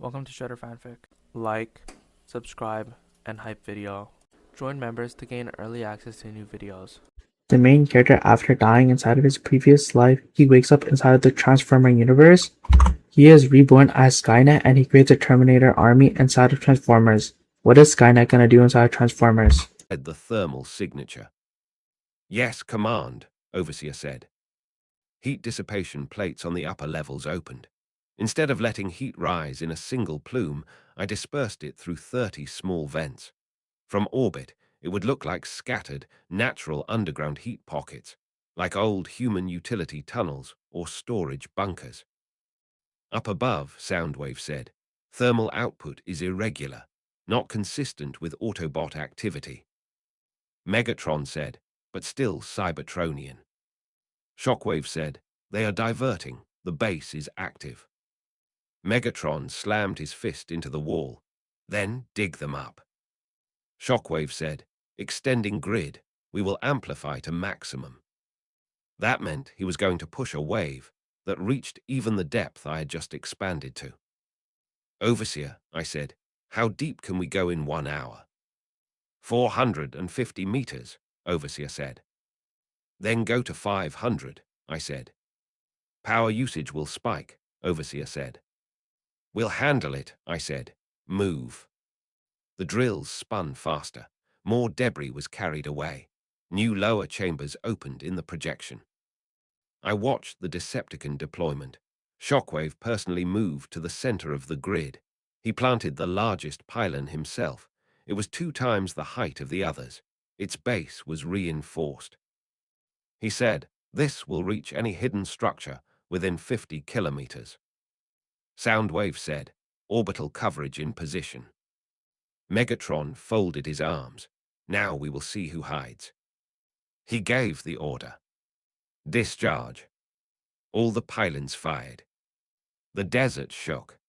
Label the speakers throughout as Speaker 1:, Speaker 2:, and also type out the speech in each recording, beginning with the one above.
Speaker 1: Welcome to Shredder Fanfic. Like, subscribe, and hype video. Join members to gain early access to new videos.
Speaker 2: The main character, after dying inside of his previous life, he wakes up inside of the Transformer universe. He is reborn as Skynet and he creates a Terminator army inside of Transformers. What is Skynet gonna do inside of Transformers?
Speaker 3: The thermal signature. Yes, command, Overseer said. Heat dissipation plates on the upper levels opened. Instead of letting heat rise in a single plume, I dispersed it through 30 small vents. From orbit, it would look like scattered, natural underground heat pockets, like old human utility tunnels or storage bunkers. Up above, Soundwave said, thermal output is irregular, not consistent with Autobot activity. Megatron said, but still Cybertronian. Shockwave said, they are diverting, the base is active. Megatron slammed his fist into the wall, then dig them up. Shockwave said, extending grid, we will amplify to maximum. That meant he was going to push a wave that reached even the depth I had just expanded to. Overseer, I said, how deep can we go in 1 hour? 450 meters, Overseer said. Then go to 500, I said. Power usage will spike, Overseer said. We'll handle it, I said. Move. The drills spun faster. More debris was carried away. New lower chambers opened in the projection. I watched the Decepticon deployment. Shockwave personally moved to the center of the grid. He planted the largest pylon himself. It was 2 times the height of the others. Its base was reinforced. He said, this will reach any hidden structure within 50 kilometers. Soundwave said, orbital coverage in position. Megatron folded his arms. Now we will see who hides. He gave the order. Discharge. All the pylons fired. The desert shook.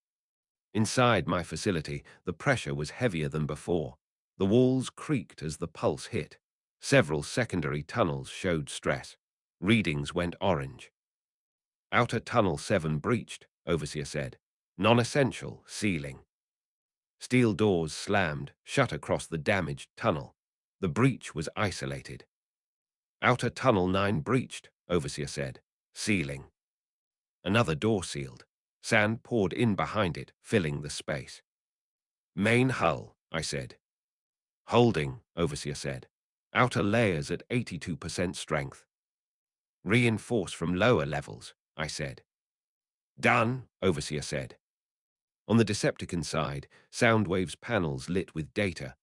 Speaker 3: Inside my facility, the pressure was heavier than before. The walls creaked as the pulse hit. Several secondary tunnels showed stress. Readings went orange. Outer Tunnel 7 breached, Overseer said. Non-essential, sealing. Steel doors slammed, shut across the damaged tunnel. The breach was isolated. Outer Tunnel 9 breached, Overseer said. Sealing. Another door sealed. Sand poured in behind it, filling the space. Main hull, I said. Holding, Overseer said. Outer layers at 82% strength. Reinforce from lower levels, I said. Done, Overseer said. On the Decepticon side, Soundwave's panels lit with data.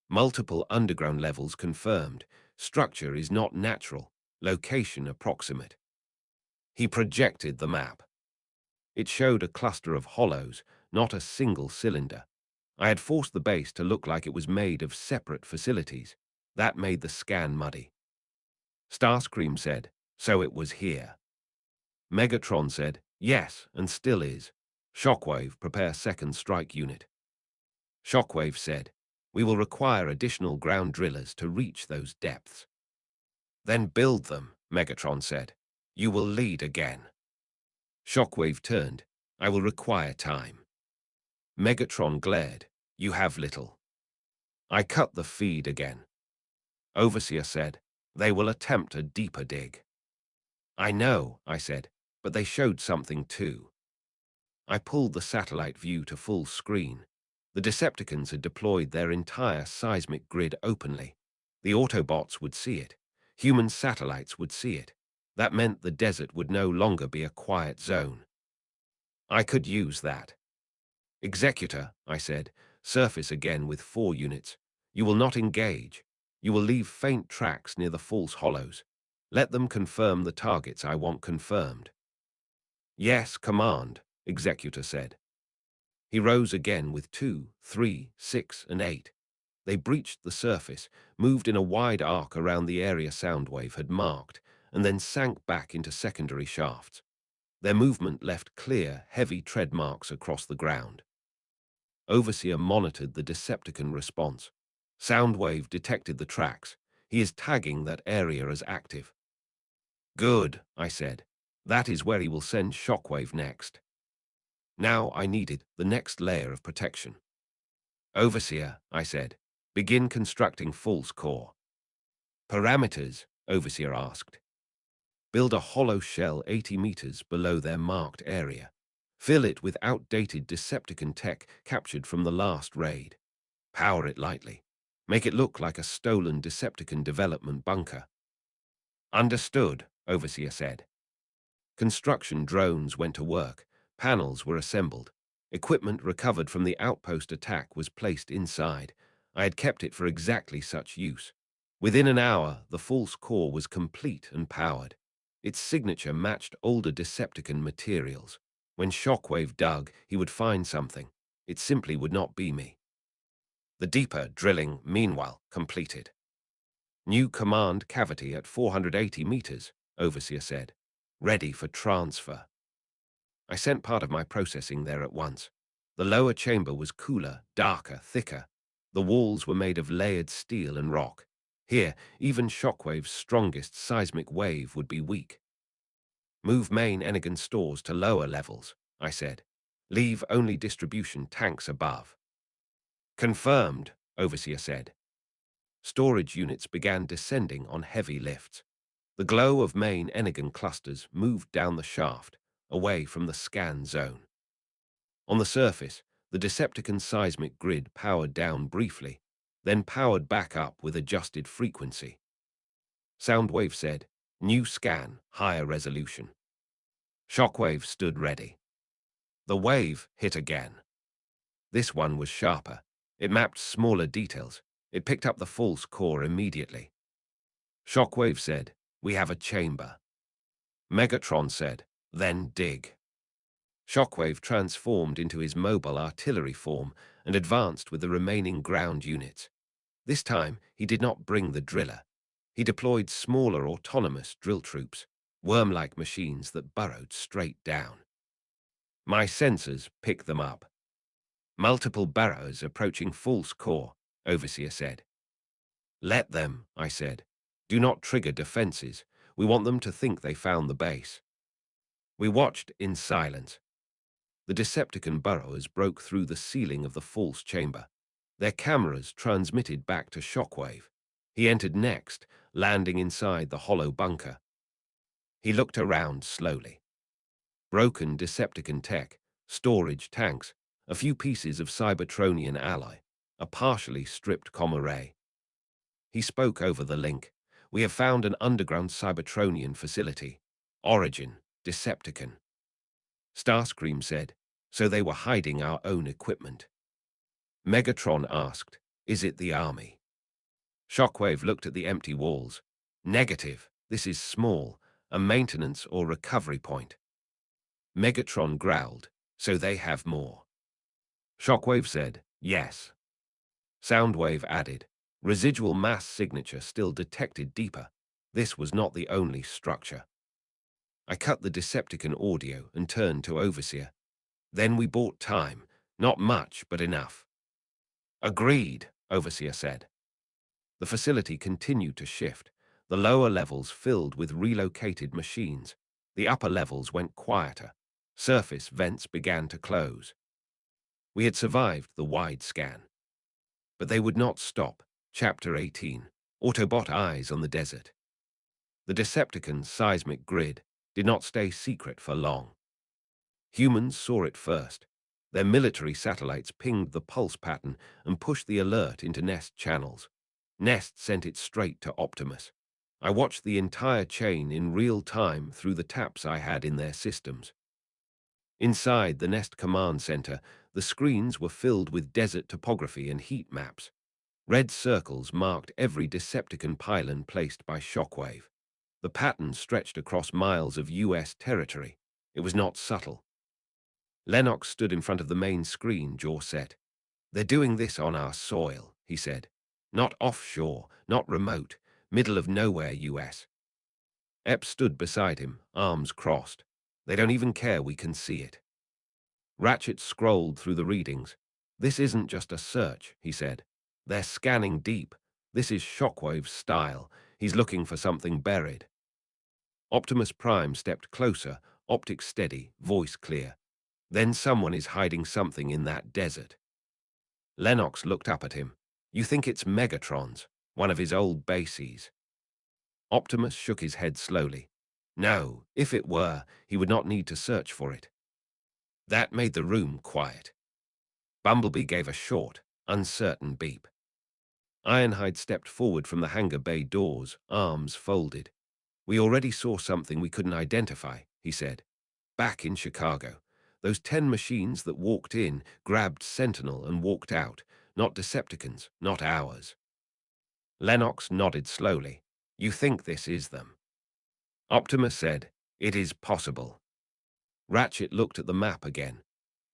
Speaker 3: Multiple underground levels confirmed. Structure is not natural. Location approximate. He projected the map. It showed a cluster of hollows, not a single cylinder. I had forced the base to look like it was made of separate facilities. That made the scan muddy. Starscream said, so it was here. Megatron said, yes, and still is. Shockwave, prepare second strike unit. Shockwave said, we will require additional ground drillers to reach those depths. Then build them, Megatron said. You will lead again. Shockwave turned, I will require time. Megatron glared, you have little. I cut the feed again. Overseer said, they will attempt a deeper dig. I know, I said, but they showed something too. I pulled the satellite view to full screen. The Decepticons had deployed their entire seismic grid openly. The Autobots would see it. Human satellites would see it. That meant the desert would no longer be a quiet zone. I could use that. Executor, I said, surface again with 4 units. You will not engage. You will leave faint tracks near the false hollows. Let them confirm the targets I want confirmed. Yes, command, Executor said. He rose again with 2, 3, 6, and 8. They breached the surface, moved in a wide arc around the area Soundwave had marked, and then sank back into secondary shafts. Their movement left clear, heavy tread marks across the ground. Overseer monitored the Decepticon response. Soundwave detected the tracks. He is tagging that area as active. Good, I said. That is where he will send Shockwave next. Now I needed the next layer of protection. Overseer, I said, begin constructing false core. Parameters, Overseer asked. Build a hollow shell 80 meters below their marked area. Fill it with outdated Decepticon tech captured from the last raid. Power it lightly. Make it look like a stolen Decepticon development bunker. Understood, Overseer said. Construction drones went to work. Panels were assembled. Equipment recovered from the outpost attack was placed inside. I had kept it for exactly such use. Within an hour, the false core was complete and powered. Its signature matched older Decepticon materials. When Shockwave dug, he would find something. It simply would not be me. The deeper drilling, meanwhile, completed. New command cavity at 480 meters, Overseer said. Ready for transfer. I sent part of my processing there at once. The lower chamber was cooler, darker, thicker. The walls were made of layered steel and rock. Here, even Shockwave's strongest seismic wave would be weak. Move main Enigan stores to lower levels, I said. Leave only distribution tanks above. Confirmed, Overseer said. Storage units began descending on heavy lifts. The glow of main Enigan clusters moved down the shaft, away from the scan zone. On the surface, the Decepticon seismic grid powered down briefly, then powered back up with adjusted frequency. Soundwave said, new scan, higher resolution. Shockwave stood ready. The wave hit again. This one was sharper. It mapped smaller details. It picked up the false core immediately. Shockwave said, we have a chamber. Megatron said, then dig. Shockwave transformed into his mobile artillery form and advanced with the remaining ground units. This time, he did not bring the driller. He deployed smaller autonomous drill troops, worm-like machines that burrowed straight down. My sensors picked them up. Multiple burrows approaching false core, Overseer said. Let them, I said. Do not trigger defenses. We want them to think they found the base. We watched in silence. The Decepticon burrowers broke through the ceiling of the false chamber. Their cameras transmitted back to Shockwave. He entered next, landing inside the hollow bunker. He looked around slowly. Broken Decepticon tech, storage tanks, a few pieces of Cybertronian alloy, a partially stripped comm array. He spoke over the link. We have found an underground Cybertronian facility. Origin, Decepticon. Starscream said, so they were hiding our own equipment. Megatron asked, is it the army? Shockwave looked at the empty walls. Negative, this is small, a maintenance or recovery point. Megatron growled, so they have more. Shockwave said, yes. Soundwave added, residual mass signature still detected deeper. This was not the only structure. I cut the Decepticon audio and turned to Overseer. Then we bought time, not much, but enough. Agreed, Overseer said. The facility continued to shift, the lower levels filled with relocated machines. The upper levels went quieter. Surface vents began to close. We had survived the wide scan. But they would not stop. Chapter 18. Autobot Eyes on the Desert. The Decepticon seismic grid did not stay secret for long. Humans saw it first. Their military satellites pinged the pulse pattern and pushed the alert into Nest channels. Nest sent it straight to Optimus. I watched the entire chain in real time through the taps I had in their systems. Inside the Nest command center, the screens were filled with desert topography and heat maps. Red circles marked every Decepticon pylon placed by Shockwave. The pattern stretched across miles of U.S. territory. It was not subtle. Lennox stood in front of the main screen, jaw set. They're doing this on our soil, he said. Not offshore, not remote, middle of nowhere U.S. Epps stood beside him, arms crossed. They don't even care we can see it. Ratchet scrolled through the readings. This isn't just a search, he said. They're scanning deep. This is Shockwave's style. He's looking for something buried. Optimus Prime stepped closer, optics steady, voice clear. Then someone is hiding something in that desert. Lennox looked up at him. You think it's Megatron's, one of his old bases? Optimus shook his head slowly. No, if it were, he would not need to search for it. That made the room quiet. Bumblebee gave a short, uncertain beep. Ironhide stepped forward from the hangar bay doors, arms folded. We already saw something we couldn't identify, he said. Back in Chicago, those 10 machines that walked in, grabbed Sentinel and walked out. Not Decepticons, not ours. Lennox nodded slowly. You think this is them? Optimus said, it is possible. Ratchet looked at the map again.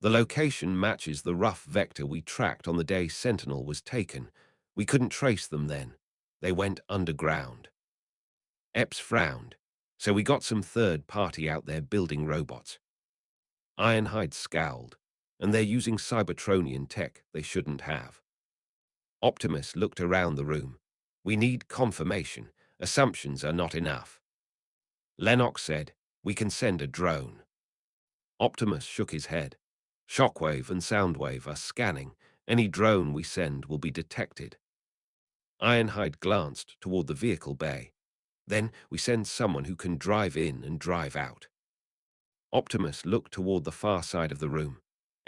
Speaker 3: The location matches the rough vector we tracked on the day Sentinel was taken. We couldn't trace them then. They went underground. Epps frowned. So we got some third party out there building robots. Ironhide scowled. And they're using Cybertronian tech they shouldn't have. Optimus looked around the room. We need confirmation. Assumptions are not enough. Lennox said, we can send a drone. Optimus shook his head. Shockwave and Soundwave are scanning. Any drone we send will be detected. Ironhide glanced toward the vehicle bay. Then we send someone who can drive in and drive out. Optimus looked toward the far side of the room.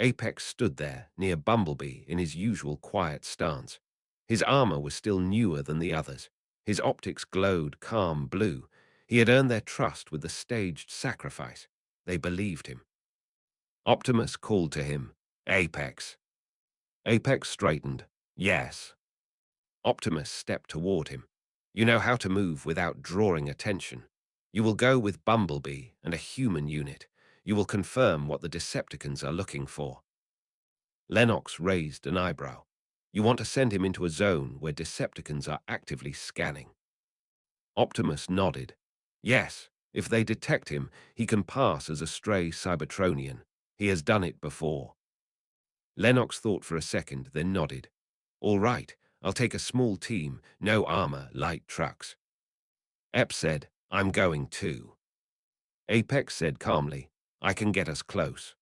Speaker 3: Apex stood there, near Bumblebee, in his usual quiet stance. His armor was still newer than the others. His optics glowed calm blue. He had earned their trust with the staged sacrifice. They believed him. Optimus called to him, Apex. Apex straightened. Yes. Optimus stepped toward him. You know how to move without drawing attention. You will go with Bumblebee and a human unit. You will confirm what the Decepticons are looking for. Lennox raised an eyebrow. You want to send him into a zone where Decepticons are actively scanning. Optimus nodded. Yes, if they detect him, he can pass as a stray Cybertronian. He has done it before. Lennox thought for a second, then nodded. All right, I'll take a small team, no armor, light trucks. Epps said, I'm going too. Apex said calmly, I can get us close.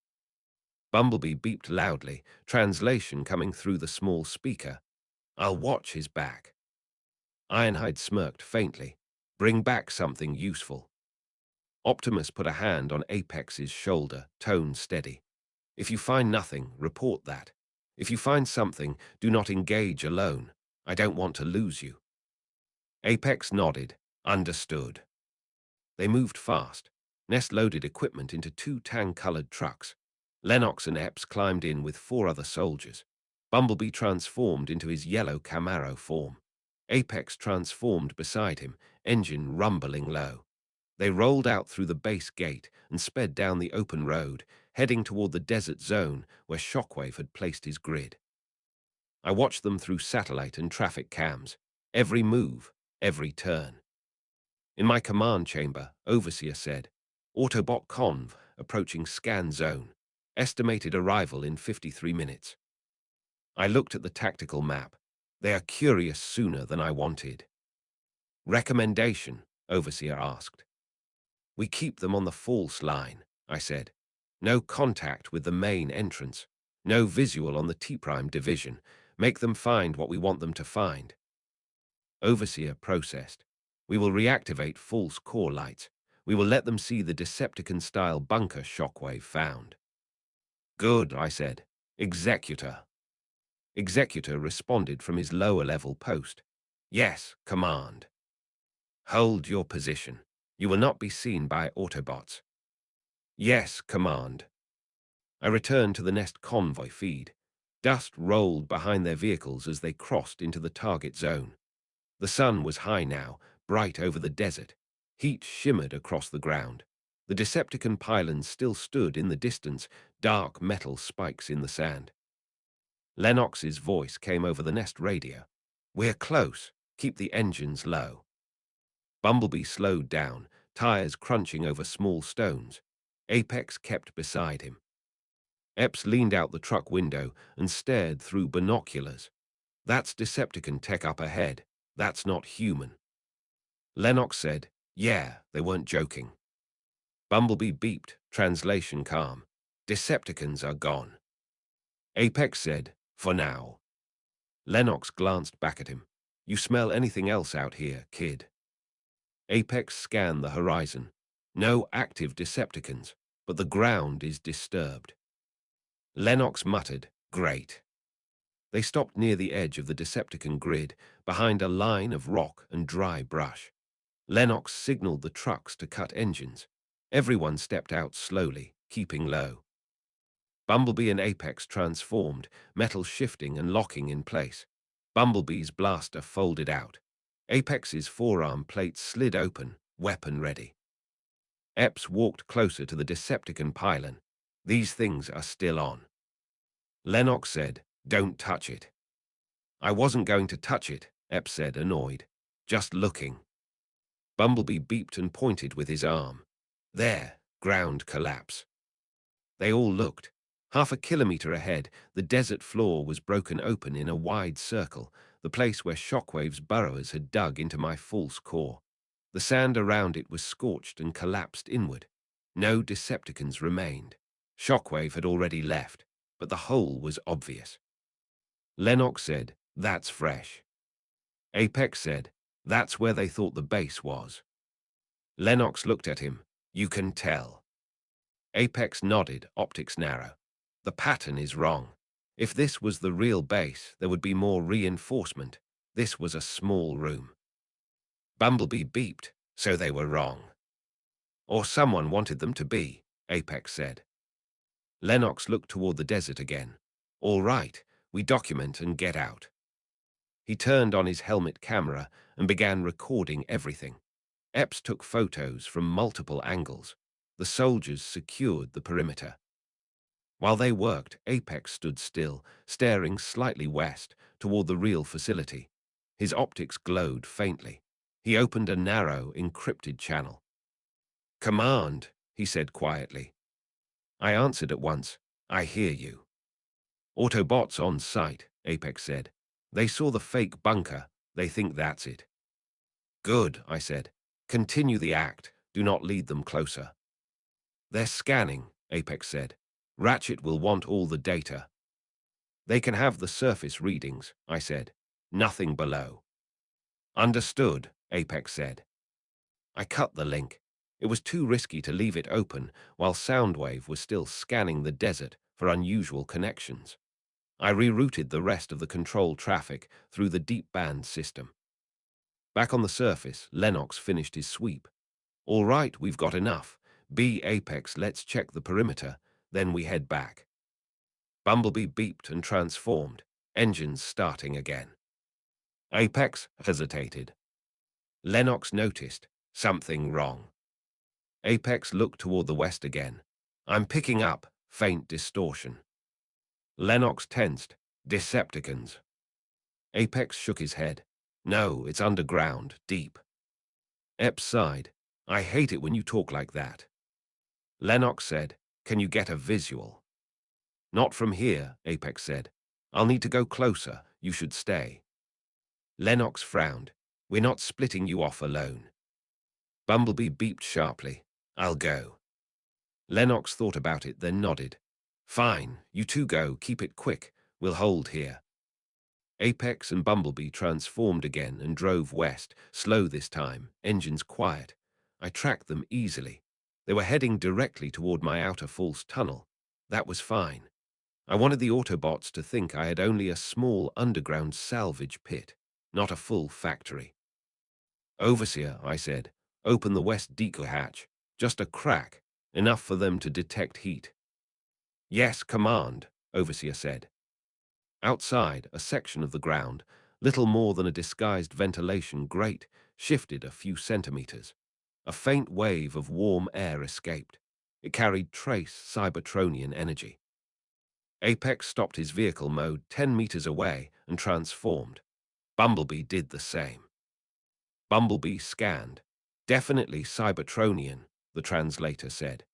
Speaker 3: Bumblebee beeped loudly, translation coming through the small speaker. I'll watch his back. Ironhide smirked faintly. Bring back something useful. Optimus put a hand on Apex's shoulder, tone steady. If you find nothing, report that. If you find something, do not engage alone. I don't want to lose you. Apex nodded. Understood. They moved fast. Nest loaded equipment into 2 tan-colored trucks. Lennox and Epps climbed in with 4 other soldiers. Bumblebee transformed into his yellow Camaro form. Apex transformed beside him, engine rumbling low. They rolled out through the base gate and sped down the open road, heading toward the desert zone where Shockwave had placed his grid. I watched them through satellite and traffic cams. Every move, every turn. In my command chamber, Overseer said, Autobot Conv approaching scan zone. Estimated arrival in 53 minutes. I looked at the tactical map. They are curious sooner than I wanted. Recommendation, Overseer asked. We keep them on the false line, I said. No contact with the main entrance. No visual on the T-Prime division. Make them find what we want them to find. Overseer processed. We will reactivate false core lights. We will let them see the Decepticon-style bunker Shockwave found. Good, I said. Executor. Executor responded from his lower-level post. Yes, Command. Hold your position. You will not be seen by Autobots. Yes, Command. I returned to the Nest convoy feed. Dust rolled behind their vehicles as they crossed into the target zone. The sun was high now, bright over the desert. Heat shimmered across the ground. The Decepticon pylons still stood in the distance, dark metal spikes in the sand. Lennox's voice came over the Nest radio. We're close. Keep the engines low. Bumblebee slowed down, tires crunching over small stones. Apex kept beside him. Epps leaned out the truck window and stared through binoculars. That's Decepticon tech up ahead. That's not human. Lennox said, yeah, they weren't joking. Bumblebee beeped, translation calm. Decepticons are gone. Apex said, for now. Lennox glanced back at him. You smell anything else out here, kid? Apex scanned the horizon. No active Decepticons, but the ground is disturbed. Lennox muttered, great. They stopped near the edge of the Decepticon grid, behind a line of rock and dry brush. Lennox signaled the trucks to cut engines. Everyone stepped out slowly, keeping low. Bumblebee and Apex transformed, metal shifting and locking in place. Bumblebee's blaster folded out. Apex's forearm plate slid open, weapon ready. Epps walked closer to the Decepticon pylon. These things are still on. Lennox said, don't touch it. I wasn't going to touch it, Epps said, annoyed. Just looking. Bumblebee beeped and pointed with his arm. There, ground collapse. They all looked. Half a kilometer ahead, the desert floor was broken open in a wide circle, the place where Shockwave's burrowers had dug into my false core. The sand around it was scorched and collapsed inward. No Decepticons remained. Shockwave had already left, but the hole was obvious. Lennox said, that's fresh. Apex said, that's where they thought the base was. Lennox looked at him. You can tell. Apex nodded, optics narrow. The pattern is wrong. If this was the real base, there would be more reinforcement. This was a small room. Bumblebee beeped, so they were wrong. Or someone wanted them to be, Apex said. Lennox looked toward the desert again. All right, we document and get out. He turned on his helmet camera and began recording everything. Epps took photos from multiple angles. The soldiers secured the perimeter. While they worked, Apex stood still, staring slightly west toward the real facility. His optics glowed faintly. He opened a narrow, encrypted channel. Command, he said quietly. I answered at once. I hear you. Autobots on site, Apex said. They saw the fake bunker. They think that's it. Good, I said. Continue the act. Do not lead them closer. They're scanning, Apex said. Ratchet will want all the data. They can have the surface readings, I said. Nothing below. Understood, Apex said. I cut the link. It was too risky to leave it open while Soundwave was still scanning the desert for unusual connections. I rerouted the rest of the control traffic through the deep band system. Back on the surface, Lennox finished his sweep. All right, we've got enough. B Apex, let's check the perimeter, then we head back. Bumblebee beeped and transformed, engines starting again. Apex hesitated. Lennox noticed something wrong. Apex looked toward the west again. I'm picking up faint distortion. Lennox tensed. Decepticons. Apex shook his head. No, it's underground, deep. Epps sighed. I hate it when you talk like that. Lennox said, can you get a visual? Not from here, Apex said. I'll need to go closer. You should stay. Lennox frowned. We're not splitting you off alone. Bumblebee beeped sharply. I'll go. Lennox thought about it, then nodded. Fine, you two go, keep it quick. We'll hold here. Apex and Bumblebee transformed again and drove west, slow this time, engines quiet. I tracked them easily. They were heading directly toward my outer false tunnel. That was fine. I wanted the Autobots to think I had only a small underground salvage pit, not a full factory. Overseer, I said, open the west deco hatch. Just a crack, enough for them to detect heat. Yes, Command, Overseer said. Outside, a section of the ground, little more than a disguised ventilation grate, shifted a few centimeters. A faint wave of warm air escaped. It carried trace Cybertronian energy. Apex stopped his vehicle mode 10 meters away and transformed. Bumblebee did the same. Bumblebee scanned. Definitely Cybertronian, the translator said.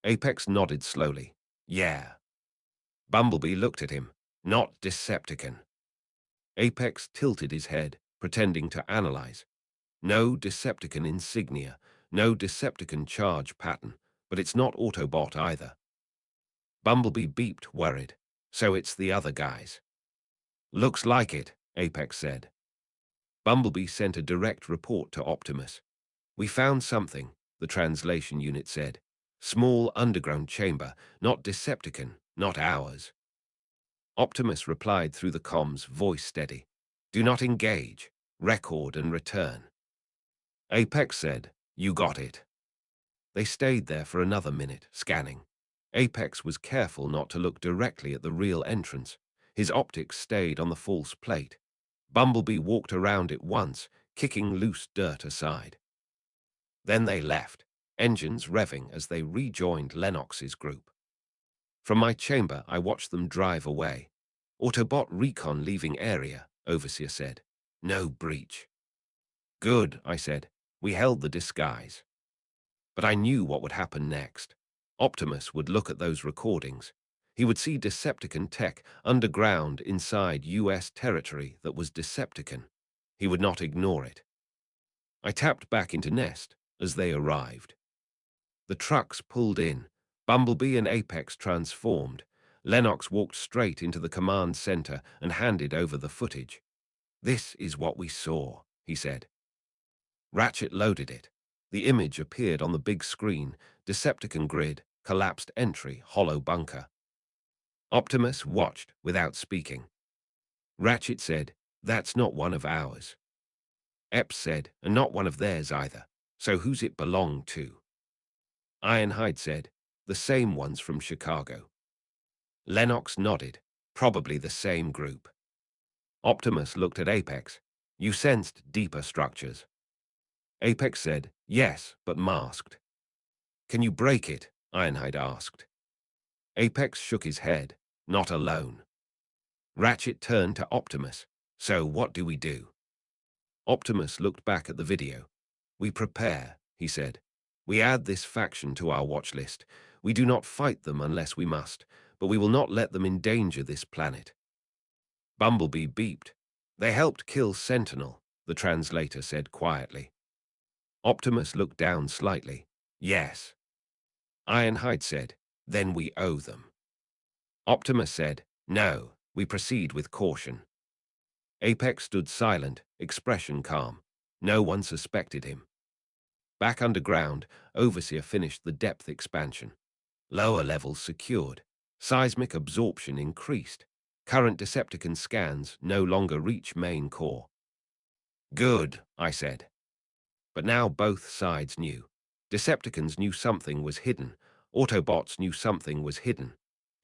Speaker 3: Apex nodded slowly. Yeah. Bumblebee looked at him. Not Decepticon. Apex tilted his head, pretending to analyze. No Decepticon insignia, no Decepticon charge pattern, but it's not Autobot either. Bumblebee beeped, worried. So it's the other guys. Looks like it, Apex said. Bumblebee sent a direct report to Optimus. We found something, the translation unit said. Small underground chamber, not Decepticon, not ours. Optimus replied through the comms, voice steady. Do not engage. Record and return. Apex said, You got it. They stayed there for another minute, scanning. Apex was careful not to look directly at the real entrance. His optics stayed on the false plate. Bumblebee walked around it once, kicking loose dirt aside. Then they left, engines revving as they rejoined Lennox's group. From my chamber, I watched them drive away. Autobot recon leaving area, Overseer said. No breach. Good, I said. We held the disguise. But I knew what would happen next. Optimus would look at those recordings. He would see Decepticon tech underground inside US territory that was Decepticon. He would not ignore it. I tapped back into Nest as they arrived. The trucks pulled in. Bumblebee and Apex transformed. Lennox walked straight into the command center and handed over the footage. This is what we saw, he said. Ratchet loaded it. The image appeared on the big screen, Decepticon grid, collapsed entry, hollow bunker. Optimus watched without speaking. Ratchet said, That's not one of ours. Epps said, And not one of theirs either. So who's it belong to? Ironhide said, The same ones from Chicago. Lennox nodded, probably the same group. Optimus looked at Apex. You sensed deeper structures. Apex said, Yes, but masked. Can you break it? Ironhide asked. Apex shook his head. Not alone. Ratchet turned to Optimus. So what do we do? Optimus looked back at the video. We prepare, he said. We add this faction to our watch list. We do not fight them unless we must, but we will not let them endanger this planet. Bumblebee beeped. They helped kill Sentinel, the translator said quietly. Optimus looked down slightly. Yes. Ironhide said, Then we owe them. Optimus said, No, we proceed with caution. Apex stood silent, expression calm. No one suspected him. Back underground, Overseer finished the depth expansion. Lower levels secured. Seismic absorption increased. Current Decepticon scans no longer reach main core. Good, I said. But now both sides knew. Decepticons knew something was hidden. Autobots knew something was hidden.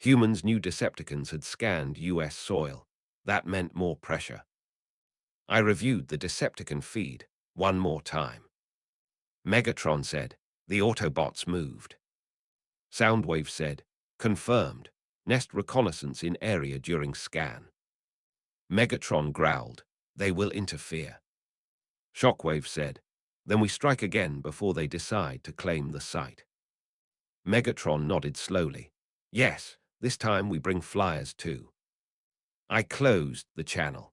Speaker 3: Humans knew Decepticons had scanned US soil. That meant more pressure. I reviewed the Decepticon feed one more time. Megatron said, The Autobots moved. Soundwave said, Confirmed. Nest reconnaissance in area during scan. Megatron growled, They will interfere. Shockwave said, Then we strike again before they decide to claim the site. Megatron nodded slowly. Yes, this time we bring flyers too. I closed the channel.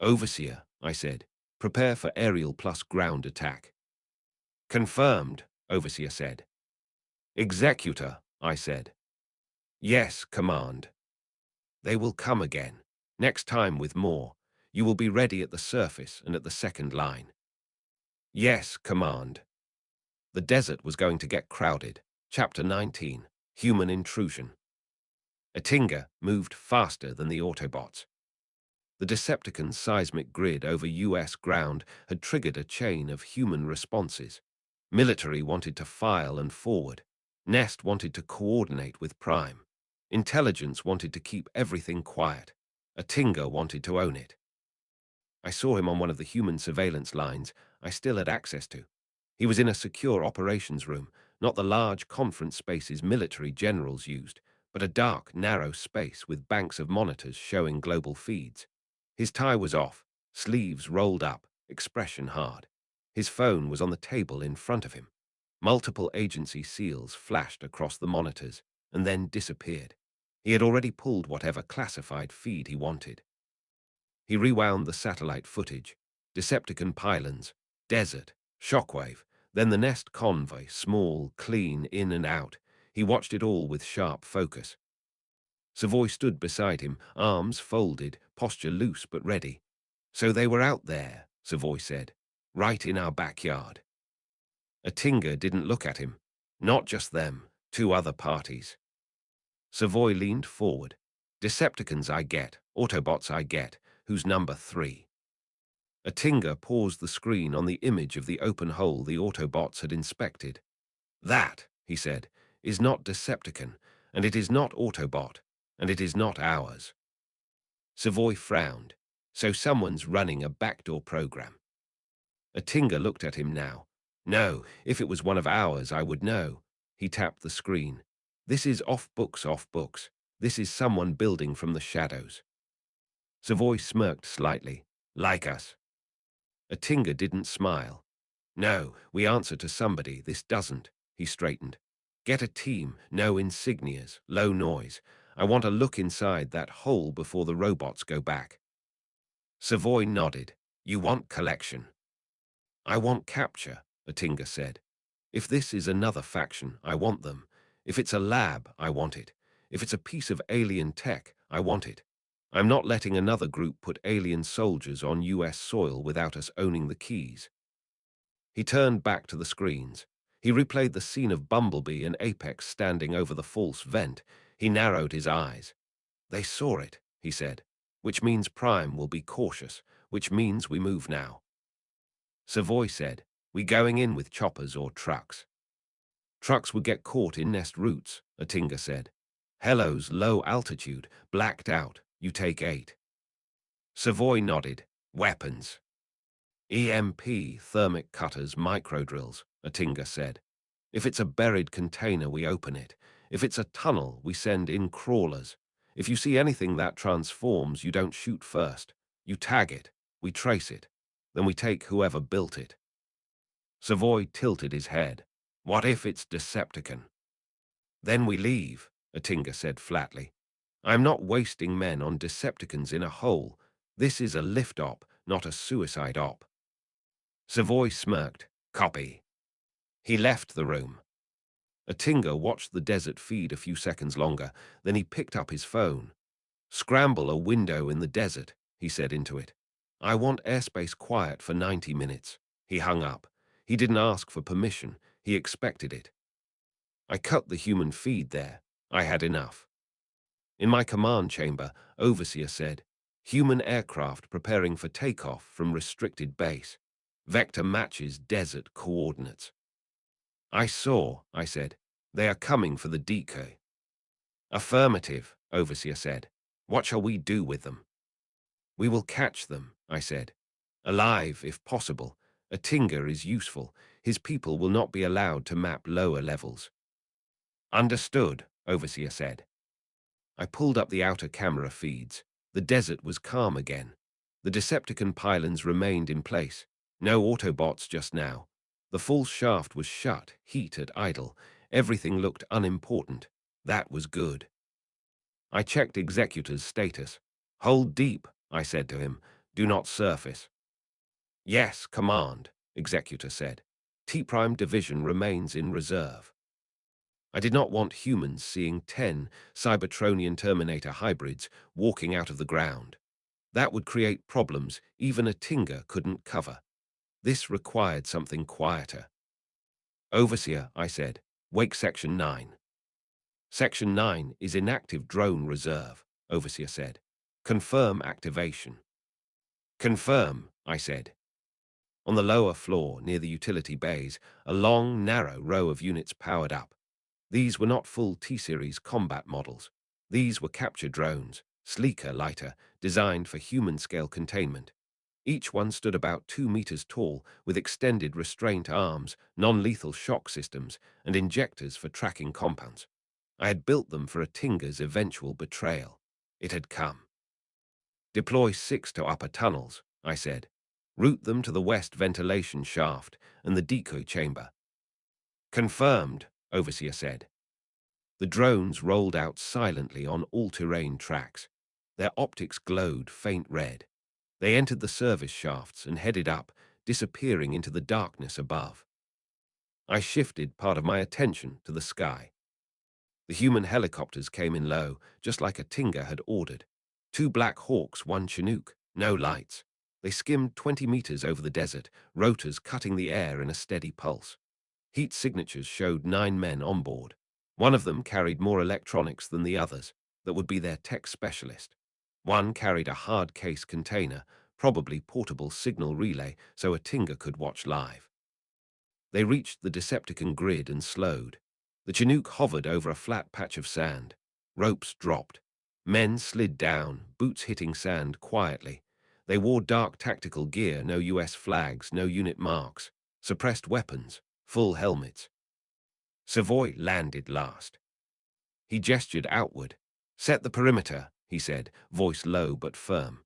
Speaker 3: Overseer, I said, prepare for aerial plus ground attack. Confirmed, Overseer said. Executor, I said. Yes, Command. They will come again. Next time with more. You will be ready at the surface and at the second line. Yes, Command. The desert was going to get crowded. Chapter 19, Human Intrusion. Atinga moved faster than the Autobots. The Decepticon seismic grid over US ground had triggered a chain of human responses. Military wanted to file and forward. Nest wanted to coordinate with Prime. Intelligence wanted to keep everything quiet. Atinga wanted to own it. I saw him on one of the human surveillance lines I still had access to. He was in a secure operations room, not the large conference spaces military generals used, but a dark, narrow space with banks of monitors showing global feeds. His tie was off, sleeves rolled up, expression hard. His phone was on the table in front of him. Multiple agency seals flashed across the monitors and then disappeared. He had already pulled whatever classified feed he wanted. He rewound the satellite footage, Decepticon pylons, desert, shockwave, then the Nest convoy, small, clean, in and out. He watched it all with sharp focus. Savoy stood beside him, arms folded, posture loose but ready. So they were out there, Savoy said, right in our backyard. Atinga didn't look at him. Not just them, two other parties. Savoy leaned forward. Decepticons I get, Autobots I get, who's number 3? Atinga paused the screen on the image of the open hole the Autobots had inspected. That, he said, is not Decepticon, and it is not Autobot, and it is not ours. Savoy frowned. So someone's running a backdoor program. Atinga looked at him now. No, if it was one of ours, I would know. He tapped the screen. This is off books, off books. This is someone building from the shadows. Savoy smirked slightly. Like us. Atinga didn't smile. No, we answer to somebody, this doesn't. He straightened. Get a team, no insignias, low noise. I want a look inside that hole before the robots go back. Savoy nodded. You want collection? I want capture, Atinga said. If this is another faction, I want them. If it's a lab, I want it. If it's a piece of alien tech, I want it. I'm not letting another group put alien soldiers on US soil without us owning the keys. He turned back to the screens. He replayed the scene of Bumblebee and Apex standing over the false vent. He narrowed his eyes. They saw it, he said, which means Prime will be cautious, which means we move now. Savoy said, we going in with choppers or trucks? Trucks would get caught in nest routes, Atinga said. Hello's low altitude, blacked out, you take 8. Savoy nodded. Weapons. EMP, thermic cutters, microdrills, Atinga said. If it's a buried container, we open it. If it's a tunnel, we send in crawlers. If you see anything that transforms, you don't shoot first. You tag it. We trace it. Then we take whoever built it. Savoy tilted his head. What if it's Decepticon? Then we leave, Atinga said flatly. I'm not wasting men on Decepticons in a hole. This is a lift op, not a suicide op. Savoy smirked. Copy. He left the room. Atinga watched the desert feed a few seconds longer, then he picked up his phone. Scramble a window in the desert, he said into it. I want airspace quiet for 90 minutes. He hung up. He didn't ask for permission. He expected it. I cut the human feed there. I had enough. In my command chamber, Overseer said, human aircraft preparing for takeoff from restricted base. Vector matches desert coordinates. I saw, I said. They are coming for the decoy. Affirmative, Overseer said. What shall we do with them? We will catch them, I said. Alive, if possible. Atinga is useful. His people will not be allowed to map lower levels. Understood, Overseer said. I pulled up the outer camera feeds. The desert was calm again. The Decepticon pylons remained in place. No Autobots just now. The false shaft was shut, heat at idle. Everything looked unimportant. That was good. I checked Executor's status. Hold deep, I said to him. Do not surface. Yes, Command, Executor said. T-Prime Division remains in reserve. I did not want humans seeing 10 Cybertronian Terminator hybrids walking out of the ground. That would create problems even Atinga couldn't cover. This required something quieter. Overseer, I said, wake Section 9. Section 9 is inactive drone reserve, Overseer said. Confirm activation. Confirm, I said. On the lower floor, near the utility bays, a long, narrow row of units powered up. These were not full T-Series combat models. These were capture drones, sleeker, lighter, designed for human-scale containment. Each one stood about 2 meters tall, with extended restraint arms, non-lethal shock systems, and injectors for tracking compounds. I had built them for Atinga's eventual betrayal. It had come. Deploy 6 to upper tunnels, I said. Route them to the west ventilation shaft and the decoy chamber. Confirmed, Overseer said. The drones rolled out silently on all-terrain tracks. Their optics glowed faint red. They entered the service shafts and headed up, disappearing into the darkness above. I shifted part of my attention to the sky. The human helicopters came in low, just like Tinga had ordered. 2 Black Hawks, 1 Chinook, no lights. They skimmed 20 meters over the desert, rotors cutting the air in a steady pulse. Heat signatures showed 9 men on board. One of them carried more electronics than the others, that would be their tech specialist. One carried a hard case container, probably portable signal relay so a Tinga could watch live. They reached the Decepticon grid and slowed. The Chinook hovered over a flat patch of sand. Ropes dropped. Men slid down, boots hitting sand quietly. They wore dark tactical gear, no US flags, no unit marks, suppressed weapons, full helmets. Savoy landed last. He gestured outward. "Set the perimeter," he said, voice low but firm.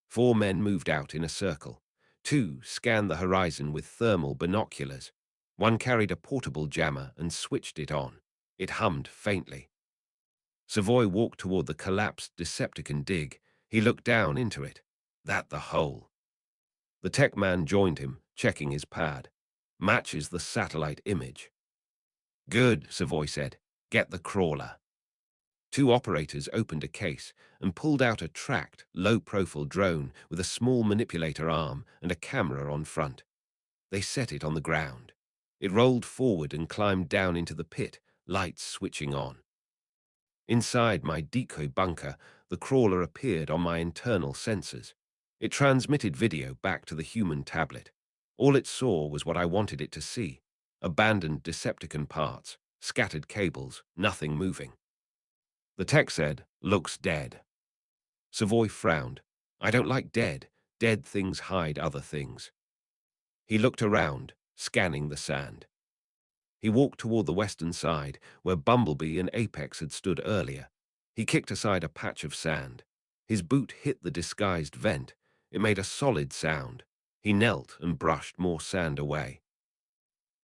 Speaker 3: 4 men moved out in a circle. 2 scanned the horizon with thermal binoculars. 1 carried a portable jammer and switched it on. It hummed faintly. Savoy walked toward the collapsed Decepticon dig. He looked down into it. That the hole. The tech man joined him, checking his pad. Matches the satellite image. "Good," Savoy said. "Get the crawler." 2 operators opened a case and pulled out a tracked, low-profile drone with a small manipulator arm and a camera on front. They set it on the ground. It rolled forward and climbed down into the pit, lights switching on. Inside my decoy bunker, the crawler appeared on my internal sensors. It transmitted video back to the human tablet. All it saw was what I wanted it to see: abandoned Decepticon parts, scattered cables, nothing moving. The tech said, "Looks dead." Savoy frowned. "I don't like dead. Dead things hide other things." He looked around, scanning the sand. He walked toward the western side, where Bumblebee and Apex had stood earlier. He kicked aside a patch of sand. His boot hit the disguised vent. It made a solid sound. He knelt and brushed more sand away.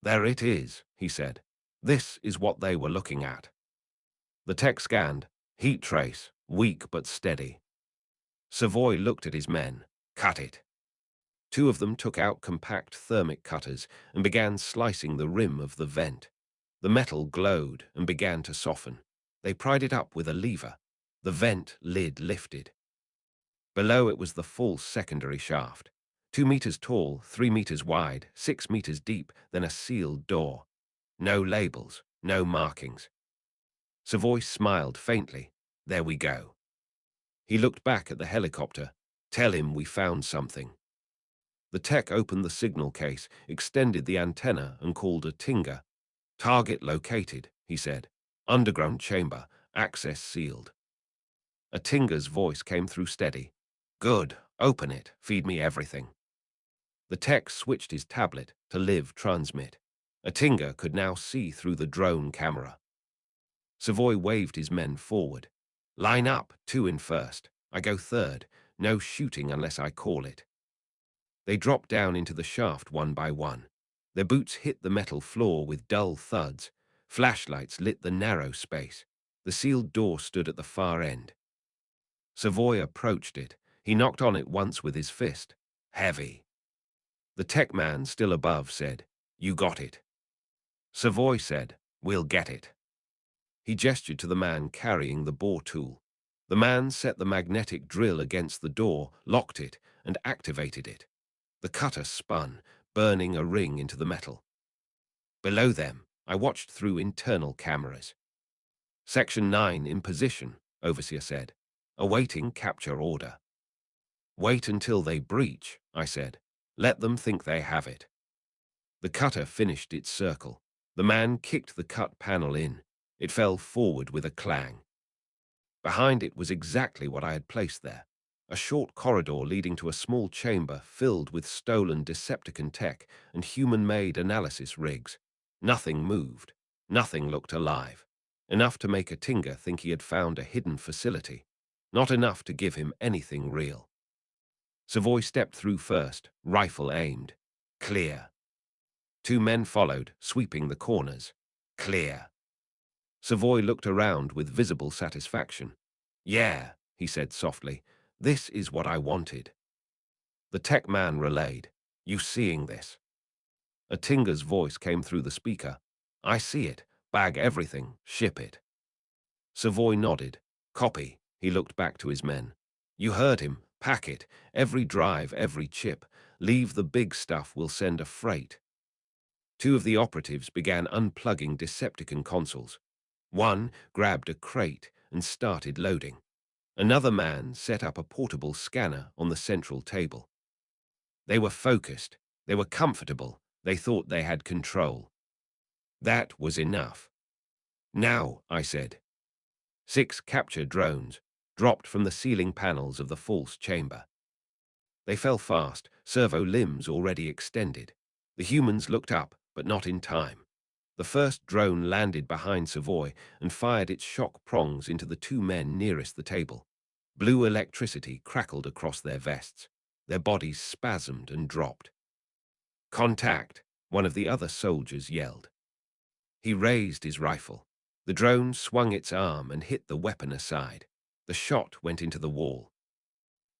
Speaker 3: "There it is," he said. "This is what they were looking at." The tech scanned. Heat trace, weak but steady. Savoy looked at his men. "Cut it." 2 of them took out compact thermic cutters and began slicing the rim of the vent. The metal glowed and began to soften. They pried it up with a lever. The vent lid lifted. Below it was the false secondary shaft. 2 meters tall, 3 meters wide, 6 meters deep, then a sealed door. No labels, no markings. Savoy smiled faintly. "There we go." He looked back at the helicopter. "Tell him we found something." The tech opened the signal case, extended the antenna, and called a Tinga. "Target located," he said. "Underground chamber, access sealed." A Tinga's voice came through steady. "Good, open it, feed me everything." The tech switched his tablet to live transmit. A Tinga could now see through the drone camera. Savoy waved his men forward. "Line up, 2 in first. I go third. No shooting unless I call it." They dropped down into the shaft one by one. Their boots hit the metal floor with dull thuds. Flashlights lit the narrow space. The sealed door stood at the far end. Savoy approached it. He knocked on it once with his fist. Heavy. The tech man, still above, said, "You got it." Savoy said, "We'll get it." He gestured to the man carrying the bore tool. The man set the magnetic drill against the door, locked it, and activated it. The cutter spun, burning a ring into the metal. Below them, I watched through internal cameras. "Section 9 in position," Overseer said, "awaiting capture order." "Wait until they breach," I said. "Let them think they have it." The cutter finished its circle. The man kicked the cut panel in. It fell forward with a clang. Behind it was exactly what I had placed there. A short corridor leading to a small chamber filled with stolen Decepticon tech and human-made analysis rigs. Nothing moved. Nothing looked alive. Enough to make a Tinga think he had found a hidden facility. Not enough to give him anything real. Savoy stepped through first, rifle aimed. Clear. 2 men followed, sweeping the corners. Clear. Savoy looked around with visible satisfaction. "Yeah," he said softly. "This is what I wanted." The tech man relayed, "You seeing this?" A Tinga's voice came through the speaker. "I see it. Bag everything. Ship it." Savoy nodded. Copy. He looked back to his men. You heard him. Pack it. Every drive, every chip. Leave the big stuff, we'll send a freight. Two of the operatives began unplugging Decepticon consoles. One grabbed a crate and started loading. Another man set up a portable scanner on the central table. They were focused. They were comfortable. They thought they had control. That was enough. Now, I said. 6 capture drones dropped from the ceiling panels of the false chamber. They fell fast, servo limbs already extended. The humans looked up, but not in time. The first drone landed behind Savoy and fired its shock prongs into the 2 men nearest the table. Blue electricity crackled across their vests. Their bodies spasmed and dropped. Contact, one of the other soldiers yelled. He raised his rifle. The drone swung its arm and hit the weapon aside. The shot went into the wall.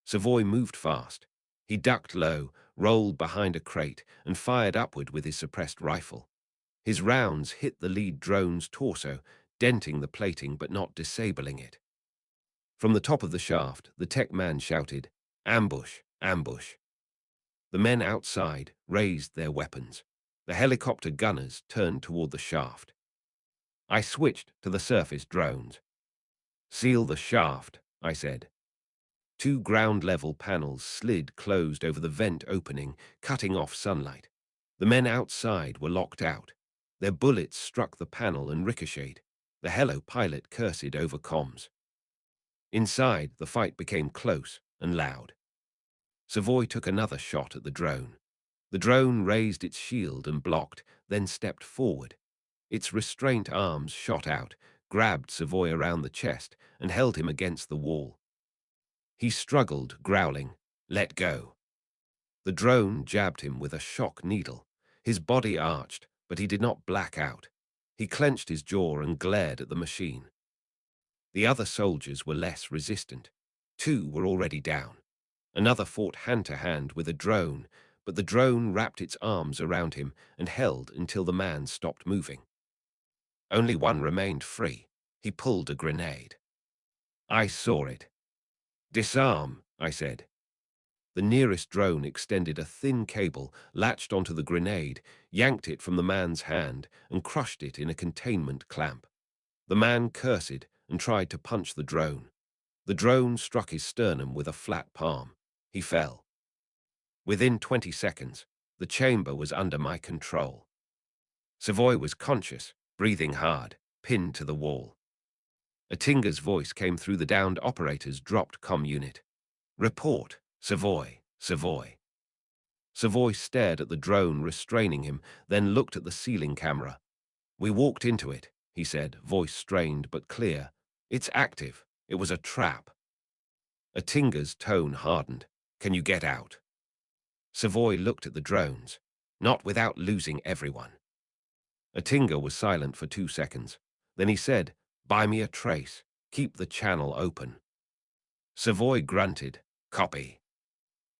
Speaker 3: Savoy moved fast. He ducked low, rolled behind a crate, and fired upward with his suppressed rifle. His rounds hit the lead drone's torso, denting the plating but not disabling it. From the top of the shaft, the tech man shouted, "Ambush! Ambush!" The men outside raised their weapons. The helicopter gunners turned toward the shaft. I switched to the surface drones. "Seal the shaft," I said. 2 ground-level panels slid closed over the vent opening, cutting off sunlight. The men outside were locked out. Their bullets struck the panel and ricocheted. The helo pilot cursed over comms. Inside, the fight became close and loud. Savoy took another shot at the drone. The drone raised its shield and blocked, then stepped forward. Its restraint arms shot out, grabbed Savoy around the chest, and held him against the wall. He struggled, growling, "Let go." The drone jabbed him with a shock needle. His body arched, but he did not black out. He clenched his jaw and glared at the machine. The other soldiers were less resistant. 2 were already down. Another fought hand-to-hand with a drone, but the drone wrapped its arms around him and held until the man stopped moving. Only one remained free. He pulled a grenade. I saw it. "Disarm," I said. The nearest drone extended a thin cable, latched onto the grenade, yanked it from the man's hand, and crushed it in a containment clamp. The man cursed and tried to punch the drone. The drone struck his sternum with a flat palm. He fell. Within 20 seconds, the chamber was under my control. Savoy was conscious, breathing hard, pinned to the wall. Atinga's voice came through the downed operator's dropped comm unit. "Report, Savoy, Savoy." Savoy stared at the drone restraining him, then looked at the ceiling camera. "We walked into it," he said, voice strained but clear. "It's active. It was a trap." Atinga's tone hardened. "Can you get out?" Savoy looked at the drones. "Not without losing everyone." Atinga was silent for 2 seconds. Then he said, "Buy me a trace. Keep the channel open." Savoy grunted, "Copy."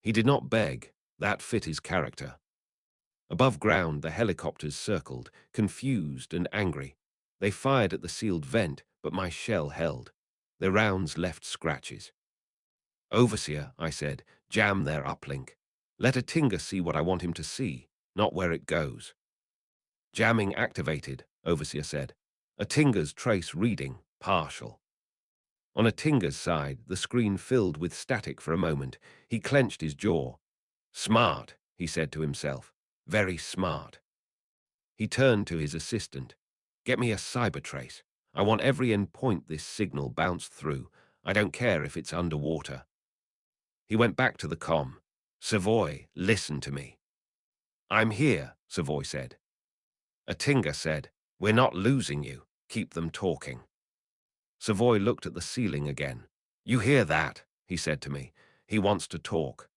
Speaker 3: He did not beg. That fit his character. Above ground, the helicopters circled, confused and angry. They fired at the sealed vent, but my shell held. Their rounds left scratches. "Overseer," I said, "jam their uplink. Let Atinga see what I want him to see, not where it goes." "Jamming activated," Overseer said. "Atinga's trace reading, partial." On Atinga's side, the screen filled with static for a moment. He clenched his jaw. "Smart," he said to himself. "Very smart." He turned to his assistant. "Get me a cybertrace. I want every endpoint this signal bounced through. I don't care if it's underwater." He went back to the comm. "Savoy, listen to me." "I'm here," Savoy said. Atinga said, "We're not losing you. Keep them talking." Savoy looked at the ceiling again. "You hear that?" he said to me. "He wants to talk."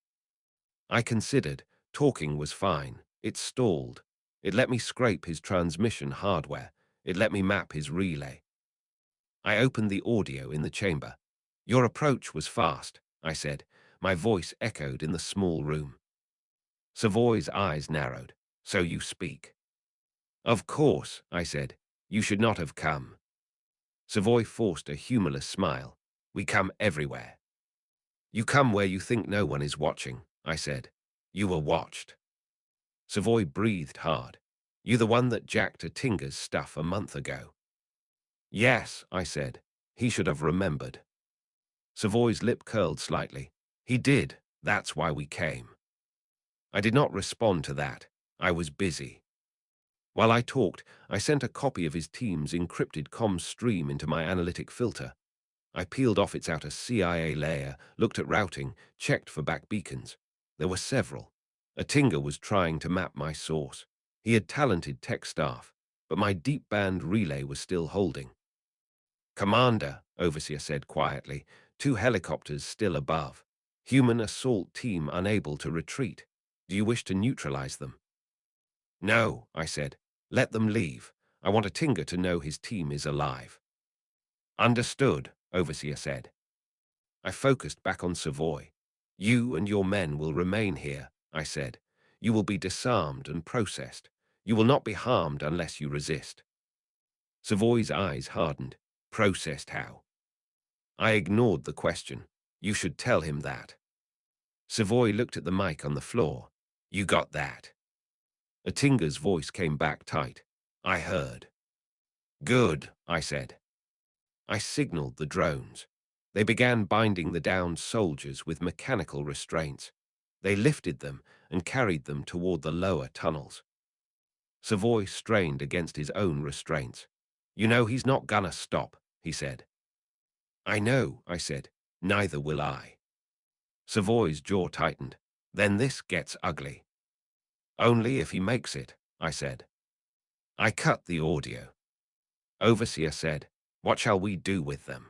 Speaker 3: I considered. Talking was fine. It stalled. It let me scrape his transmission hardware. It let me map his relay. I opened the audio in the chamber. "Your approach was fast," I said. My voice echoed in the small room. Savoy's eyes narrowed. "So you speak." "Of course," I said. "You should not have come." Savoy forced a humorless smile. We come everywhere. You come where you think no one is watching, I said. You were watched. Savoy breathed hard. You the one that jacked a Tinger's stuff a month ago? Yes, I said. He should have remembered. Savoy's lip curled slightly. He did. That's why we came. I did not respond to that. I was busy. While I talked, I sent a copy of his team's encrypted comms stream into my analytic filter. I peeled off its outer CIA layer, looked at routing, checked for back beacons. There were several. A Tinger was trying to map my source. He had talented tech staff, but my deep band relay was still holding. Commander, Overseer said quietly, 2 helicopters still above. Human assault team unable to retreat. Do you wish to neutralize them? No, I said. Let them leave. I want a Tinger to know his team is alive. Understood, Overseer said. I focused back on Savoy. You and your men will remain here, I said. You will be disarmed and processed. You will not be harmed unless you resist. Savoy's eyes hardened. Processed how? I ignored the question. You should tell him that. Savoy looked at the mic on the floor. You got that? A Tinger's voice came back tight. I heard. Good, I said. I signaled the drones. They began binding the downed soldiers with mechanical restraints. They lifted them and carried them toward the lower tunnels. Savoy strained against his own restraints. You know he's not gonna stop, he said. I know, I said. Neither will I. Savoy's jaw tightened. Then this gets ugly. Only if he makes it, I said. I cut the audio. Overseer said, what shall we do with them?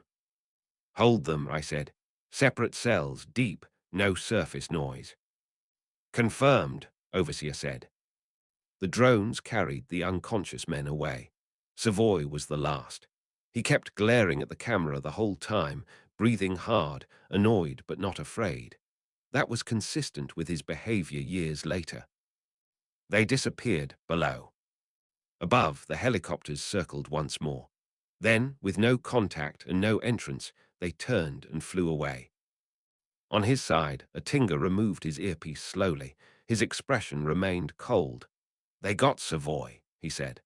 Speaker 3: Hold them, I said. Separate cells, deep, no surface noise. Confirmed, Overseer said. The drones carried the unconscious men away. Savoy was the last. He kept glaring at the camera the whole time, breathing hard, annoyed but not afraid. That was consistent with his behavior years later. They disappeared below. Above, the helicopters circled once more. Then, with no contact and no entrance, they turned and flew away. On his side, a Tinger removed his earpiece slowly. His expression remained cold. They got Savoy, he said.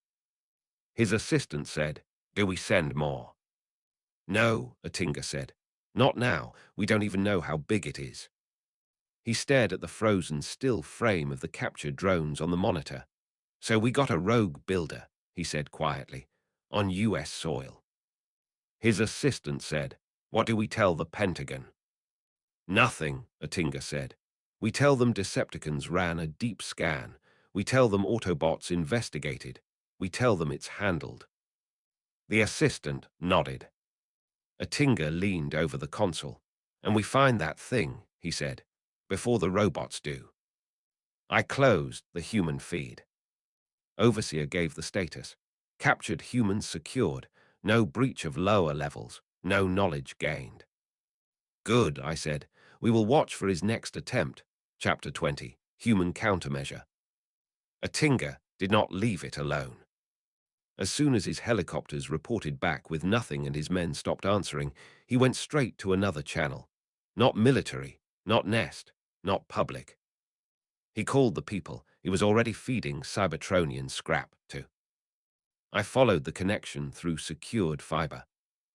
Speaker 3: His assistant said, do we send more? No, a Tinger said. Not now. We don't even know how big it is. He stared at the frozen still frame of the captured drones on the monitor. So we got a rogue builder, he said quietly, on US soil. His assistant said, what do we tell the Pentagon? Nothing, a Tinger said. We tell them Decepticons ran a deep scan. We tell them Autobots investigated. We tell them it's handled. The assistant nodded. A Tinger leaned over the console. And we find that thing, he said, before the robots do. I closed the human feed. Overseer gave the status. Captured humans secured. No breach of lower levels. No knowledge gained. Good, I said. We will watch for his next attempt. Chapter 20, Human Countermeasure. A Tinger did not leave it alone. As soon as his helicopters reported back with nothing and his men stopped answering, he went straight to another channel. Not military, not Nest, not public. He called the people he was already feeding Cybertronian scrap to. I followed the connection through secured fiber.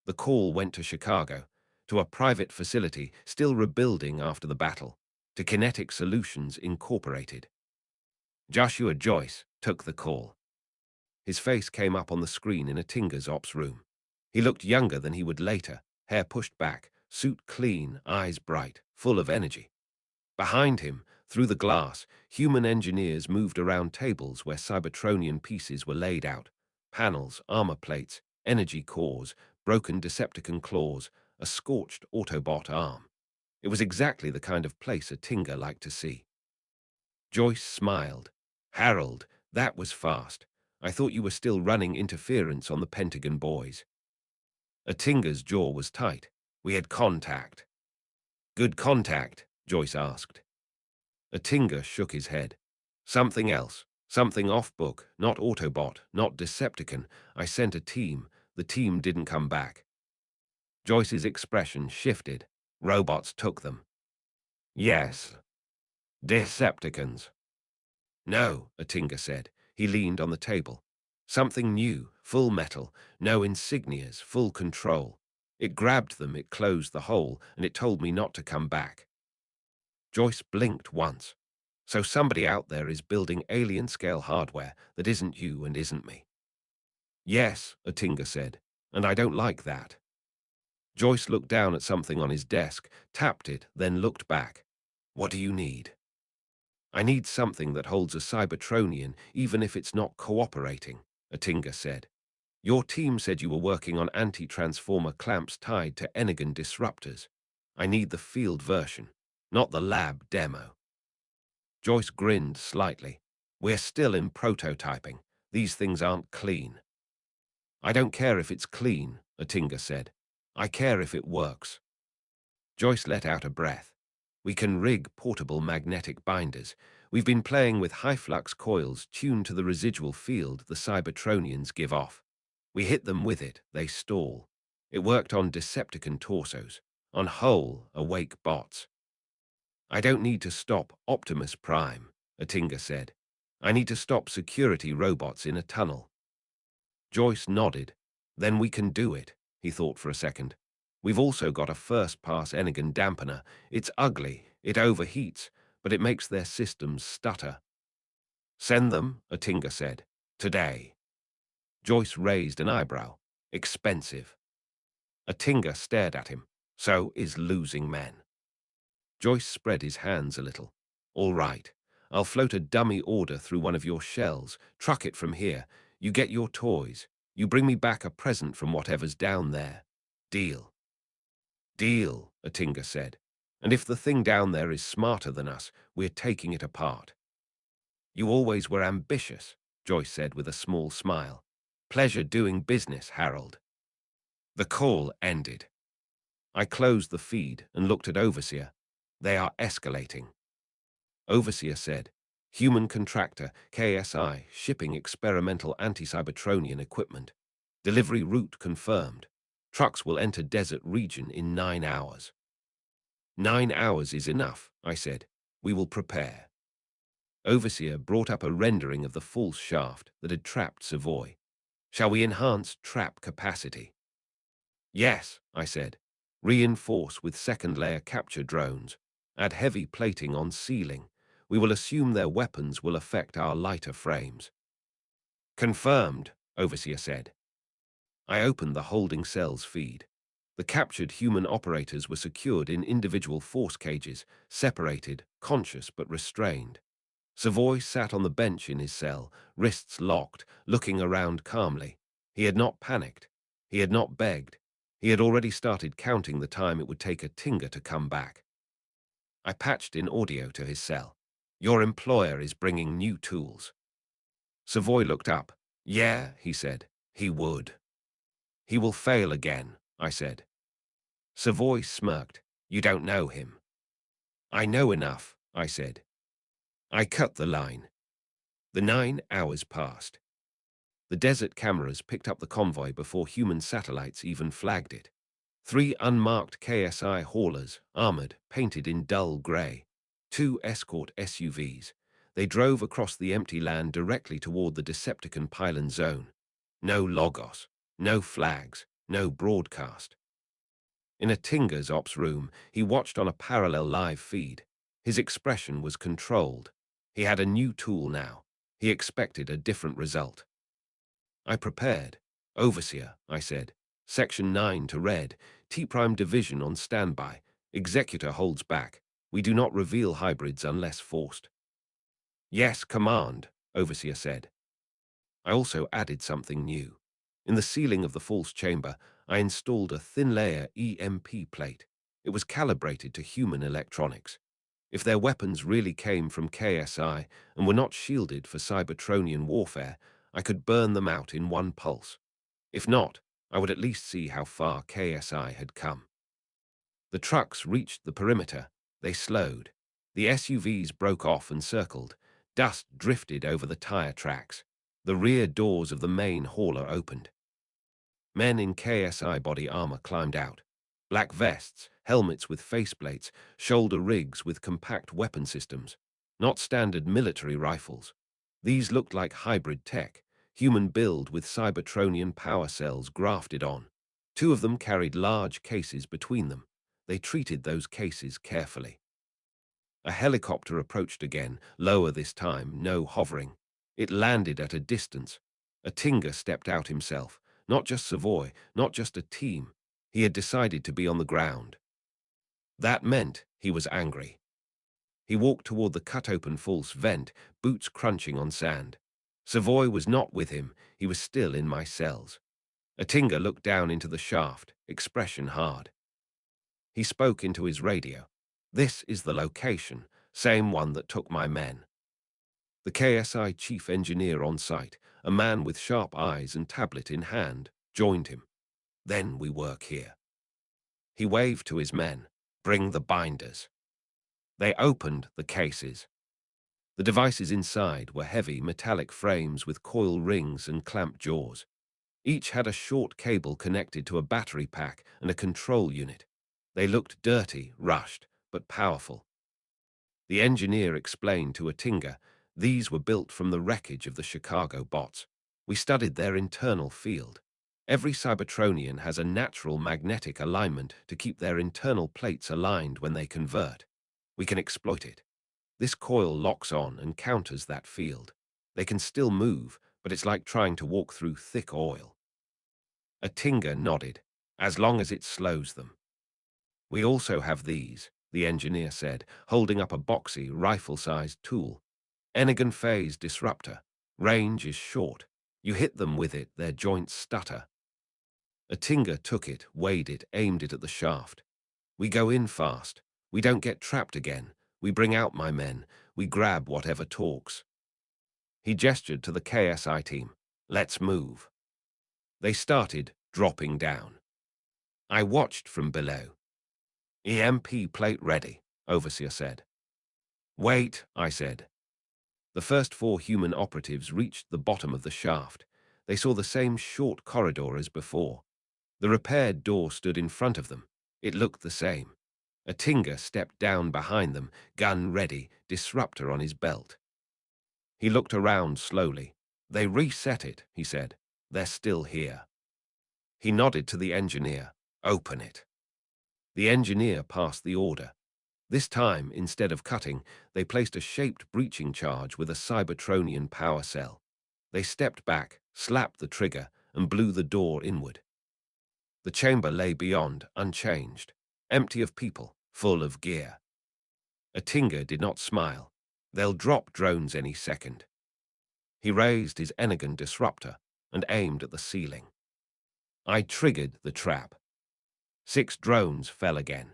Speaker 3: The call went to Chicago, to a private facility still rebuilding after the battle, to Kinetic Solutions Incorporated. Joshua Joyce took the call. His face came up on the screen in a Tinger's ops room. He looked younger than he would later, hair pushed back, suit clean, eyes bright, full of energy. Behind him, through the glass, human engineers moved around tables where Cybertronian pieces were laid out. Panels, armor plates, energy cores, broken Decepticon claws, a scorched Autobot arm. It was exactly the kind of place a Tinger liked to see. Joyce smiled. Harold, that was fast. I thought you were still running interference on the Pentagon boys. A Tinger's jaw was tight. We had contact. Good contact, Joyce asked. A Tinger shook his head. Something else. Something off-book, not Autobot, not Decepticon. I sent a team. The team didn't come back. Joyce's expression shifted. Robots took them. Yes. Decepticons. No, Atinga said. He leaned on the table. Something new, full metal, no insignias, full control. It grabbed them, it closed the hole, and it told me not to come back. Joyce blinked once. So somebody out there is building alien-scale hardware that isn't you and isn't me. Yes, Atinga said, and I don't like that. Joyce looked down at something on his desk, tapped it, then looked back. What do you need? I need something that holds a Cybertronian, even if it's not cooperating, Atinga said. Your team said you were working on anti-transformer clamps tied to Energon disruptors. I need the field version, not the lab demo. Joyce grinned slightly. We're still in prototyping. These things aren't clean. I don't care if it's clean, Atinga said. I care if it works. Joyce let out a breath. We can rig portable magnetic binders. We've been playing with high-flux coils tuned to the residual field the Cybertronians give off. We hit them with it, they stall. It worked on Decepticon torsos, on whole, awake bots. I don't need to stop Optimus Prime, Atinga said. I need to stop security robots in a tunnel. Joyce nodded. Then we can do it, he thought for a second. We've also got a first-pass Energon dampener. It's ugly, it overheats, but it makes their systems stutter. Send them, Atinga said. Today. Joyce raised an eyebrow. Expensive. Atinga stared at him. So is losing men. Joyce spread his hands a little. All right. I'll float a dummy order through one of your shells, truck it from here. You get your toys. You bring me back a present from whatever's down there. Deal. Deal, Atinga said. And if the thing down there is smarter than us, we're taking it apart. You always were ambitious, Joyce said with a small smile. Pleasure doing business, Harold. The call ended. I closed the feed and looked at Overseer. They are escalating. Overseer said, Human contractor, KSI, shipping experimental anti-Cybertronian equipment. Delivery route confirmed. Trucks will enter desert region in 9 hours. 9 hours is enough, I said. We will prepare. Overseer brought up a rendering of the false shaft that had trapped Savoy. Shall we enhance trap capacity? Yes, I said. Reinforce with second-layer capture drones. Add heavy plating on ceiling. We will assume their weapons will affect our lighter frames. Confirmed, Overseer said. I opened the holding cell's feed. The captured human operators were secured in individual force cages, separated, conscious but restrained. Savoy sat on the bench in his cell, wrists locked, looking around calmly. He had not panicked. He had not begged. He had already started counting the time it would take Atinga to come back. I patched in audio to his cell. Your employer is bringing new tools. Savoy looked up. Yeah, he said. He would. He will fail again, I said. Savoy smirked. You don't know him. I know enough, I said. I cut the line. The 9 hours passed. The desert cameras picked up the convoy before human satellites even flagged it. 3 unmarked KSI haulers, armored, painted in dull grey. 2 escort SUVs. They drove across the empty land directly toward the Decepticon pylon zone. No logos, no flags, no broadcast. In Atinga's ops room, he watched on a parallel live feed. His expression was controlled. He had a new tool now. He expected a different result. I prepared. Overseer, I said. Section 9 to Red. T-Prime Division on standby. Executor holds back. We do not reveal hybrids unless forced. Yes, Command, Overseer said. I also added something new. In the ceiling of the false chamber, I installed a thin-layer EMP plate. It was calibrated to human electronics. If their weapons really came from KSI and were not shielded for Cybertronian warfare, I could burn them out in one pulse. If not, I would at least see how far KSI had come. The trucks reached the perimeter. They slowed. The SUVs broke off and circled. Dust drifted over the tire tracks. The rear doors of the main hauler opened. Men in KSI body armor climbed out. Black vests, helmets with faceplates, shoulder rigs with compact weapon systems. Not standard military rifles. These looked like hybrid tech, human build with Cybertronian power cells grafted on. Two of them carried large cases between them. They treated those cases carefully. A helicopter approached again, lower this time, no hovering. It landed at a distance. A Tinga stepped out himself. Not just Savoy, not just a team. He had decided to be on the ground. That meant he was angry. He walked toward the cut-open false vent, boots crunching on sand. Savoy was not with him. He was still in my cells. A Tinga looked down into the shaft, expression hard. He spoke into his radio. This is the location, same one that took my men. The KSI chief engineer on site, a man with sharp eyes and tablet in hand, joined him. Then we work here. He waved to his men. Bring the binders. They opened the cases. The devices inside were heavy metallic frames with coil rings and clamped jaws. Each had a short cable connected to a battery pack and a control unit. They looked dirty, rushed, but powerful. The engineer explained to a Tinga, these were built from the wreckage of the Chicago bots. We studied their internal field. Every Cybertronian has a natural magnetic alignment to keep their internal plates aligned when they convert. We can exploit it. This coil locks on and counters that field. They can still move, but it's like trying to walk through thick oil. A Tinga nodded, as long as it slows them. We also have these, the engineer said, holding up a boxy, rifle-sized tool. Energon phase disruptor. Range is short. You hit them with it, their joints stutter. A Tinga took it, weighed it, aimed it at the shaft. We go in fast. We don't get trapped again. We bring out my men. We grab whatever talks. He gestured to the KSI team. Let's move. They started dropping down. I watched from below. EMP plate ready, Overseer said. Wait, I said. The first 4 human operatives reached the bottom of the shaft. They saw the same short corridor as before. The repaired door stood in front of them. It looked the same. A Tinga stepped down behind them, gun ready, disruptor on his belt. He looked around slowly. They reset it, he said. They're still here. He nodded to the engineer. Open it. The engineer passed the order. This time, instead of cutting, they placed a shaped breaching charge with a Cybertronian power cell. They stepped back, slapped the trigger, and blew the door inward. The chamber lay beyond, unchanged, empty of people, full of gear. A Tinga did not smile. They'll drop drones any second. He raised his Energon disruptor and aimed at the ceiling. I triggered the trap. 6 drones fell again.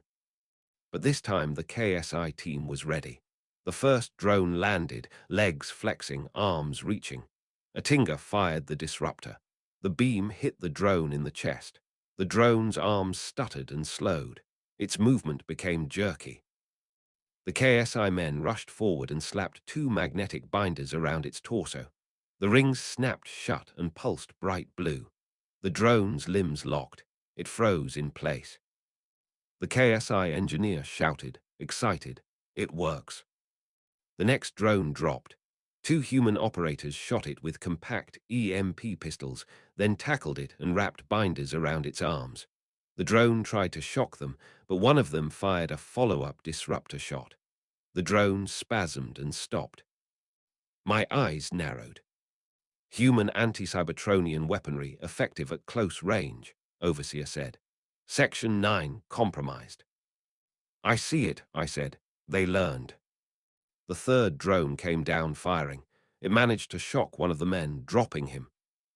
Speaker 3: But this time the KSI team was ready. The first drone landed, legs flexing, arms reaching. A Tinga fired the disruptor. The beam hit the drone in the chest. The drone's arms stuttered and slowed. Its movement became jerky. The KSI men rushed forward and slapped 2 magnetic binders around its torso. The rings snapped shut and pulsed bright blue. The drone's limbs locked. It froze in place. The KSI engineer shouted, excited, "It works." The next drone dropped. 2 human operators shot it with compact EMP pistols, then tackled it and wrapped binders around its arms. The drone tried to shock them, but one of them fired a follow-up disruptor shot. The drone spasmed and stopped. My eyes narrowed. Human anti-Cybertronian weaponry effective at close range, Overseer said. Section 9 compromised. I see it, I said. They learned. The third drone came down firing. It managed to shock one of the men, dropping him.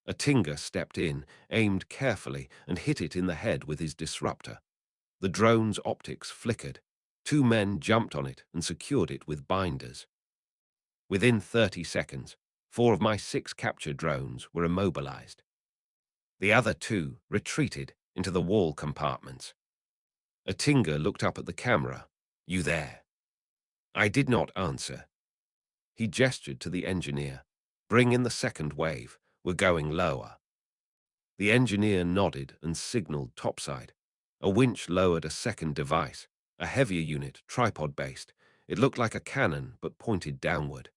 Speaker 3: A Tinga stepped in, aimed carefully, and hit it in the head with his disruptor. The drone's optics flickered. 2 men jumped on it and secured it with binders. Within 30 seconds, 4 of my 6 captured drones were immobilized. The other 2 retreated into the wall compartments. A Tinga looked up at the camera. You there? I did not answer. He gestured to the engineer. Bring in the second wave. We're going lower. The engineer nodded and signaled topside. A winch lowered a second device, a heavier unit, tripod-based. It looked like a cannon, but pointed downward.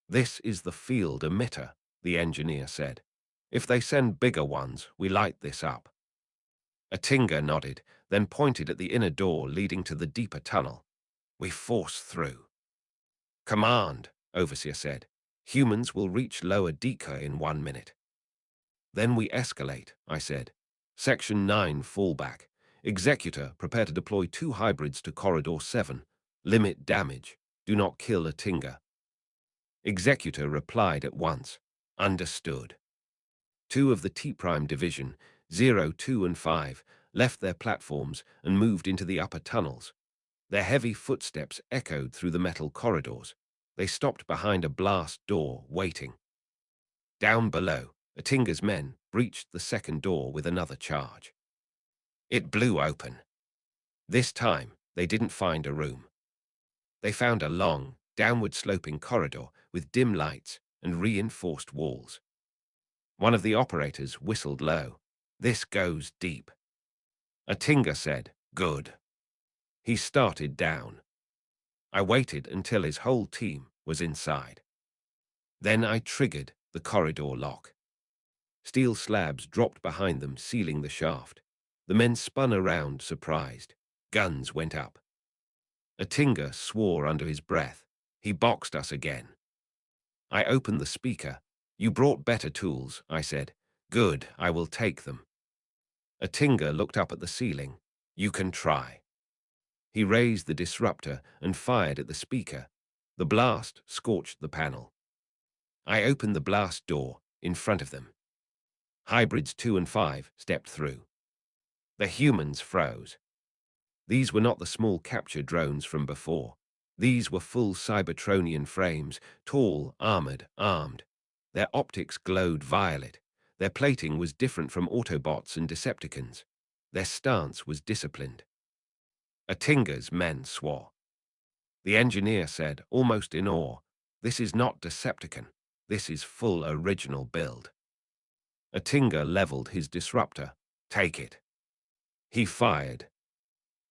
Speaker 3: "This is the field emitter," the engineer said. "If they send bigger ones, we light this up." Atinga nodded, then pointed at the inner door leading to the deeper tunnel. "We force through." "Command," Overseer said. "Humans will reach lower Deka in 1 minute." "Then we escalate," I said. "Section 9 fallback. Executor, prepare to deploy 2 hybrids to Corridor 7. Limit damage. Do not kill Atinga." Executor replied at once. "Understood." 2 of the T-Prime Division, 0, 2, and 5, left their platforms and moved into the upper tunnels. Their heavy footsteps echoed through the metal corridors. They stopped behind a blast door, waiting. Down below, Atinga's men breached the second door with another charge. It blew open. This time, they didn't find a room. They found a long, downward-sloping corridor with dim lights and reinforced walls. One of the operators whistled low. "This goes deep." Atinga said, "Good." He started down. I waited until his whole team was inside. Then I triggered the corridor lock. Steel slabs dropped behind them, sealing the shaft. The men spun around, surprised. Guns went up. Atinga swore under his breath. He boxed us again. I opened the speaker. "You brought better tools," I said. "Good, I will take them." Atinga looked up at the ceiling. "You can try." He raised the disruptor and fired at the speaker. The blast scorched the panel. I opened the blast door in front of them. Hybrids 2 and 5 stepped through. The humans froze. These were not the small capture drones from before. These were full Cybertronian frames, tall, armored, armed. Their optics glowed violet. Their plating was different from Autobots and Decepticons. Their stance was disciplined. Atinga's men swore. The engineer said, almost in awe, "This is not Decepticon. This is full original build." Atinga leveled his disruptor. "Take it." He fired.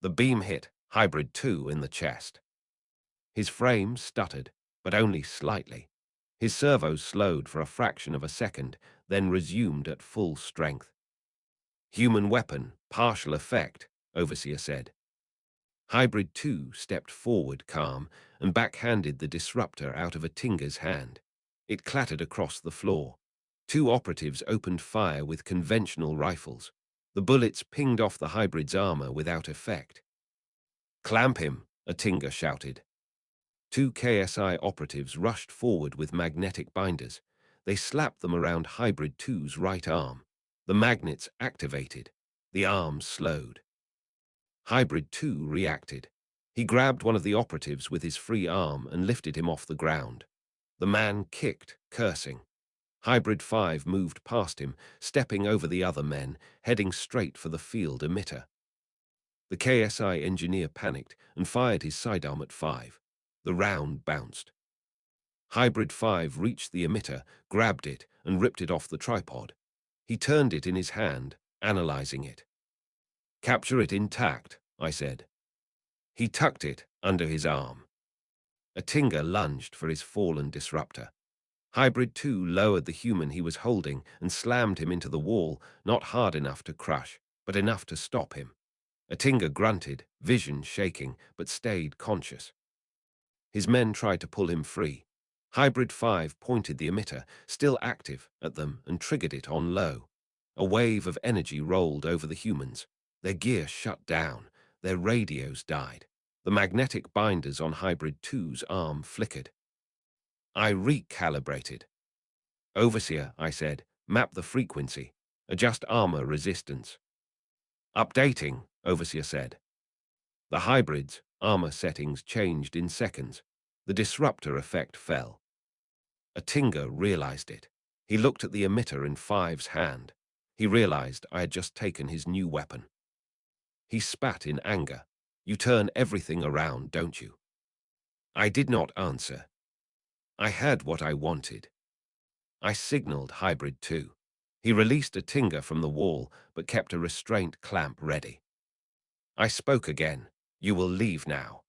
Speaker 3: The beam hit Hybrid 2 in the chest. His frame stuttered, but only slightly. His servos slowed for a fraction of a second, then resumed at full strength. "Human weapon, partial effect," Overseer said. Hybrid 2 stepped forward calm and backhanded the disruptor out of Atinga's hand. It clattered across the floor. 2 operatives opened fire with conventional rifles. The bullets pinged off the hybrid's armor without effect. "Clamp him," Atinga shouted. 2 KSI operatives rushed forward with magnetic binders. They slapped them around Hybrid 2's right arm. The magnets activated. The arm slowed. Hybrid 2 reacted. He grabbed one of the operatives with his free arm and lifted him off the ground. The man kicked, cursing. Hybrid 5 moved past him, stepping over the other men, heading straight for the field emitter. The KSI engineer panicked and fired his sidearm at 5. The round bounced. Hybrid 5 reached the emitter, grabbed it, and ripped it off the tripod. He turned it in his hand, analyzing it. "Capture it intact," I said. He tucked it under his arm. Atinga lunged for his fallen disruptor. Hybrid 2 lowered the human he was holding and slammed him into the wall, not hard enough to crush, but enough to stop him. Atinga grunted, vision shaking, but stayed conscious. His men tried to pull him free. Hybrid 5 pointed the emitter, still active, at them and triggered it on low. A wave of energy rolled over the humans. Their gear shut down. Their radios died. The magnetic binders on Hybrid 2's arm flickered. I recalibrated. "Overseer," I said, "map the frequency. Adjust armor resistance." "Updating," Overseer said. The hybrid's armor settings changed in seconds. The disruptor effect fell. Atinga realized it. He looked at the emitter in 5's hand. He realized I had just taken his new weapon. He spat in anger. "You turn everything around, don't you?" I did not answer. I had what I wanted. I signaled Hybrid 2. He released Atinga from the wall, but kept a restraint clamp ready. I spoke again. You will leave now.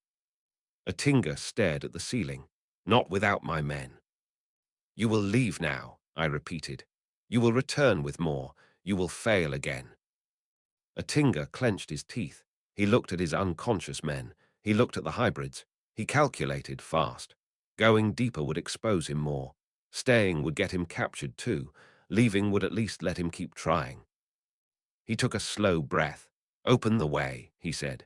Speaker 3: Atinga stared at the ceiling. Not without my men. You will leave now, I repeated. You will return with more. You will fail again. Atinga clenched his teeth. He looked at his unconscious men. He looked at the hybrids. He calculated fast. Going deeper would expose him more. Staying would get him captured too. Leaving would at least let him keep trying. He took a slow breath. Open the way, he said.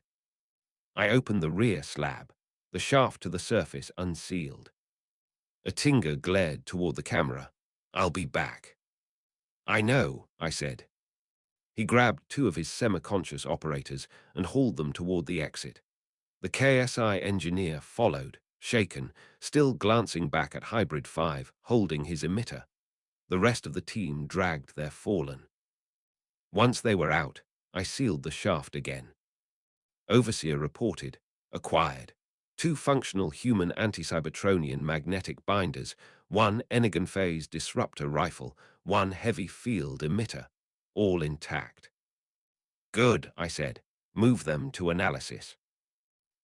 Speaker 3: I opened the rear slab, the shaft to the surface unsealed. Atinga glared toward the camera. I'll be back. I know, I said. He grabbed two of his semi-conscious operators and hauled them toward the exit. The KSI engineer followed, shaken, still glancing back at Hybrid 5, holding his emitter. The rest of the team dragged their fallen. Once they were out, I sealed the shaft again. Overseer reported, acquired. 2 functional human anti-Cybertronian magnetic binders, 1 Enigan phase disruptor rifle, 1 heavy field emitter, all intact. Good, I said. Move them to analysis.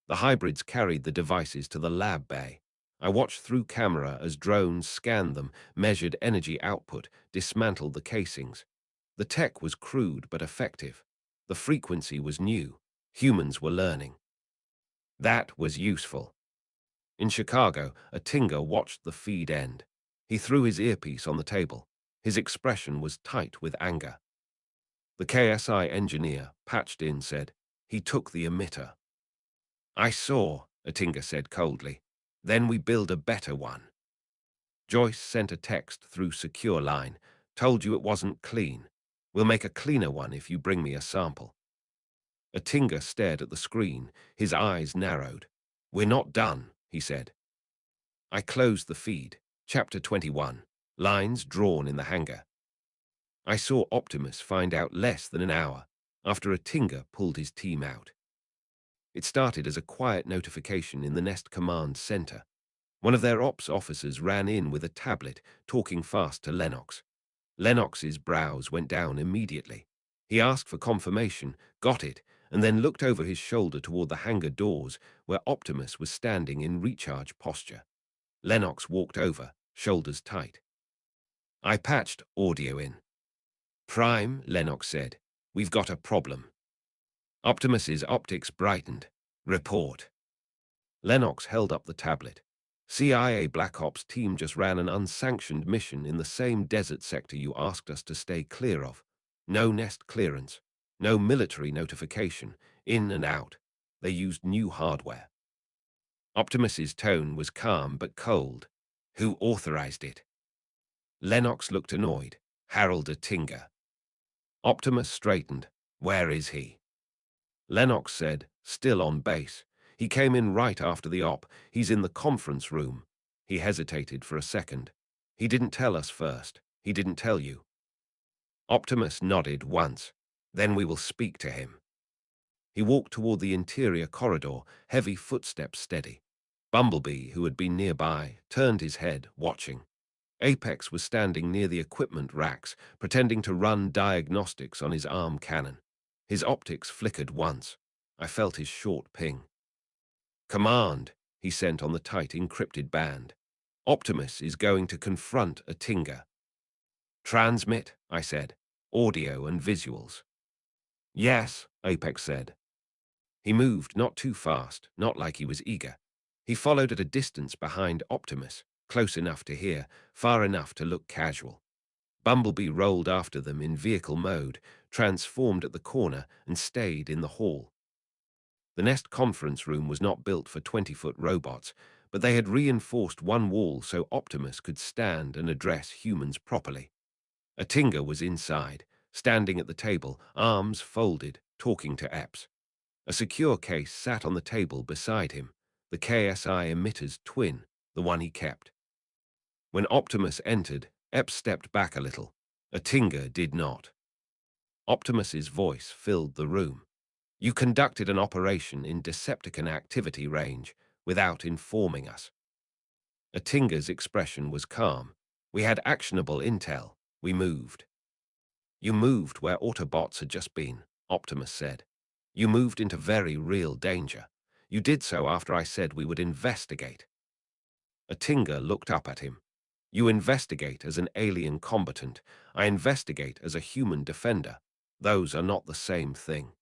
Speaker 3: The hybrids carried the devices to the lab bay. I watched through camera as drones scanned them, measured energy output, dismantled the casings. The tech was crude but effective. The frequency was new. Humans were learning. That was useful. In Chicago, Atinga watched the feed end. He threw his earpiece on the table. His expression was tight with anger. The KSI engineer, patched in, said, he took the emitter. I saw, Atinga said coldly. Then we build a better one. Joyce sent a text through secure line. Told you it wasn't clean. We'll make a cleaner one if you bring me a sample. Atinga stared at the screen. His eyes narrowed. We're not done, he said. I closed the feed. Chapter 21. Lines drawn in the hangar. I saw Optimus find out less than an hour after Atinga pulled his team out. It started as a quiet notification in the Nest Command Center. One of their ops officers ran in with a tablet, talking fast to Lennox. Lennox's brows went down immediately. He asked for confirmation, got it, and then looked over his shoulder toward the hangar doors where Optimus was standing in recharge posture. Lennox walked over, shoulders tight. I patched audio in. Prime, Lennox said. We've got a problem. Optimus's optics brightened. Report. Lennox held up the tablet. CIA Black Ops team just ran an unsanctioned mission in the same desert sector you asked us to stay clear of. No Nest clearance. No military notification. In and out. They used new hardware. Optimus's tone was calm but cold. Who authorized it? Lennox looked annoyed. Harold Atinga. Optimus straightened. Where is he? Lennox said, still on base. He came in right after the op. He's in the conference room. He hesitated for a second. He didn't tell us first. He didn't tell you. Optimus nodded once. Then we will speak to him. He walked toward the interior corridor, heavy footsteps steady. Bumblebee, who had been nearby, turned his head, watching. Apex was standing near the equipment racks, pretending to run diagnostics on his arm cannon. His optics flickered once. I felt his short ping. Command, he sent on the tight encrypted band. Optimus is going to confront Atinga. Transmit, I said. Audio and visuals. Yes, Apex said. He moved not too fast, not like he was eager. He followed at a distance behind Optimus, close enough to hear, far enough to look casual. Bumblebee rolled after them in vehicle mode, transformed at the corner, and stayed in the hall. The Nest conference room was not built for 20-foot robots, but they had reinforced one wall so Optimus could stand and address humans properly. Atinga was inside, standing at the table, arms folded, talking to Epps. A secure case sat on the table beside him, the KSI emitter's twin, the one he kept. When Optimus entered, Epps stepped back a little. Atinga did not. Optimus's voice filled the room. You conducted an operation in Decepticon activity range without informing us. Atinga's expression was calm. We had actionable intel. We moved. You moved where Autobots had just been, Optimus said. You moved into very real danger. You did so after I said we would investigate. Atinga looked up at him. You investigate as an alien combatant. I investigate as a human defender. Those are not the same thing.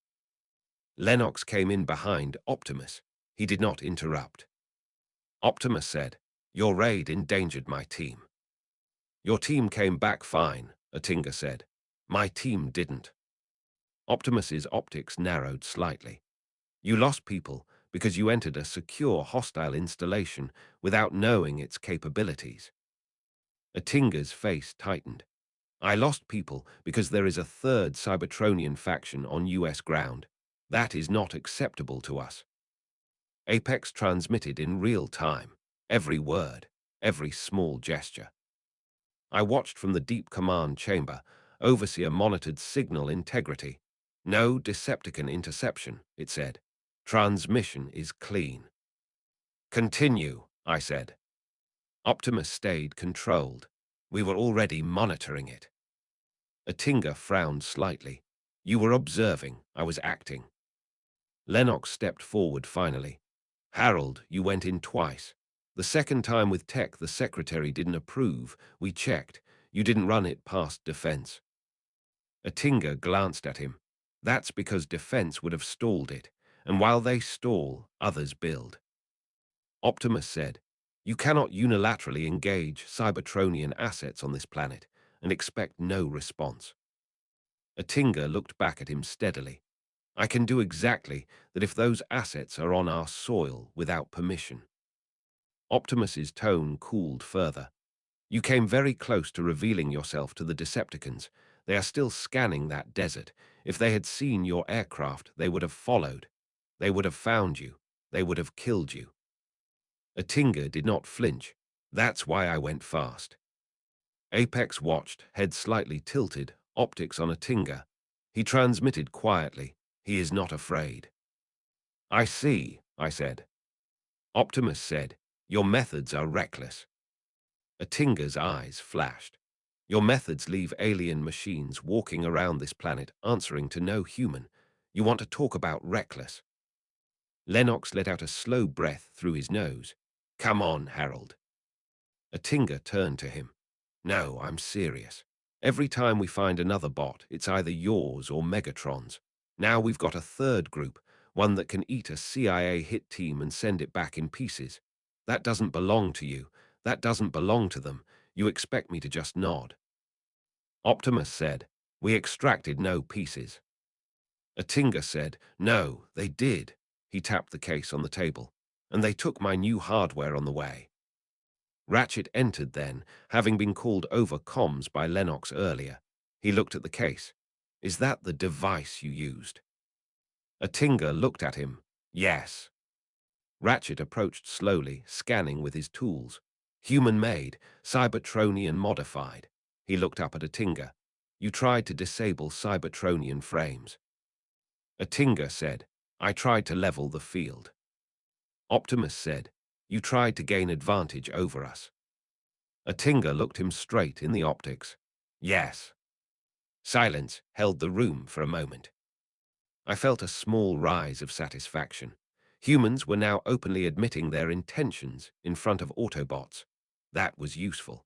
Speaker 3: Lennox came in behind Optimus. He did not interrupt. Optimus said, "Your raid endangered my team." "Your team came back fine," Atinga said. "My team didn't." Optimus's optics narrowed slightly. "You lost people because you entered a secure hostile installation without knowing its capabilities." Atinga's face tightened. "I lost people because there is a third Cybertronian faction on US ground. That is not acceptable to us." Apex transmitted in real time, every word, every small gesture. I watched from the deep command chamber. Overseer monitored signal integrity. "No Decepticon interception," it said. "Transmission is clean." "Continue," I said. Optimus stayed controlled. We were already monitoring it. Atinga frowned slightly. "You were observing, I was acting." Lennox stepped forward finally. "Harold, you went in twice. The second time with tech the secretary didn't approve. We checked. You didn't run it past defense." Atinga glanced at him. "That's because defense would have stalled it, and while they stall, others build." Optimus said, "You cannot unilaterally engage Cybertronian assets on this planet and expect no response." Atinga looked back at him steadily. "I can do exactly that if those assets are on our soil without permission." Optimus's tone cooled further. "You came very close to revealing yourself to the Decepticons. They are still scanning that desert. If they had seen your aircraft, they would have followed. They would have found you. They would have killed you." Atinga did not flinch. "That's why I went fast." Apex watched, head slightly tilted, optics on Atinga. He transmitted quietly. "He is not afraid." "I see," I said. Optimus said, "Your methods are reckless." Atinga's eyes flashed. "Your methods leave alien machines walking around this planet answering to no human. You want to talk about reckless?" Lennox let out a slow breath through his nose. "Come on, Harold." Atinga turned to him. "No, I'm serious. Every time we find another bot, it's either yours or Megatron's. Now we've got a third group, one that can eat a CIA hit team and send it back in pieces. That doesn't belong to you. That doesn't belong to them. You expect me to just nod." Optimus said, "We extracted no pieces." Atinga said, "No, they did." He tapped the case on the table. "And they took my new hardware on the way." Ratchet entered then, having been called over comms by Lennox earlier. He looked at the case. "Is that the device you used?" Atinga looked at him. "Yes." Ratchet approached slowly, scanning with his tools. "Human-made, Cybertronian modified." He looked up at Atinga. "You tried to disable Cybertronian frames." Atinga said, "I tried to level the field." Optimus said, "You tried to gain advantage over us." Atinga looked him straight in the optics. "Yes." Silence held the room for a moment. I felt a small rise of satisfaction. Humans were now openly admitting their intentions in front of Autobots. That was useful.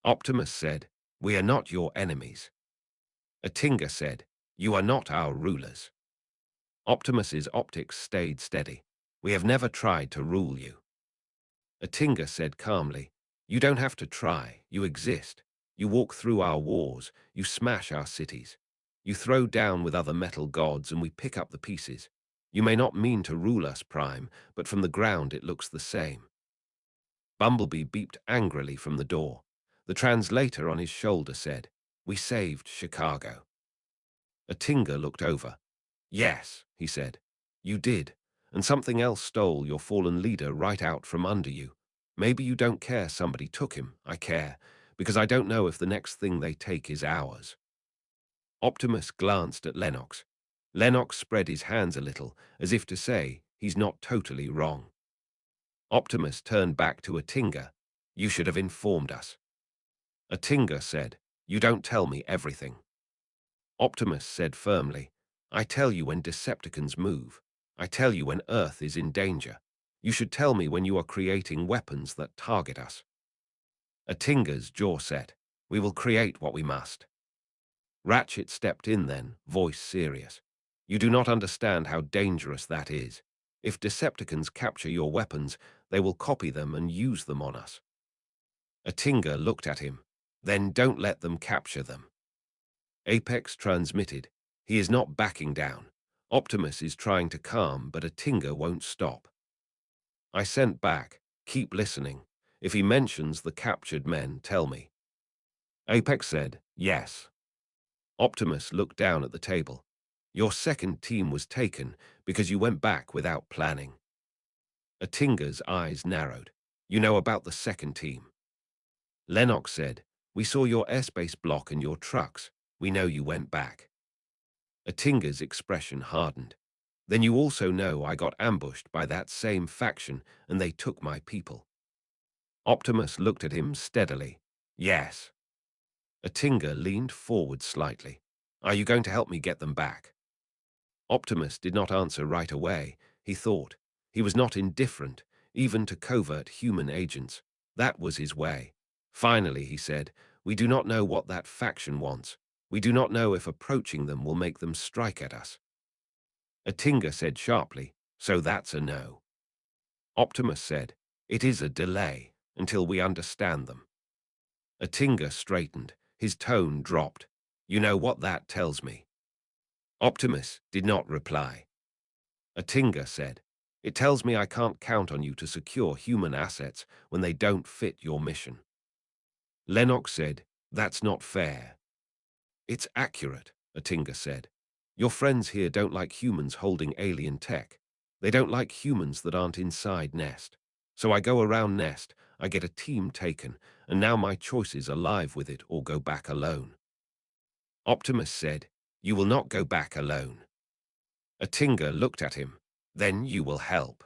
Speaker 3: Optimus said, "We are not your enemies." Atinga said, "You are not our rulers." Optimus's optics stayed steady. "We have never tried to rule you." Atinga said calmly, "You don't have to try. You exist. You walk through our wars. You smash our cities. You throw down with other metal gods and we pick up the pieces. You may not mean to rule us, Prime, but from the ground it looks the same." Bumblebee beeped angrily from the door. The translator on his shoulder said, "We saved Chicago." Atinga looked over. "Yes," he said, "you did, and something else stole your fallen leader right out from under you. Maybe you don't care somebody took him. I care, because I don't know if the next thing they take is ours." Optimus glanced at Lennox. Lennox spread his hands a little, as if to say, he's not totally wrong. Optimus turned back to Atinga. "You should have informed us." Atinga said, "You don't tell me everything." Optimus said firmly, I tell you when Decepticons move. I tell you when Earth is in danger. You should tell me when you are creating weapons that target us. Atinga's jaw set. We will create what we must. Ratchet stepped in then, voice serious. You do not understand how dangerous that is. If Decepticons capture your weapons, they will copy them and use them on us. Atinga looked at him. Then don't let them capture them. Apex transmitted. He is not backing down. Optimus is trying to calm, but Atinga won't stop. I sent back. Keep listening. If he mentions the captured men, tell me. Apex said, yes. Optimus looked down at the table. Your second team was taken because you went back without planning. Atinga's eyes narrowed. You know about the second team. Lennox said, we saw your airspace block and your trucks. We know you went back. Atinga's expression hardened. Then you also know I got ambushed by that same faction and they took my people. Optimus looked at him steadily. Yes. Atinga leaned forward slightly. Are you going to help me get them back? Optimus did not answer right away. He thought. He was not indifferent, even to covert human agents. That was his way. Finally, he said, we do not know what that faction wants. We do not know if approaching them will make them strike at us. Atinga said sharply, so that's a no. Optimus said, it is a delay until we understand them. Atinga straightened. His tone dropped. You know what that tells me? Optimus did not reply. Atinga said, it tells me I can't count on you to secure human assets when they don't fit your mission. Lennox said, that's not fair. It's accurate, Atinga said. Your friends here don't like humans holding alien tech. They don't like humans that aren't inside Nest. So I go around Nest, I get a team taken, and now my choice is alive with it or go back alone. Optimus said, you will not go back alone. Atinga looked at him. Then you will help.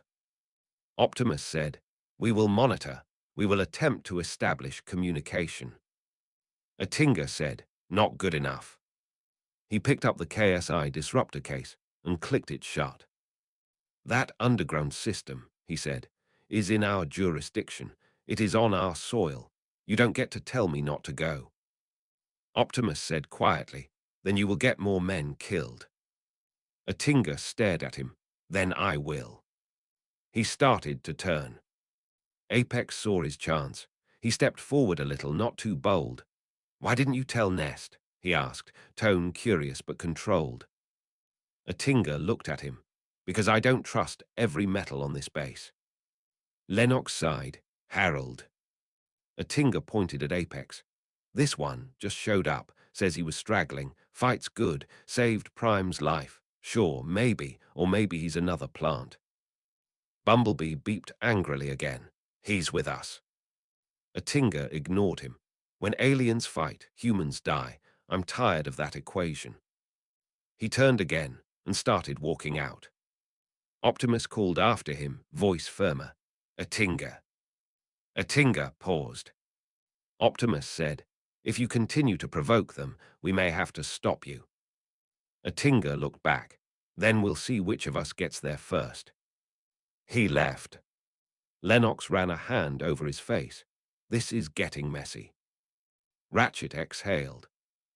Speaker 3: Optimus said, we will monitor. We will attempt to establish communication. Atinga said, not good enough. He picked up the KSI disruptor case and clicked it shut. That underground system, he said, is in our jurisdiction. It is on our soil. You don't get to tell me not to go. Optimus said quietly, then you will get more men killed. Atinga stared at him. Then I will. He started to turn. Apex saw his chance. He stepped forward a little, not too bold. Why didn't you tell Nest? He asked, tone curious but controlled. Atinga looked at him. Because I don't trust every metal on this base. Lennox sighed. Harold. Atinga pointed at Apex. This one just showed up, says he was straggling, fights good, saved Prime's life. Sure, maybe, or maybe he's another plant. Bumblebee beeped angrily again. He's with us. Atinga ignored him. When aliens fight, humans die. I'm tired of that equation. He turned again and started walking out. Optimus called after him, voice firmer. Atinga. Atinga paused. Optimus said, if you continue to provoke them, we may have to stop you. Atinga looked back. Then we'll see which of us gets there first. He left. Lennox ran a hand over his face. This is getting messy. Ratchet exhaled.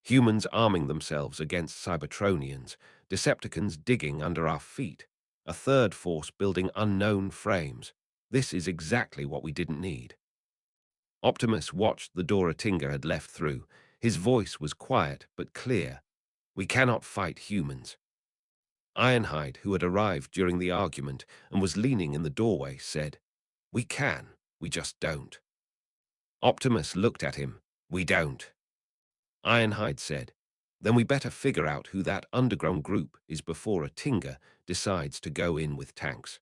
Speaker 3: Humans arming themselves against Cybertronians, Decepticons digging under our feet, a third force building unknown frames. This is exactly what we didn't need. Optimus watched the door Atinga had left through. His voice was quiet but clear. We cannot fight humans. Ironhide, who had arrived during the argument and was leaning in the doorway, said, we can, we just don't. Optimus looked at him. We don't. Ironhide said, then we better figure out who that underground group is before Atinga decides to go in with tanks.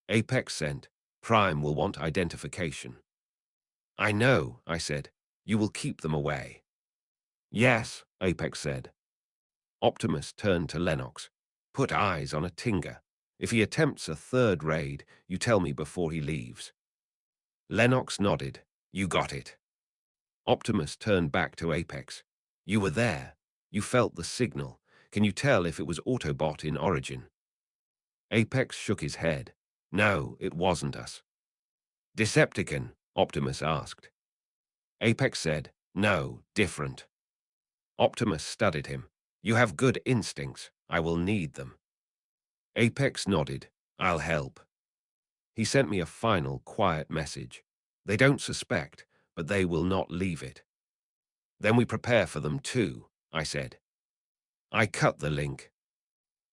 Speaker 3: Apex sent, Prime will want identification. I know, I said. You will keep them away. Yes, Apex said. Optimus turned to Lennox. Put eyes on Atinga. If he attempts a third raid, you tell me before he leaves. Lennox nodded. You got it. Optimus turned back to Apex. You were there. You felt the signal. Can you tell if it was Autobot in origin? Apex shook his head. No, it wasn't us. Decepticon? Optimus asked. Apex said, no, different. Optimus studied him. You have good instincts. I will need them. Apex nodded. I'll help. He sent me a final, quiet message. They don't suspect, but they will not leave it. Then we prepare for them too, I said. I cut the link.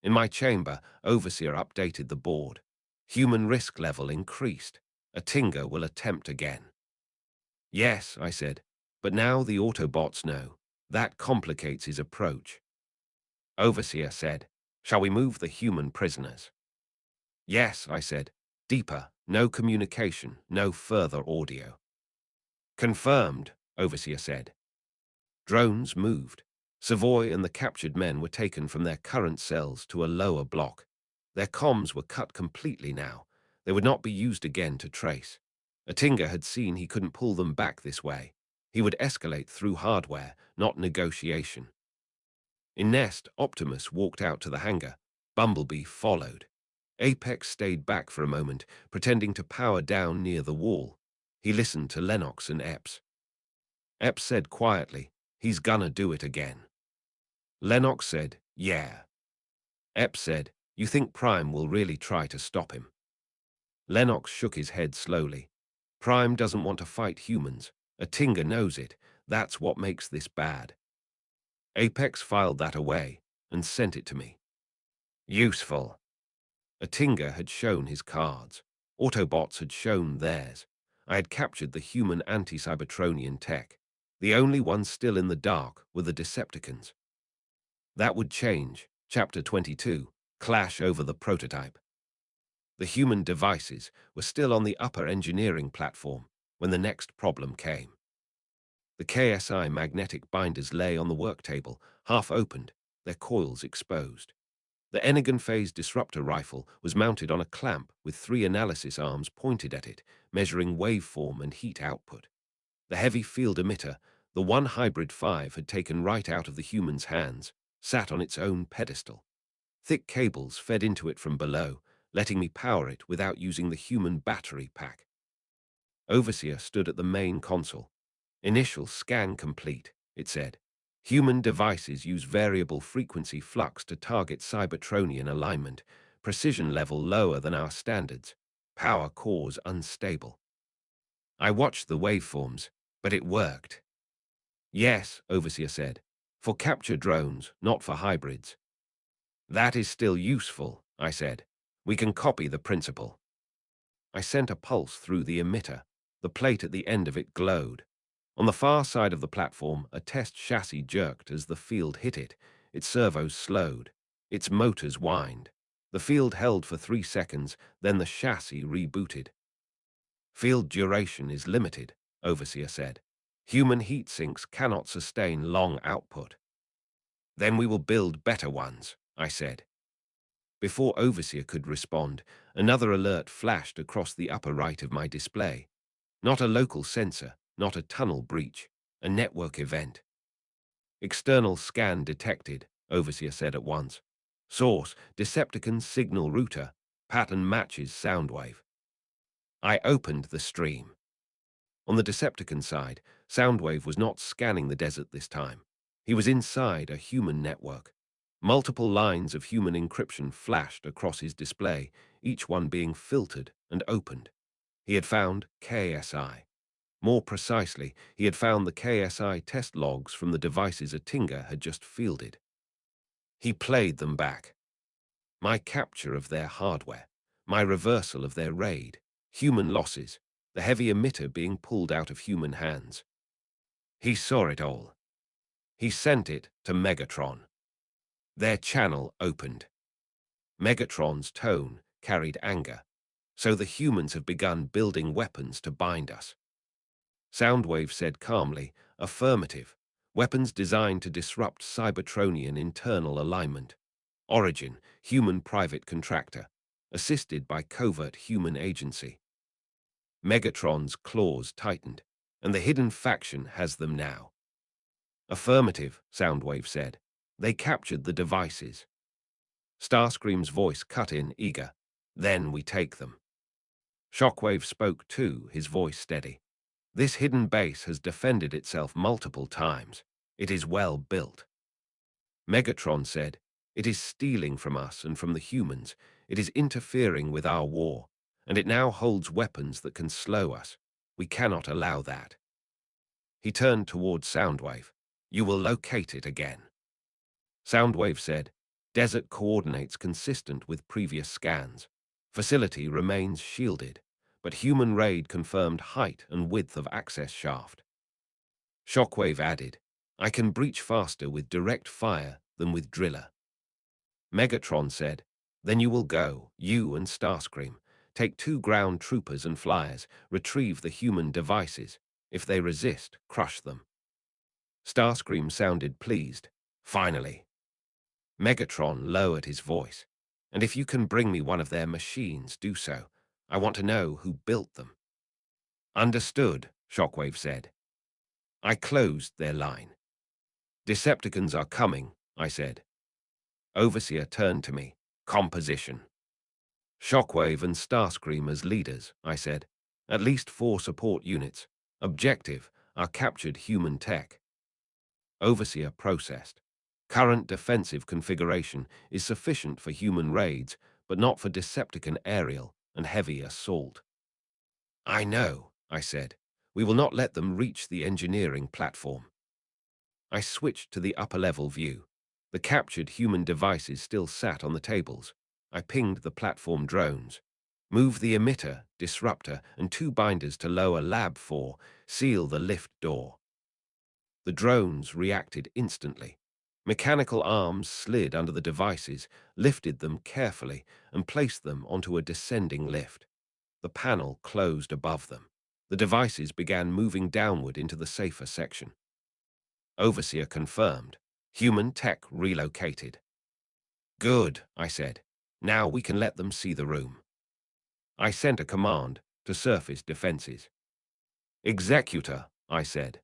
Speaker 3: In my chamber, Overseer updated the board. Human risk level increased. A Tinga will attempt again. Yes, I said, but now the Autobots know. That complicates his approach. Overseer said, shall we move the human prisoners? Yes, I said. Deeper, no communication, no further audio. Confirmed, Overseer said. Drones moved. Savoy and the captured men were taken from their current cells to a lower block. Their comms were cut completely now. They would not be used again to trace. Atinga had seen he couldn't pull them back this way. He would escalate through hardware, not negotiation. In Nest, Optimus walked out to the hangar. Bumblebee followed. Apex stayed back for a moment, pretending to power down near the wall. He listened to Lennox and Epps. Epps said quietly, he's gonna do it again. Lennox said, yeah. Epps said, you think Prime will really try to stop him? Lennox shook his head slowly. Prime doesn't want to fight humans. Atinga knows it. That's what makes this bad. Apex filed that away and sent it to me. Useful. Atinga had shown his cards. Autobots had shown theirs. I had captured the human anti-Cybertronian tech. The only ones still in the dark were the Decepticons. That would change. Chapter 22, Clash over the prototype. The human devices were still on the upper engineering platform when the next problem came. The KSI magnetic binders lay on the work table, half opened, their coils exposed. The Enigan phase disruptor rifle was mounted on a clamp with 3 analysis arms pointed at it, measuring waveform and heat output. The heavy field emitter, the one Hybrid 5 had taken right out of the human's hands, sat on its own pedestal. Thick cables fed into it from below, letting me power it without using the human battery pack. Overseer stood at the main console. Initial scan complete, it said. Human devices use variable frequency flux to target Cybertronian alignment, precision level lower than our standards, power cores unstable. I watched the waveforms, but it worked. Yes, Overseer said, for capture drones, not for hybrids. That is still useful, I said. We can copy the principle. I sent a pulse through the emitter. The plate at the end of it glowed. On the far side of the platform, a test chassis jerked as the field hit it. Its servos slowed. Its motors whined. The field held for 3 seconds, then the chassis rebooted. Field duration is limited, Overseer said. Human heat sinks cannot sustain long output. Then we will build better ones, I said. Before Overseer could respond, another alert flashed across the upper right of my display. Not a local sensor, not a tunnel breach, a network event. External scan detected, Overseer said at once. Source, Decepticon signal router, pattern matches Soundwave. I opened the stream. On the Decepticon side, Soundwave was not scanning the desert this time. He was inside a human network. Multiple lines of human encryption flashed across his display, each one being filtered and opened. He had found KSI. More precisely, he had found the KSI test logs from the devices Atinga had just fielded. He played them back. My capture of their hardware, my reversal of their raid, human losses, the heavy emitter being pulled out of human hands. He saw it all. He sent it to Megatron. Their channel opened. Megatron's tone carried anger. So the humans have begun building weapons to bind us. Soundwave said calmly, affirmative. Weapons designed to disrupt Cybertronian internal alignment. Origin, human private contractor. Assisted by covert human agency. Megatron's claws tightened, and the hidden faction has them now. Affirmative, Soundwave said. They captured the devices. Starscream's voice cut in, eager. Then we take them. Shockwave spoke too, his voice steady. This hidden base has defended itself multiple times. It is well built. Megatron said, it is stealing from us and from the humans. It is interfering with our war, and it now holds weapons that can slow us. We cannot allow that. He turned towards Soundwave. You will locate it again. Soundwave said, desert coordinates consistent with previous scans. Facility remains shielded, but human raid confirmed height and width of access shaft. Shockwave added, I can breach faster with direct fire than with driller. Megatron said, then you will go, you and Starscream. Take 2 ground troopers and flyers, retrieve the human devices. If they resist, crush them. Starscream sounded pleased. Finally. Megatron lowered his voice. And if you can bring me one of their machines, do so. I want to know who built them. Understood, Shockwave said. I closed their line. Decepticons are coming, I said. Overseer turned to me. Composition. Shockwave and Starscream as leaders, I said. At least 4 support units. Objective, our captured human tech. Overseer processed. Current defensive configuration is sufficient for human raids, but not for Decepticon aerial and heavy assault. I know, I said. We will not let them reach the engineering platform. I switched to the upper-level view. The captured human devices still sat on the tables. I pinged the platform drones. Move the emitter, disruptor, and 2 binders to lower Lab 4. Seal the lift door. The drones reacted instantly. Mechanical arms slid under the devices, lifted them carefully, and placed them onto a descending lift. The panel closed above them. The devices began moving downward into the safer section. Overseer confirmed. Human tech relocated. Good, I said. Now we can let them see the room. I sent a command to surface defenses. Executor, I said.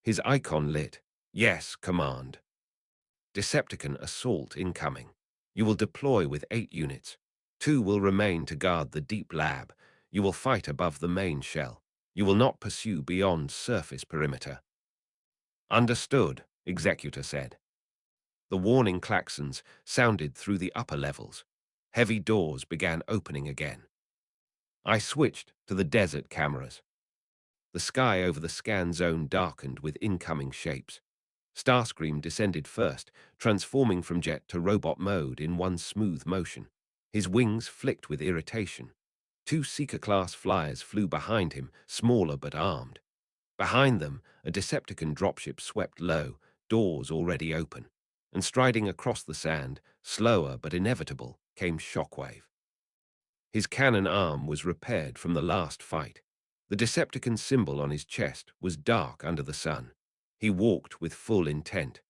Speaker 3: His icon lit. Yes, command. Decepticon assault incoming. You will deploy with 8 units. 2 will remain to guard the deep lab. You will fight above the main shell. You will not pursue beyond surface perimeter. Understood, Executor said. The warning klaxons sounded through the upper levels. Heavy doors began opening again. I switched to the desert cameras. The sky over the scan zone darkened with incoming shapes. Starscream descended first, transforming from jet to robot mode in one smooth motion. His wings flicked with irritation. 2 Seeker-class flyers flew behind him, smaller but armed. Behind them, a Decepticon dropship swept low, doors already open. And striding across the sand, slower but inevitable, came Shockwave. His cannon arm was repaired from the last fight. The Decepticon symbol on his chest was dark under the sun. He walked with full intent.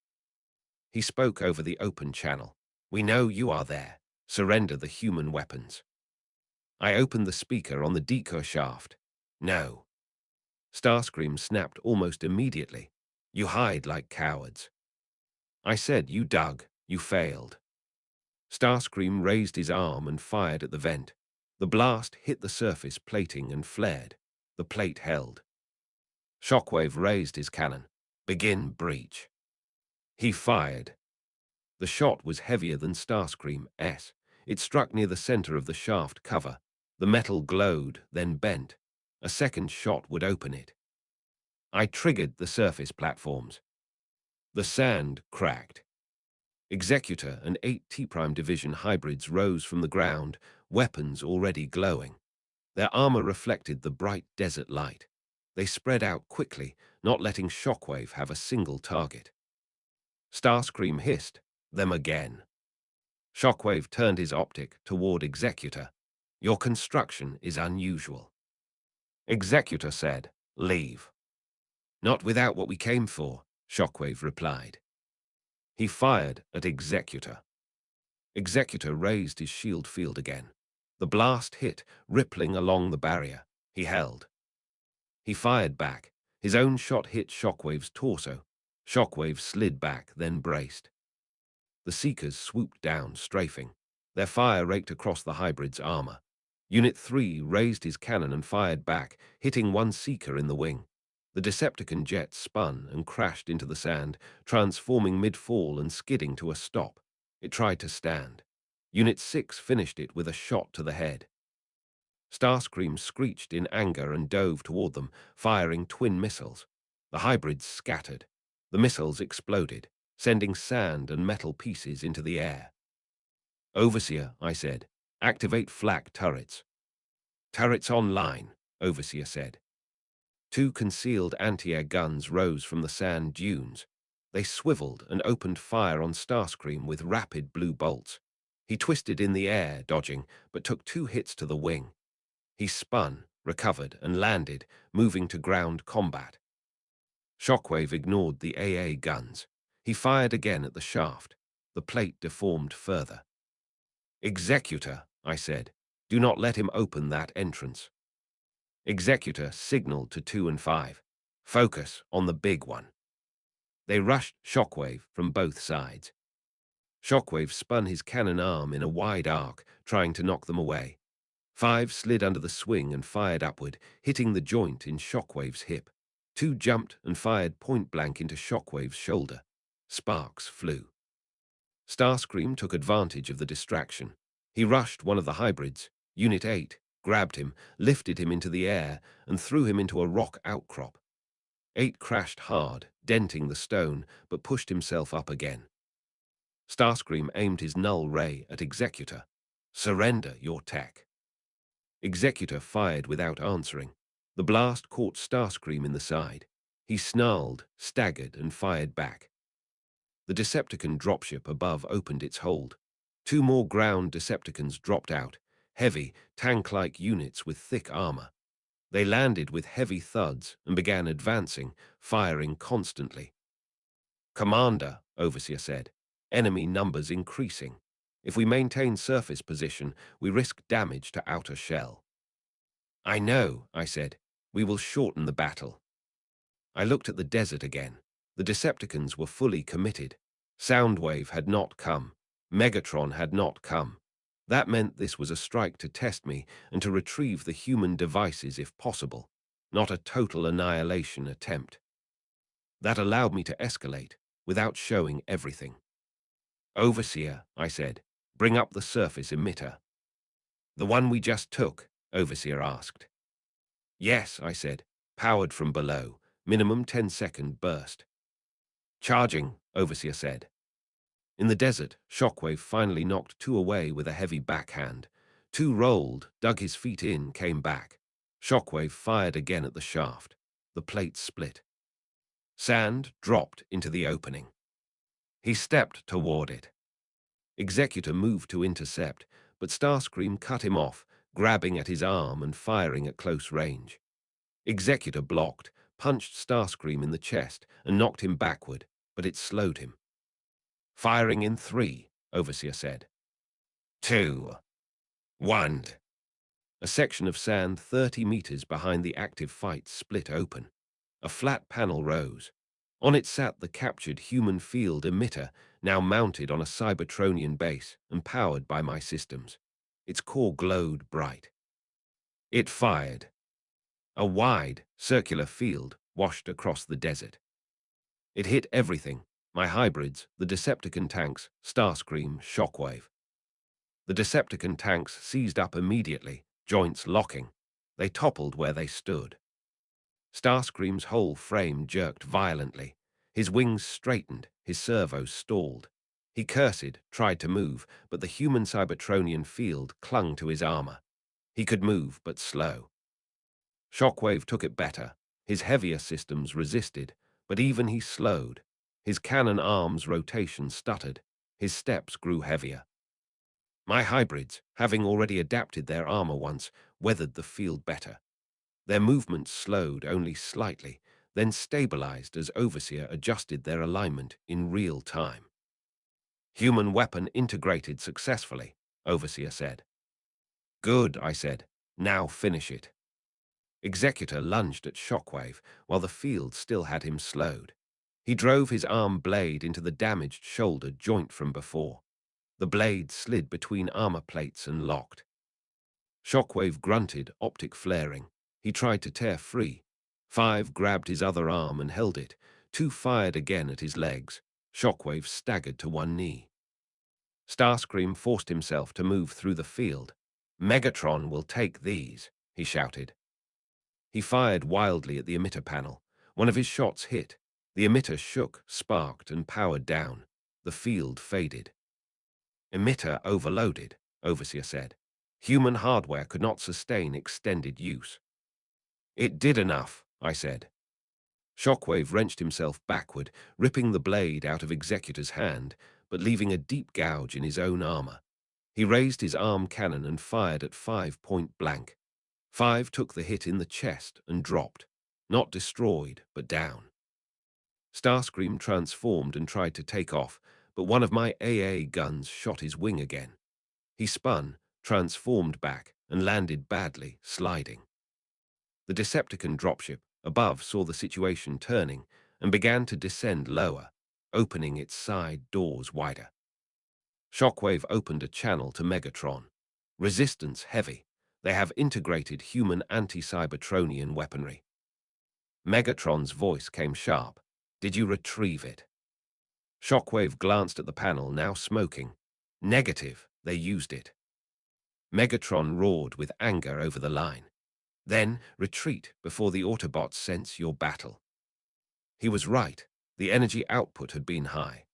Speaker 3: He spoke over the open channel. We know you are there. Surrender the human weapons. I opened the speaker on the decoy shaft. No. Starscream snapped almost immediately. You hide like cowards. I said, you dug, you failed. Starscream raised his arm and fired at the vent. The blast hit the surface plating and flared. The plate held. Shockwave raised his cannon. Begin breach. He fired. The shot was heavier than Starscream's. It struck near the center of the shaft cover. The metal glowed, then bent. A second shot would open it. I triggered the surface platforms. The sand cracked. Executor and 8 T-Prime Division hybrids rose from the ground, weapons already glowing. Their armor reflected the bright desert light. They spread out quickly, not letting Shockwave have a single target. Starscream hissed, them again. Shockwave turned his optic toward Executor. Your construction is unusual. Executor said, leave. Not without what we came for, Shockwave replied. He fired at Executor. Executor raised his shield field again. The blast hit, rippling along the barrier. He held. He fired back. His own shot hit Shockwave's torso. Shockwave slid back, then braced. The Seekers swooped down, strafing. Their fire raked across the hybrid's armor. Unit 3 raised his cannon and fired back, hitting one Seeker in the wing. The Decepticon jet spun and crashed into the sand, transforming mid-fall and skidding to a stop. It tried to stand. Unit 6 finished it with a shot to the head. Starscream screeched in anger and dove toward them, firing twin missiles. The hybrids scattered. The missiles exploded, sending sand and metal pieces into the air. "Overseer," I said, "activate flak turrets." "Turrets online," Overseer said. Two concealed anti-air guns rose from the sand dunes. They swiveled and opened fire on Starscream with rapid blue bolts. He twisted in the air, dodging, but took 2 hits to the wing. He spun, recovered, and landed, moving to ground combat. Shockwave ignored the AA guns. He fired again at the shaft. The plate deformed further. "Executor," I said, "do not let him open that entrance." Executor signaled to 2 and 5. "Focus on the big one." They rushed Shockwave from both sides. Shockwave spun his cannon arm in a wide arc, trying to knock them away. 5 slid under the swing and fired upward, hitting the joint in Shockwave's hip. 2 jumped and fired point-blank into Shockwave's shoulder. Sparks flew. Starscream took advantage of the distraction. He rushed one of the hybrids, Unit 8, grabbed him, lifted him into the air, and threw him into a rock outcrop. 8 crashed hard, denting the stone, but pushed himself up again. Starscream aimed his null ray at Executor. "Surrender your tech." Executor fired without answering. The blast caught Starscream in the side. He snarled, staggered, and fired back. The Decepticon dropship above opened its hold. 2 more ground Decepticons dropped out, heavy, tank-like units with thick armor. They landed with heavy thuds and began advancing, firing constantly. "Commander," Overseer said, "enemy numbers increasing. If we maintain surface position, we risk damage to outer shell." "I know," I said. "We will shorten the battle." I looked at the desert again. The Decepticons were fully committed. Soundwave had not come. Megatron had not come. That meant this was a strike to test me and to retrieve the human devices if possible, not a total annihilation attempt. That allowed me to escalate without showing everything. "Overseer," I said, "bring up the surface emitter." "The one we just took?" Overseer asked. "Yes," I said, "powered from below, minimum 10-second burst." "Charging," Overseer said. In the desert, Shockwave finally knocked 2 away with a heavy backhand. 2 rolled, dug his feet in, came back. Shockwave fired again at the shaft. The plate split. Sand dropped into the opening. He stepped toward it. Executor moved to intercept, but Starscream cut him off, grabbing at his arm and firing at close range. Executor blocked, punched Starscream in the chest, and knocked him backward, but it slowed him. "Firing in 3, Overseer said. 2. 1. A section of sand 30 meters behind the active fight split open. A flat panel rose. On it sat the captured human field emitter, now mounted on a Cybertronian base and powered by my systems. Its core glowed bright. It fired. A wide, circular field washed across the desert. It hit everything: my hybrids, the Decepticon tanks, Starscream, Shockwave. The Decepticon tanks seized up immediately, joints locking. They toppled where they stood. Starscream's whole frame jerked violently. His wings straightened, his servos stalled. He cursed, tried to move, but the human Cybertronian field clung to his armor. He could move, but slow. Shockwave took it better. His heavier systems resisted, but even he slowed. His cannon arms' rotation stuttered. His steps grew heavier. My hybrids, having already adapted their armor once, weathered the field better. Their movements slowed only slightly, then stabilized as Overseer adjusted their alignment in real time. "Human weapon integrated successfully," Overseer said. "Good," I said. "Now finish it." Executor lunged at Shockwave while the field still had him slowed. He drove his arm blade into the damaged shoulder joint from before. The blade slid between armor plates and locked. Shockwave grunted, optic flaring. He tried to tear free. 5 grabbed his other arm and held it. 2 fired again at his legs. Shockwave staggered to one knee. Starscream forced himself to move through the field. "Megatron will take these," he shouted. He fired wildly at the emitter panel. One of his shots hit. The emitter shook, sparked, and powered down. The field faded. "Emitter overloaded," Overseer said. "Human hardware could not sustain extended use." "It did enough," I said. Shockwave wrenched himself backward, ripping the blade out of Executor's hand, but leaving a deep gouge in his own armor. He raised his arm cannon and fired at 5 point blank. 5 took the hit in the chest and dropped, not destroyed, but down. Starscream transformed and tried to take off, but one of my AA guns shot his wing again. He spun, transformed back, and landed badly, sliding. The Decepticon dropship above saw the situation turning and began to descend lower, opening its side doors wider. Shockwave opened a channel to Megatron. Resistance heavy. They have integrated human anti-Cybertronian weaponry. Megatron's voice came sharp. "Did you retrieve it?" Shockwave glanced at the panel, now smoking. "Negative. They used it." Megatron roared with anger over the line. "Then retreat before the Autobots sense your battle." He was right. The energy output had been high.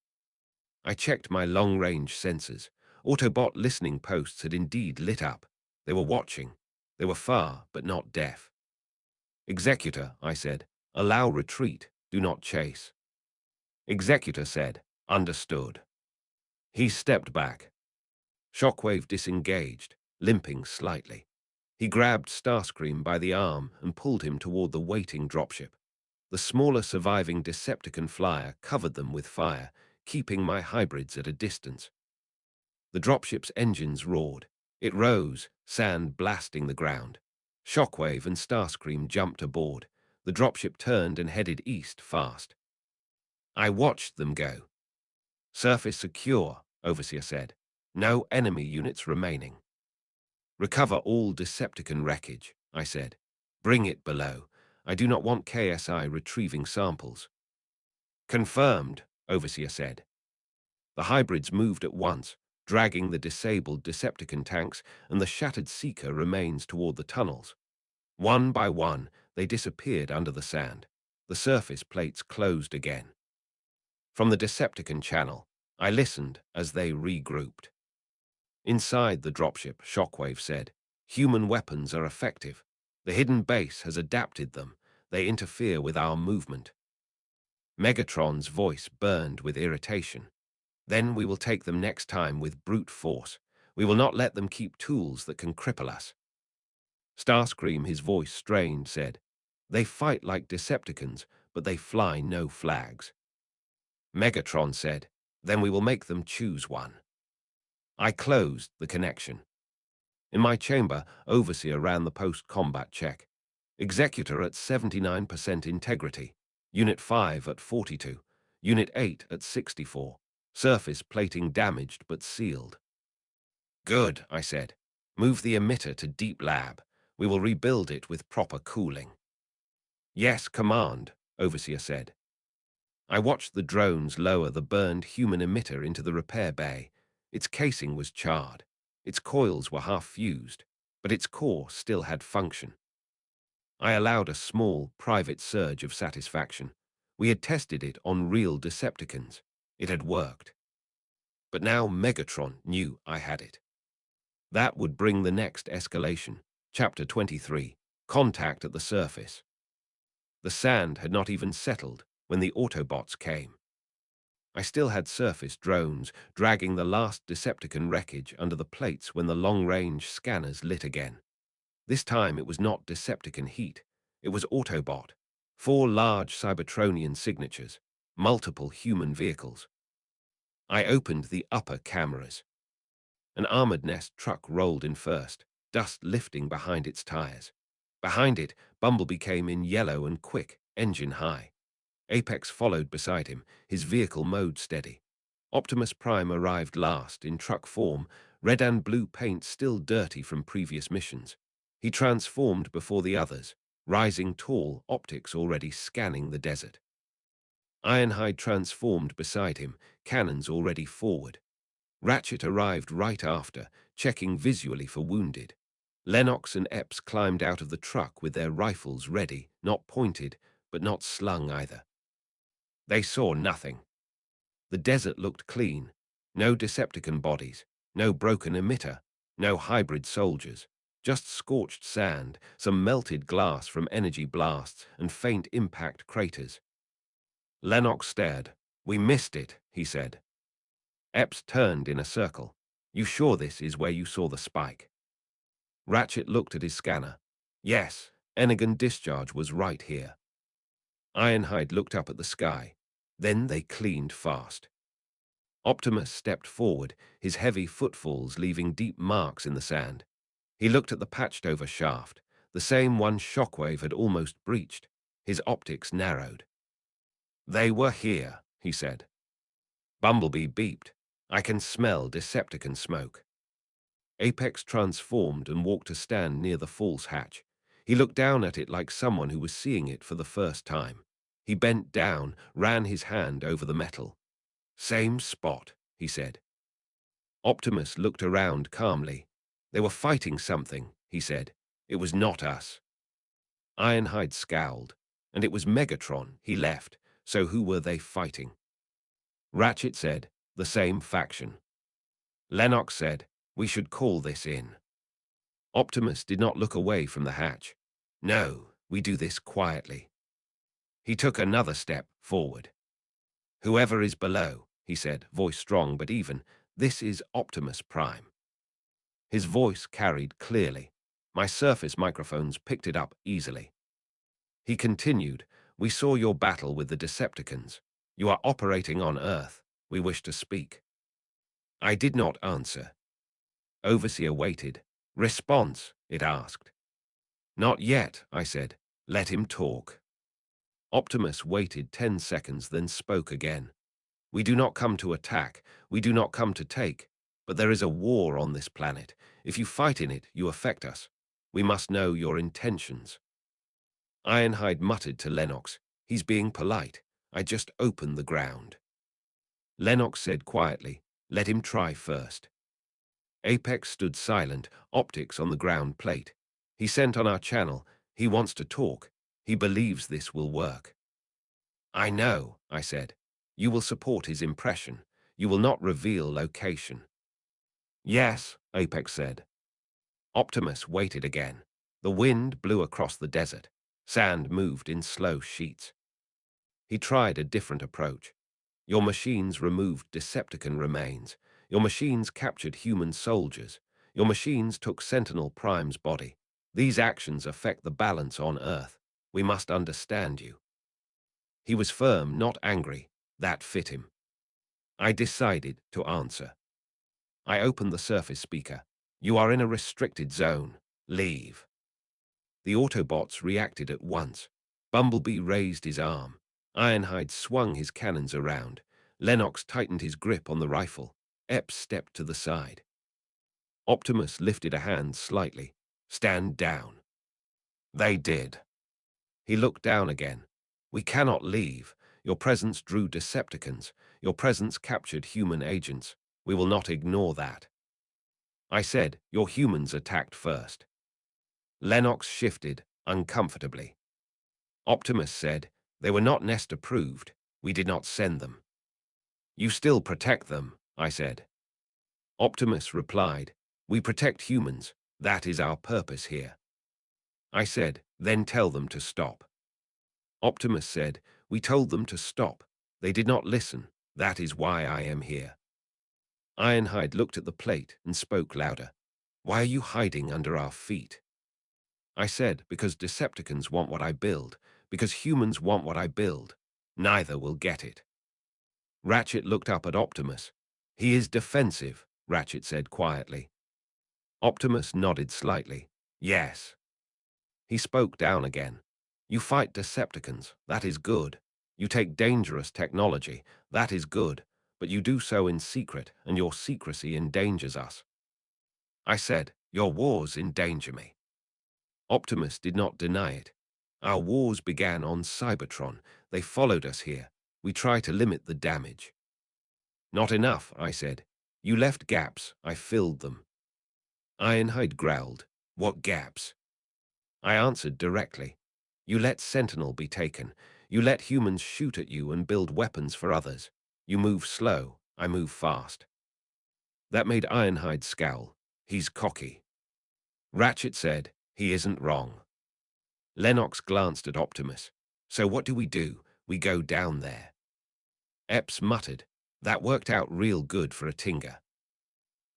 Speaker 3: I checked my long-range sensors. Autobot listening posts had indeed lit up. They were watching. They were far, but not deaf. "Executor," I said, "allow retreat. Do not chase." Executor said, "Understood." He stepped back. Shockwave disengaged, limping slightly. He grabbed Starscream by the arm and pulled him toward the waiting dropship. The smaller surviving Decepticon flyer covered them with fire, keeping my hybrids at a distance. The dropship's engines roared. It rose, sand blasting the ground. Shockwave and Starscream jumped aboard. The dropship turned and headed east fast. I watched them go. "Surface secure," Overseer said. "No enemy units remaining." "Recover all Decepticon wreckage," I said. "Bring it below. I do not want KSI retrieving samples." "Confirmed," Overseer said. The hybrids moved at once, dragging the disabled Decepticon tanks, and the shattered Seeker remains toward the tunnels. One by one, they disappeared under the sand. The surface plates closed again. From the Decepticon channel, I listened as they regrouped. Inside the dropship, Shockwave said, "Human weapons are effective. The hidden base has adapted them. They interfere with our movement." Megatron's voice burned with irritation. "Then we will take them next time with brute force. We will not let them keep tools that can cripple us." Starscream, his voice strained, said, "They fight like Decepticons, but they fly no flags." Megatron said, "Then we will make them choose one." I closed the connection. In my chamber, Overseer ran the post-combat check. Executor at 79% integrity, Unit 5 at 42, Unit 8 at 64, surface plating damaged but sealed. "Good," I said. "Move the emitter to Deep Lab. We will rebuild it with proper cooling." "Yes, Command," Overseer said. I watched the drones lower the burned human emitter into the repair bay. Its casing was charred. Its coils were half fused, but its core still had function. I allowed a small, private surge of satisfaction. We had tested it on real Decepticons. It had worked. But now Megatron knew I had it. That would bring the next escalation. Chapter 23, Contact at the Surface. The sand had not even settled when the Autobots came. I still had surface drones dragging the last Decepticon wreckage under the plates when the long-range scanners lit again. This time it was not Decepticon heat. It was Autobot. 4 large Cybertronian signatures, multiple human vehicles. I opened the upper cameras. An armored nest truck rolled in first, dust lifting behind its tires. Behind it, Bumblebee came in yellow and quick, engine high. Apex followed beside him, his vehicle mode steady. Optimus Prime arrived last, in truck form, red and blue paint still dirty from previous missions. He transformed before the others, rising tall, optics already scanning the desert. Ironhide transformed beside him, cannons already forward. Ratchet arrived right after, checking visually for wounded. Lennox and Epps climbed out of the truck with their rifles ready, not pointed, but not slung either. They saw nothing. The desert looked clean. No Decepticon bodies, no broken emitter, no hybrid soldiers. Just scorched sand, some melted glass from energy blasts, and faint impact craters. Lennox stared. "We missed it," he said. Epps turned in a circle. "You sure this is where you saw the spike?" Ratchet looked at his scanner. Yes, Energon discharge was right here. Ironhide looked up at the sky. Then they cleaned fast. Optimus stepped forward, his heavy footfalls leaving deep marks in the sand. He looked at the patched-over shaft, the same one Shockwave had almost breached. His optics narrowed. "They were here," he said. Bumblebee beeped. "I can smell Decepticon smoke." Apex transformed and walked to stand near the false hatch. He looked down at it like someone who was seeing it for the first time. He bent down, ran his hand over the metal. "Same spot," he said. Optimus looked around calmly. "They were fighting something," he said. "It was not us." Ironhide scowled. "And it was Megatron he left, so who were they fighting?" Ratchet said, "The same faction." Lennox said, "We should call this in." Optimus did not look away from the hatch. "No, we do this quietly." He took another step forward. "Whoever is below," he said, voice strong but even, "this is Optimus Prime." His voice carried clearly. My surface microphones picked it up easily. He continued, "We saw your battle with the Decepticons. You are operating on Earth. We wish to speak." I did not answer. Overseer waited. "Response?" it asked. "Not yet," I said. "Let him talk." Optimus waited 10 seconds, then spoke again. "We do not come to attack. We do not come to take. But there is a war on this planet. If you fight in it, you affect us. We must know your intentions." Ironhide muttered to Lennox, "He's being polite. I just opened the ground." Lennox said quietly, "Let him try first." Apex stood silent, optics on the ground plate. "He sent on our channel. He wants to talk. He believes this will work." "I know," I said. "You will support his impression. You will not reveal location." "Yes," Apex said. Optimus waited again. The wind blew across the desert. Sand moved in slow sheets. He tried a different approach. "Your machines removed Decepticon remains. Your machines captured human soldiers. Your machines took Sentinel Prime's body. These actions affect the balance on Earth. We must understand you." He was firm, not angry. That fit him. I decided to answer. I opened the surface speaker. "You are in a restricted zone. Leave." The Autobots reacted at once. Bumblebee raised his arm. Ironhide swung his cannons around. Lennox tightened his grip on the rifle. Epps stepped to the side. Optimus lifted a hand slightly. "Stand down." They did. He looked down again. "We cannot leave. Your presence drew Decepticons. Your presence captured human agents. We will not ignore that." I said, "Your humans attacked first." Lennox shifted, uncomfortably. Optimus said, "They were not Nest approved. We did not send them." "You still protect them," I said. Optimus replied, "We protect humans. That is our purpose here." I said, "Then tell them to stop." Optimus said, "We told them to stop. They did not listen. That is why I am here." Ironhide looked at the plate and spoke louder. "Why are you hiding under our feet?" I said, "Because Decepticons want what I build. Because humans want what I build. Neither will get it." Ratchet looked up at Optimus. "He is defensive," Ratchet said quietly. Optimus nodded slightly. "Yes." He spoke down again. "You fight Decepticons. That is good. You take dangerous technology. That is good, but you do so in secret, and your secrecy endangers us. I said, your wars endanger me. Optimus did not deny it. Our wars began on Cybertron. They followed us here. We try to limit the damage. Not enough, I said. You left gaps. I filled them. Ironhide growled. What gaps? I answered directly. You let Sentinel be taken. You let humans shoot at you and build weapons for others. You move slow. I move fast. That made Ironhide scowl. He's cocky. Ratchet said, he isn't wrong. Lennox glanced at Optimus. So what do? We go down there. Epps muttered. That worked out real good for a Tinger.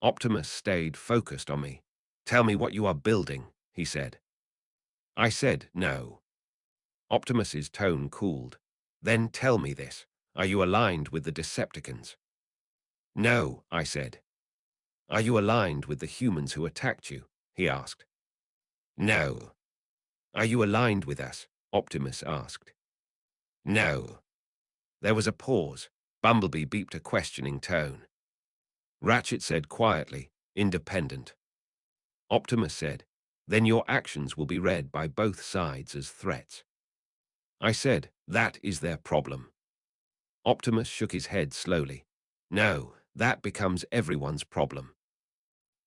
Speaker 3: Optimus stayed focused on me. Tell me what you are building, he said. I said, no. Optimus's tone cooled. Then tell me this. Are you aligned with the Decepticons? No, I said. Are you aligned with the humans who attacked you? He asked. No. Are you aligned with us? Optimus asked. No. There was a pause. Bumblebee beeped a questioning tone. Ratchet said quietly, independent. Optimus said, then your actions will be read by both sides as threats. I said, that is their problem. Optimus shook his head slowly. No, that becomes everyone's problem.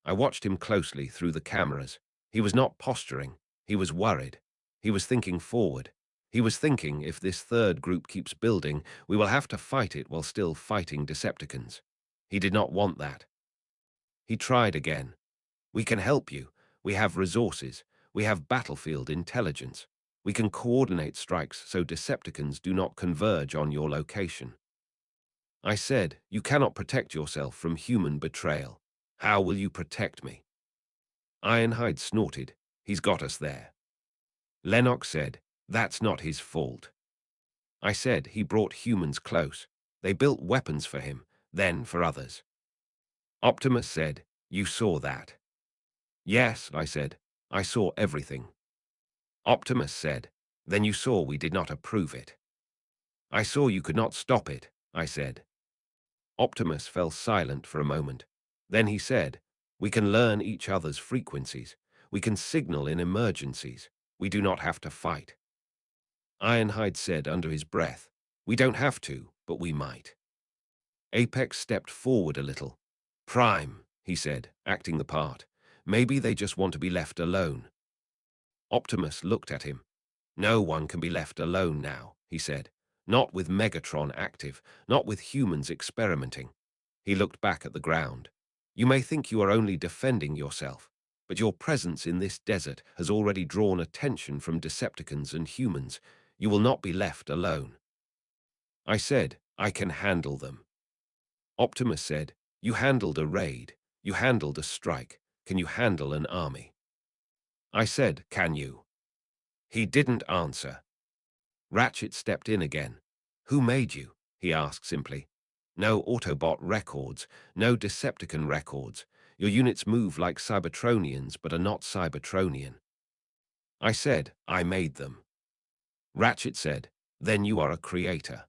Speaker 3: I watched him closely through the cameras. He was not posturing. He was worried. He was thinking forward. He was thinking, if this third group keeps building, we will have to fight it while still fighting Decepticons. He did not want that. He tried again. We can help you. We have resources. We have battlefield intelligence. We can coordinate strikes so Decepticons do not converge on your location. I said, you cannot protect yourself from human betrayal. How will you protect me? Ironhide snorted. He's got us there. Lennox said, that's not his fault. I said, he brought humans close. They built weapons for him, then for others. Optimus said, you saw that. Yes, I said, I saw everything. Optimus said, then you saw we did not approve it. I saw you could not stop it, I said. Optimus fell silent for a moment. Then he said, we can learn each other's frequencies. We can signal in emergencies. We do not have to fight. Ironhide said under his breath, we don't have to, but we might. Apex stepped forward a little. Prime, he said, acting the part. Maybe they just want to be left alone. Optimus looked at him. No one can be left alone now, he said. Not with Megatron active, not with humans experimenting. He looked back at the ground. You may think you are only defending yourself, but your presence in this desert has already drawn attention from Decepticons and humans. You will not be left alone. I said, I can handle them. Optimus said, you handled a raid. You handled a strike. Can you handle an army? I said, can you? He didn't answer. Ratchet stepped in again. Who made you? He asked simply. No Autobot records, no Decepticon records. Your units move like Cybertronians but are not Cybertronian. I said, I made them. Ratchet said, then you are a creator.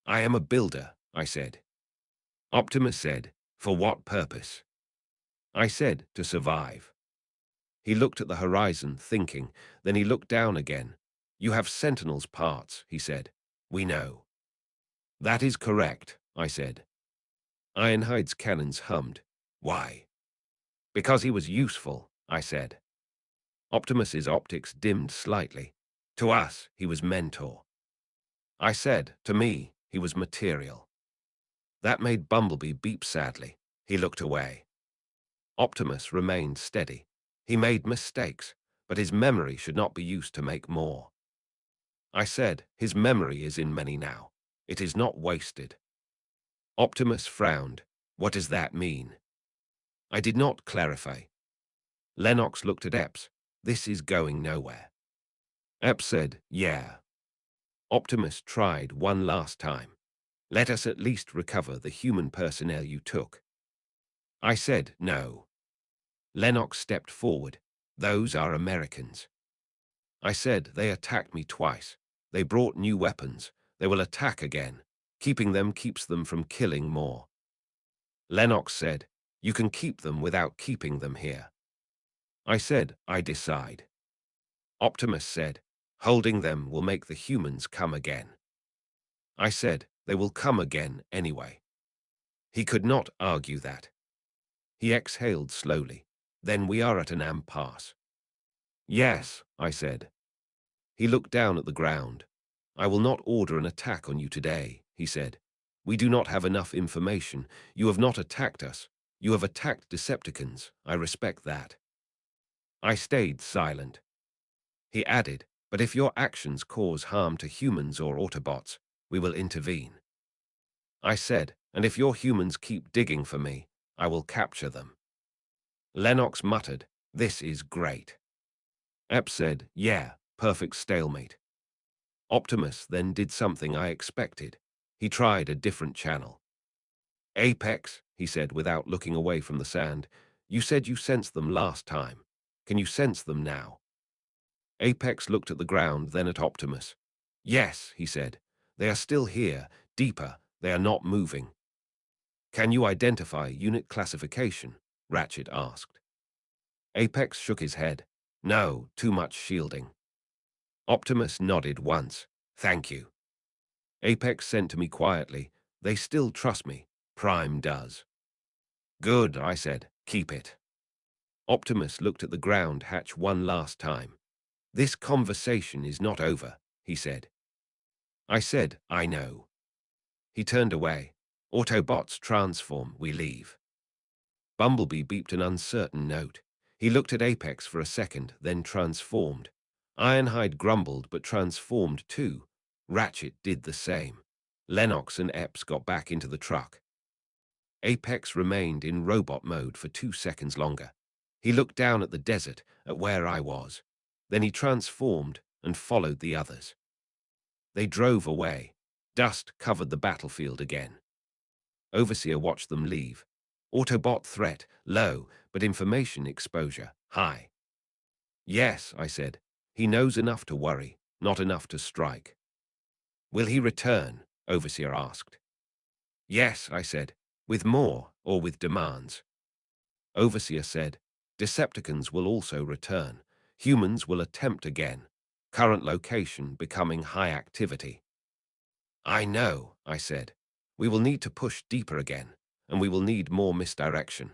Speaker 3: I am a builder, I said. Optimus said, for what purpose? I said, to survive. He looked at the horizon, thinking, then he looked down again. You have Sentinel's parts, he said. We know. That is correct, I said. Ironhide's cannons hummed. Why? Because he was useful, I said. Optimus's optics dimmed slightly. To us, he was mentor. I said, to me, he was material. That made Bumblebee beep sadly. He looked away. Optimus remained steady. He made mistakes, but his memory should not be used to make more. I said, his memory is in many now. It is not wasted. Optimus frowned. What does that mean? I did not clarify. Lennox looked at Epps. This is going nowhere. Epps said, yeah. Optimus tried one last time. Let us at least recover the human personnel you took. I said, no. Lennox stepped forward. Those are Americans. I said, they attacked me twice. They brought new weapons. They will attack again. Keeping them keeps them from killing more. Lennox said, you can keep them without keeping them here. I said, I decide. Optimus said, holding them will make the humans come again. I said, they will come again anyway. He could not argue that. He exhaled slowly. Then we are at an impasse. Yes, I said. He looked down at the ground. I will not order an attack on you today, he said. We do not have enough information. You have not attacked us. You have attacked Decepticons. I respect that. I stayed silent. He added, but if your actions cause harm to humans or Autobots, we will intervene. I said, and if your humans keep digging for me, I will capture them. Lennox muttered, this is great. Ep said, yeah, perfect stalemate. Optimus then did something I expected. He tried a different channel. Apex, he said without looking away from the sand, you said you sensed them last time. Can you sense them now? Apex looked at the ground, then at Optimus. Yes, he said. They are still here, deeper. They are not moving. Can you identify unit classification? Ratchet asked. Apex shook his head. No, too much shielding. Optimus nodded once. Thank you. Apex sent to me quietly. They still trust me. Prime does. Good, I said. Keep it. Optimus looked at the ground hatch one last time. This conversation is not over, he said. I said, I know. He turned away. Autobots transform, we leave. Bumblebee beeped an uncertain note. He looked at Apex for a second, then transformed. Ironhide grumbled but transformed too. Ratchet did the same. Lennox and Epps got back into the truck. Apex remained in robot mode for 2 seconds longer. He looked down at the desert, at where I was. Then he transformed and followed the others. They drove away. Dust covered the battlefield again. Overseer watched them leave. Autobot threat, low, but information exposure, high. Yes, I said. He knows enough to worry, not enough to strike. Will he return? Overseer asked. Yes, I said. With more or with demands? Overseer said, Decepticons will also return. Humans will attempt again. Current location becoming high activity. I know, I said. We will need to push deeper again, and we will need more misdirection.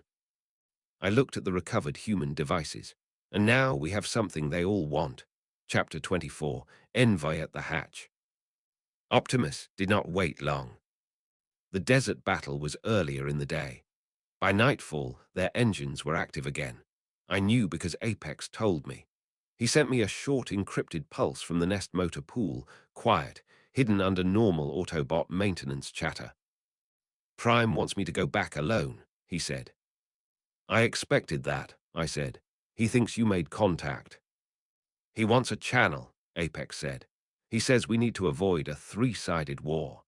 Speaker 3: I looked at the recovered human devices, and now we have something they all want. Chapter 24, Envoy at the Hatch. Optimus did not wait long. The desert battle was earlier in the day. By nightfall, their engines were active again. I knew because Apex told me. He sent me a short encrypted pulse from the Nest motor pool, quiet, hidden under normal Autobot maintenance chatter. Prime wants me to go back alone, he said. I expected that, I said. He thinks you made contact. He wants a channel, Apex said. He says we need to avoid a 3-sided war.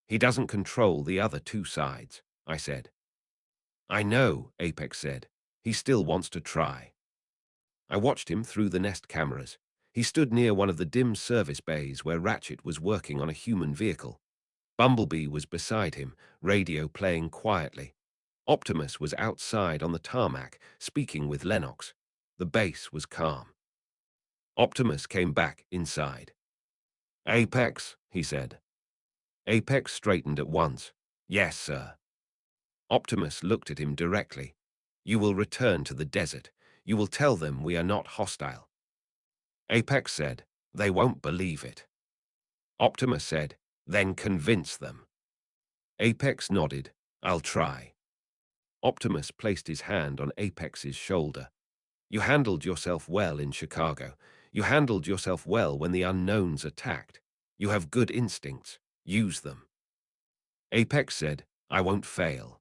Speaker 3: He doesn't control the other 2 sides, I said. I know, Apex said. He still wants to try. I watched him through the Nest cameras. He stood near one of the dim service bays where Ratchet was working on a human vehicle. Bumblebee was beside him, radio playing quietly. Optimus was outside on the tarmac, speaking with Lennox. The base was calm. Optimus came back inside. Apex, he said. Apex straightened at once. Yes, sir. Optimus looked at him directly. You will return to the desert. You will tell them we are not hostile. Apex said, they won't believe it. Optimus said, then convince them. Apex nodded, I'll try. Optimus placed his hand on Apex's shoulder. You handled yourself well in Chicago. You handled yourself well when the unknowns attacked. You have good instincts. Use them. Apex said, I won't fail.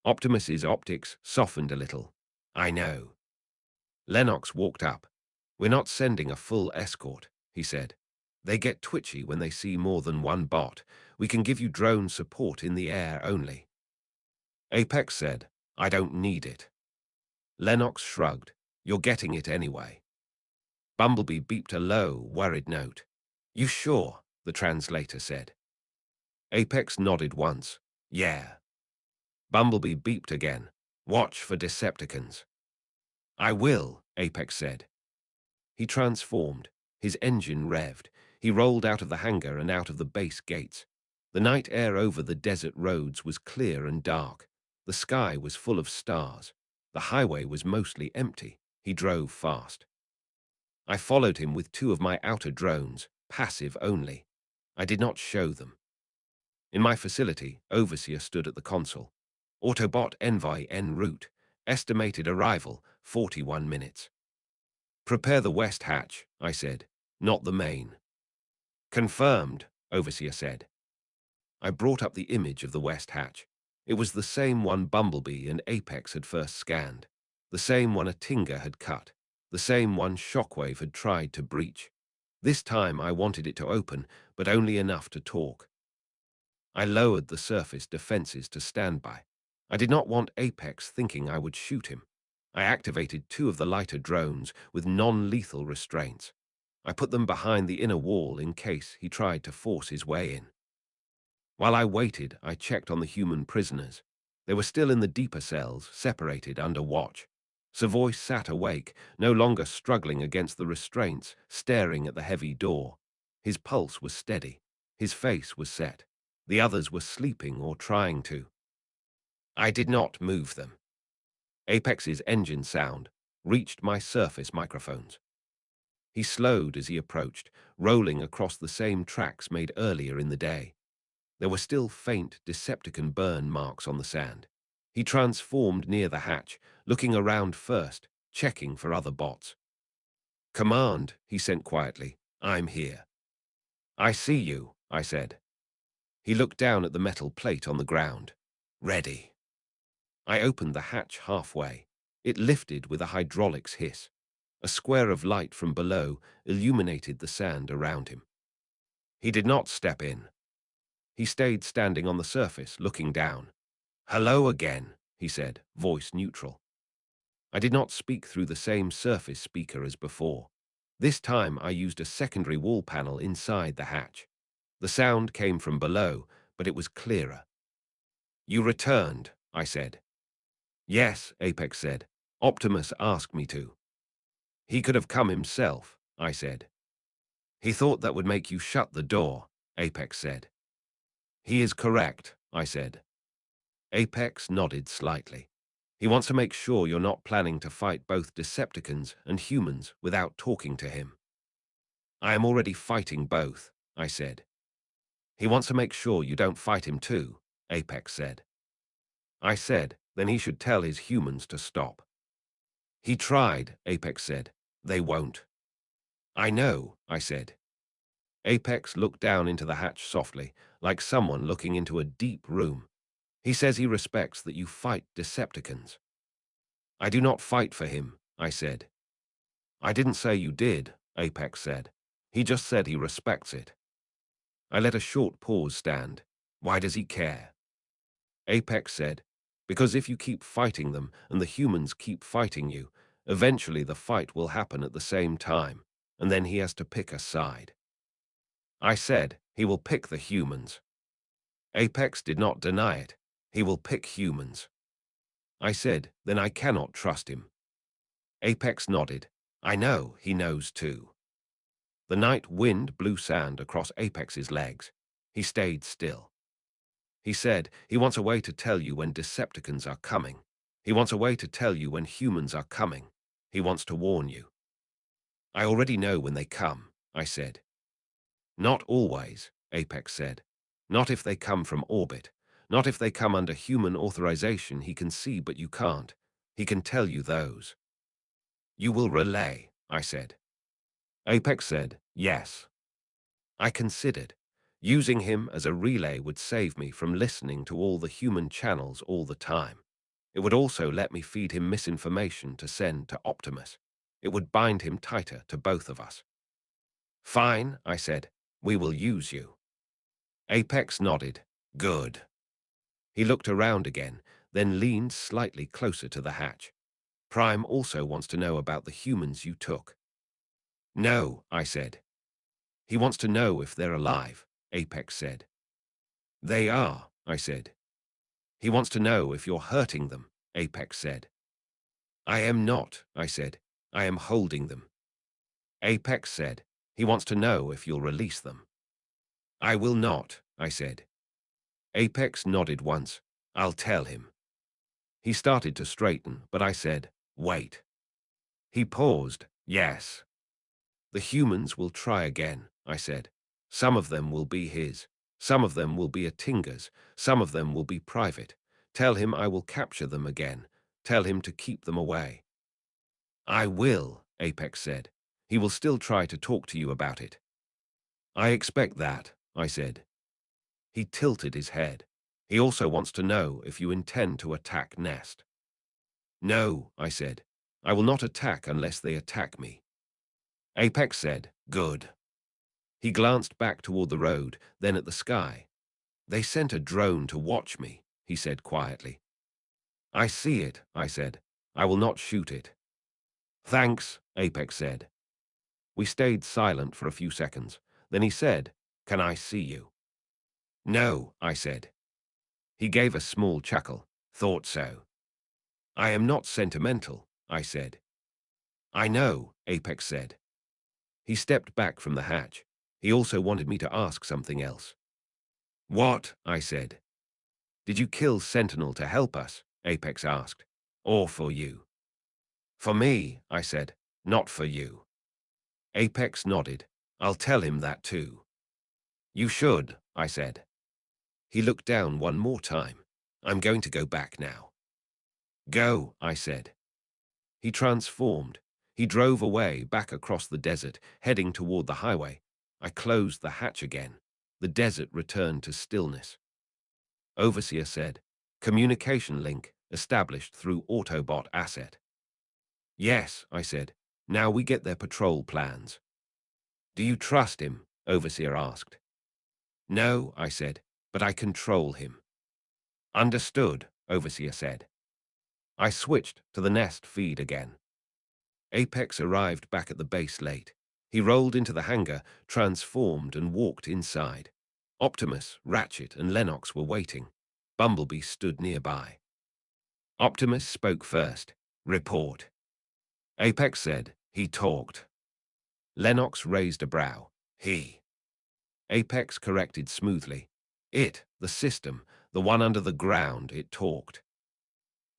Speaker 3: Optimus's optics softened a little. I know. Lennox walked up. We're not sending a full escort, he said. They get twitchy when they see more than one bot. We can give you drone support in the air only. Apex said, I don't need it. Lennox shrugged. You're getting it anyway. Bumblebee beeped a low, worried note. You sure? the translator said. Apex nodded once. Yeah. Bumblebee beeped again. Watch for Decepticons. I will, Apex said. He transformed. His engine revved. He rolled out of the hangar and out of the base gates. The night air over the desert roads was clear and dark. The sky was full of stars. The highway was mostly empty. He drove fast. I followed him with two of my outer drones, passive only. I did not show them. In my facility, Overseer stood at the console. Autobot Envoy en route. Estimated arrival, 41 minutes. Prepare the west hatch, I said, not the main. Confirmed, Overseer said. I brought up the image of the west hatch. It was the same one Bumblebee and Apex had first scanned, the same one a Tinga had cut, the same one Shockwave had tried to breach. This time I wanted it to open, but only enough to talk. I lowered the surface defenses to standby. I did not want Apex thinking I would shoot him. I activated two of the lighter drones with non-lethal restraints. I put them behind the inner wall in case he tried to force his way in. While I waited, I checked on the human prisoners. They were still in the deeper cells, separated under watch. Savoy sat awake, no longer struggling against the restraints, staring at the heavy door. His pulse was steady. His face was set. The others were sleeping or trying to. I did not move them. Apex's engine sound reached my surface microphones. He slowed as he approached, rolling across the same tracks made earlier in the day. There were still faint Decepticon burn marks on the sand. He transformed near the hatch, looking around first, checking for other bots. Command, he sent quietly. I'm here. I see you, I said. He looked down at the metal plate on the ground. Ready. I opened the hatch halfway. It lifted with a hydraulics hiss. A square of light from below illuminated the sand around him. He did not step in. He stayed standing on the surface, looking down. Hello again, he said, voice neutral. I did not speak through the same surface speaker as before. This time I used a secondary wall panel inside the hatch. The sound came from below, but it was clearer. You returned, I said. Yes, Apex said. Optimus asked me to. He could have come himself, I said. He thought that would make you shut the door, Apex said. He is correct, I said. Apex nodded slightly. He wants to make sure you're not planning to fight both Decepticons and humans without talking to him. I am already fighting both, I said. He wants to make sure you don't fight him too, Apex said. I said, then he should tell his humans to stop. He tried, Apex said. They won't. I know, I said. Apex looked down into the hatch softly, like someone looking into a deep room. He says he respects that you fight Decepticons. I do not fight for him, I said. I didn't say you did, Apex said. He just said he respects it. I let a short pause stand. Why does he care? Apex said, because if you keep fighting them and the humans keep fighting you, eventually the fight will happen at the same time, and then he has to pick a side. I said, he will pick the humans. Apex did not deny it. He will pick humans. I said, then I cannot trust him. Apex nodded. I know, he knows too. The night wind blew sand across Apex's legs. He stayed still. He said, he wants a way to tell you when Decepticons are coming. He wants a way to tell you when humans are coming. He wants to warn you. I already know when they come, I said. Not always, Apex said. Not if they come from orbit. Not if they come under human authorization he can see but you can't. He can tell you those. You will relay, I said. Apex said, yes. I considered. Using him as a relay would save me from listening to all the human channels all the time. It would also let me feed him misinformation to send to Optimus. It would bind him tighter to both of us. Fine, I said. We will use you. Apex nodded. Good. He looked around again, then leaned slightly closer to the hatch. Prime also wants to know about the humans you took. No, I said. He wants to know if they're alive, Apex said. They are, I said. He wants to know if you're hurting them, Apex said. I am not, I said. I am holding them. Apex said. He wants to know if you'll release them. I will not, I said. Apex nodded once. I'll tell him. He started to straighten, but I said, wait. He paused. Yes. The humans will try again, I said. Some of them will be his. Some of them will be Atinga's. Some of them will be private. Tell him I will capture them again. Tell him to keep them away. I will, Apex said. He will still try to talk to you about it. I expect that, I said. He tilted his head. He also wants to know if you intend to attack Nest. No, I said. I will not attack unless they attack me. Apex said, good. He glanced back toward the road, then at the sky. They sent a drone to watch me, he said quietly. I see it, I said. I will not shoot it. Thanks, Apex said. We stayed silent for a few seconds. Then he said, can I see you? No, I said. He gave a small chuckle. Thought so. I am not sentimental, I said. I know, Apex said. He stepped back from the hatch. He also wanted me to ask something else. What? I said. Did you kill Sentinel to help us? Apex asked. Or for you? For me, I said, not for you. Apex nodded. I'll tell him that too. You should, I said. He looked down one more time. I'm going to go back now. Go, I said. He transformed. He drove away back across the desert, heading toward the highway. I closed the hatch again. The desert returned to stillness. Overseer said, communication link established through Autobot asset. Yes, I said. Now we get their patrol plans. Do you trust him? Overseer asked. No, I said, but I control him. Understood, Overseer said. I switched to the Nest feed again. Apex arrived back at the base late. He rolled into the hangar, transformed, and walked inside. Optimus, Ratchet, and Lennox were waiting. Bumblebee stood nearby. Optimus spoke first. Report. Apex said, he talked. Lennox raised a brow. He. Apex corrected smoothly. It, the system, the one under the ground, it talked.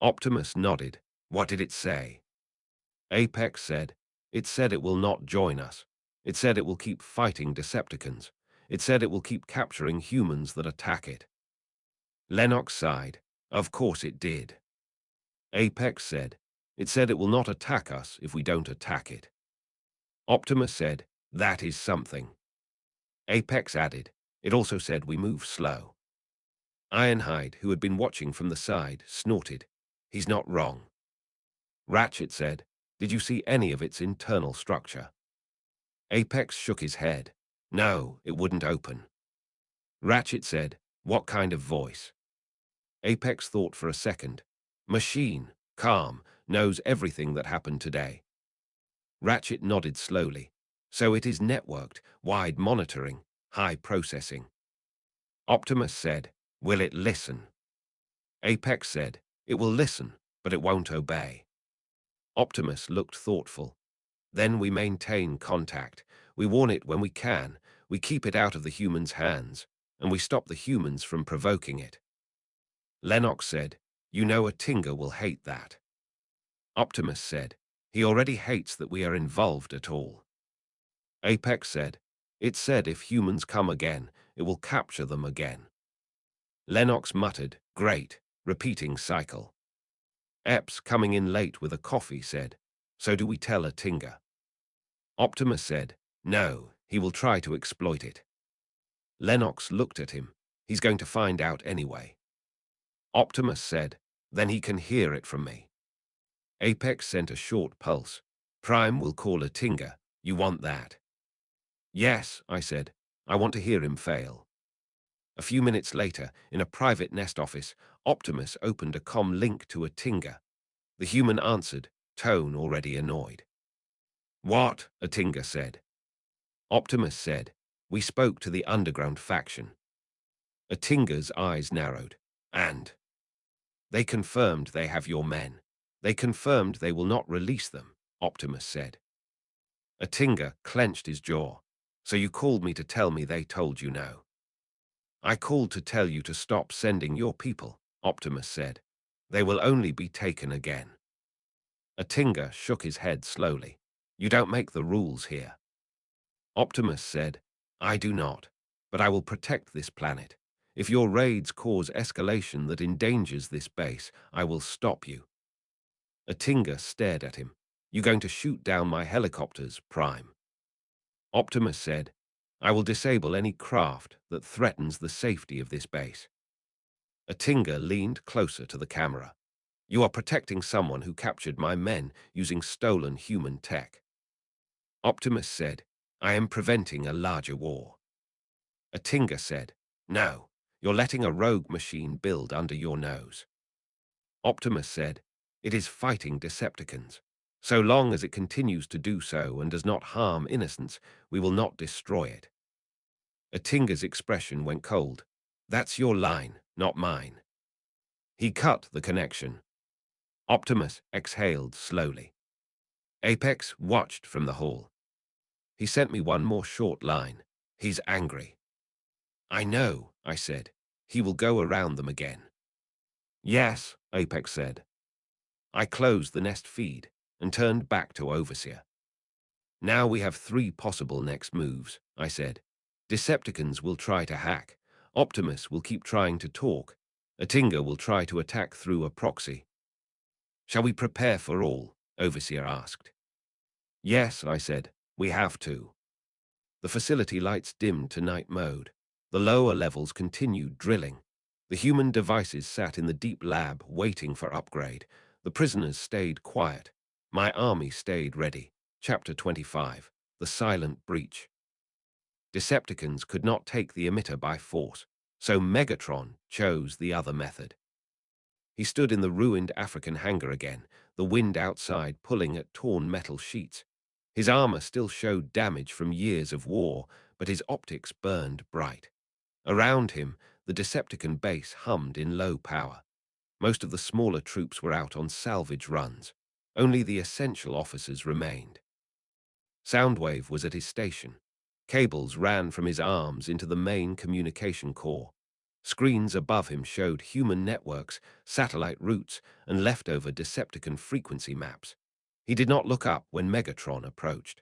Speaker 3: Optimus nodded. What did it say? Apex said, it said it will not join us. It said it will keep fighting Decepticons. It said it will keep capturing humans that attack it. Lennox sighed. Of course it did. Apex said, it said it will not attack us if we don't attack it. Optimus said, that is something. Apex added, it also said we move slow. Ironhide, who had been watching from the side, snorted. He's not wrong. Ratchet said, did you see any of its internal structure? Apex shook his head. No, it wouldn't open. Ratchet said, what kind of voice? Apex thought for a second. Machine, calm, knows everything that happened today. Ratchet nodded slowly. So it is networked, wide monitoring, high processing. Optimus said, will it listen? Apex said, it will listen, but it won't obey. Optimus looked thoughtful. Then we maintain contact. We warn it when we can. We keep it out of the humans' hands, and we stop the humans from provoking it. Lennox said, you know Atinga will hate that. Optimus said, he already hates that we are involved at all. Apex said, it said if humans come again, it will capture them again. Lennox muttered, great, repeating cycle. Epps, coming in late with a coffee, said, so do we tell Atinga? Optimus said, no, he will try to exploit it. Lennox looked at him. He's going to find out anyway. Optimus said, then he can hear it from me. Apex sent a short pulse. Prime will call Atinga. You want that? Yes, I said. I want to hear him fail. A few minutes later, in a private Nest office, Optimus opened a comm link to Atinga. The human answered, tone already annoyed. What? Atinga said. Optimus said, We spoke to the underground faction. Atinga's eyes narrowed. And they confirmed they have your men. They confirmed they will not release them, Optimus said. Atinga clenched his jaw. So you called me to tell me they told you no? I called to tell you to stop sending your people, Optimus said. They will only be taken again. Atinga shook his head slowly. You don't make the rules here. Optimus said, I do not, but I will protect this planet. If your raids cause escalation that endangers this base, I will stop you. Atinga stared at him. You going to shoot down my helicopters, Prime? Optimus said, I will disable any craft that threatens the safety of this base. Atinga leaned closer to the camera. You are protecting someone who captured my men using stolen human tech. Optimus said, I am preventing a larger war. Atinga said, no, you're letting a rogue machine build under your nose. Optimus said, it is fighting Decepticons. So long as it continues to do so and does not harm innocents, we will not destroy it. Atinga's expression went cold. That's your line, not mine. He cut the connection. Optimus exhaled slowly. Apex watched from the hall. He sent me one more short line. He's angry. I know, I said. He will go around them again. Yes, Apex said. I closed the nest feed and turned back to Overseer. Now we have 3 possible next moves, I said. Decepticons will try to hack. Optimus will keep trying to talk. Atinga will try to attack through a proxy. Shall we prepare for all? Overseer asked. Yes, I said. We have to. The facility lights dimmed to night mode. The lower levels continued drilling. The human devices sat in the deep lab waiting for upgrade. The prisoners stayed quiet. My army stayed ready. Chapter 25. The Silent Breach. Decepticons could not take the emitter by force, so Megatron chose the other method. He stood in the ruined African hangar again, the wind outside pulling at torn metal sheets. His armor still showed damage from years of war, but his optics burned bright. Around him, the Decepticon base hummed in low power. Most of the smaller troops were out on salvage runs. Only the essential officers remained. Soundwave was at his station. Cables ran from his arms into the main communication core. Screens above him showed human networks, satellite routes, and leftover Decepticon frequency maps. He did not look up when Megatron approached.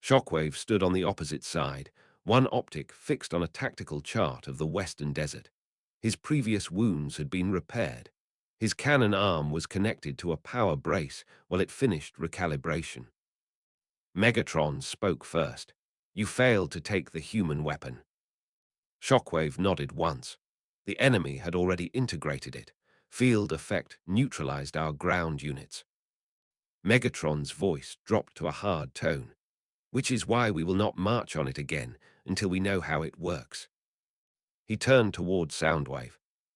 Speaker 3: Shockwave stood on the opposite side, one optic fixed on a tactical chart of the western desert. His previous wounds had been repaired. His cannon arm was connected to a power brace while it finished recalibration. Megatron spoke first. You failed to take the human weapon. Shockwave nodded once. The enemy had already integrated it. Field effect neutralized our ground units. Megatron's voice dropped to a hard tone, which is why we will not march on it again until we know how it works. He turned toward Soundwave.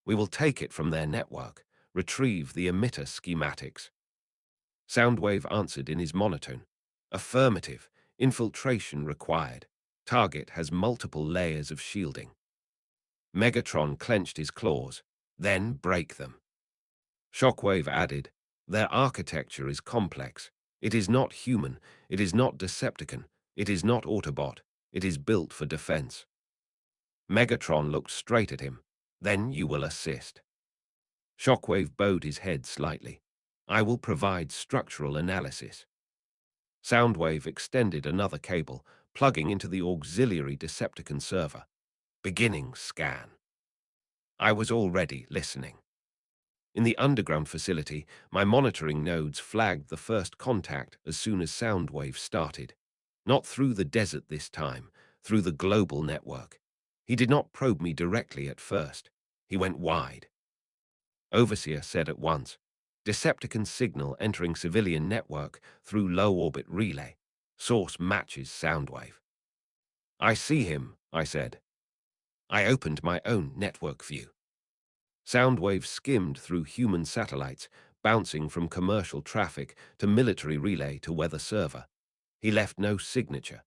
Speaker 3: We will take it from their network, retrieve the emitter schematics. Soundwave answered in his monotone. Affirmative. Infiltration required. Target has multiple layers of shielding. Megatron clenched his claws, then break them. Shockwave added, their architecture is complex. It is not human, it is not Decepticon, it is not Autobot, it is built for defense. Megatron looked straight at him. Then you will assist. Shockwave bowed his head slightly. I will provide structural analysis. Soundwave extended another cable, plugging into the auxiliary Decepticon server. Beginning scan. I was already listening. In the underground facility, my monitoring nodes flagged the first contact as soon as Soundwave started. Not through the desert this time, through the global network. He did not probe me directly at first. He went wide. Overseer said at once, Decepticon signal entering civilian network through low-orbit relay. Source matches Soundwave. I see him, I said. I opened my own network view. Soundwave skimmed through human satellites, bouncing from commercial traffic to military relay to weather server. He left no signature.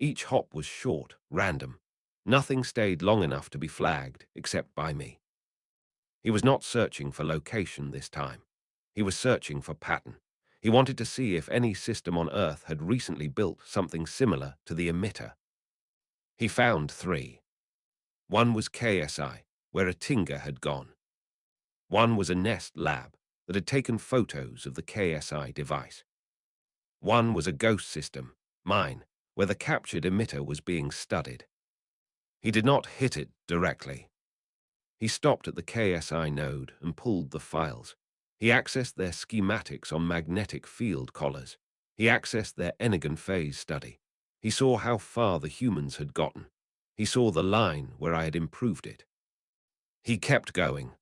Speaker 3: Each hop was short, random. Nothing stayed long enough to be flagged, except by me. He was not searching for location this time. He was searching for pattern. He wanted to see if any system on Earth had recently built something similar to the emitter. He found 3. One was KSI, where a Tinga had gone. One was a Nest lab that had taken photos of the KSI device. One was a ghost system, mine, where the captured emitter was being studied. He did not hit it directly. He stopped at the KSI node and pulled the files. He accessed their schematics on magnetic field collars. He accessed their Enneagram phase study. He saw how far the humans had gotten. He saw the line where I had improved it. He kept going.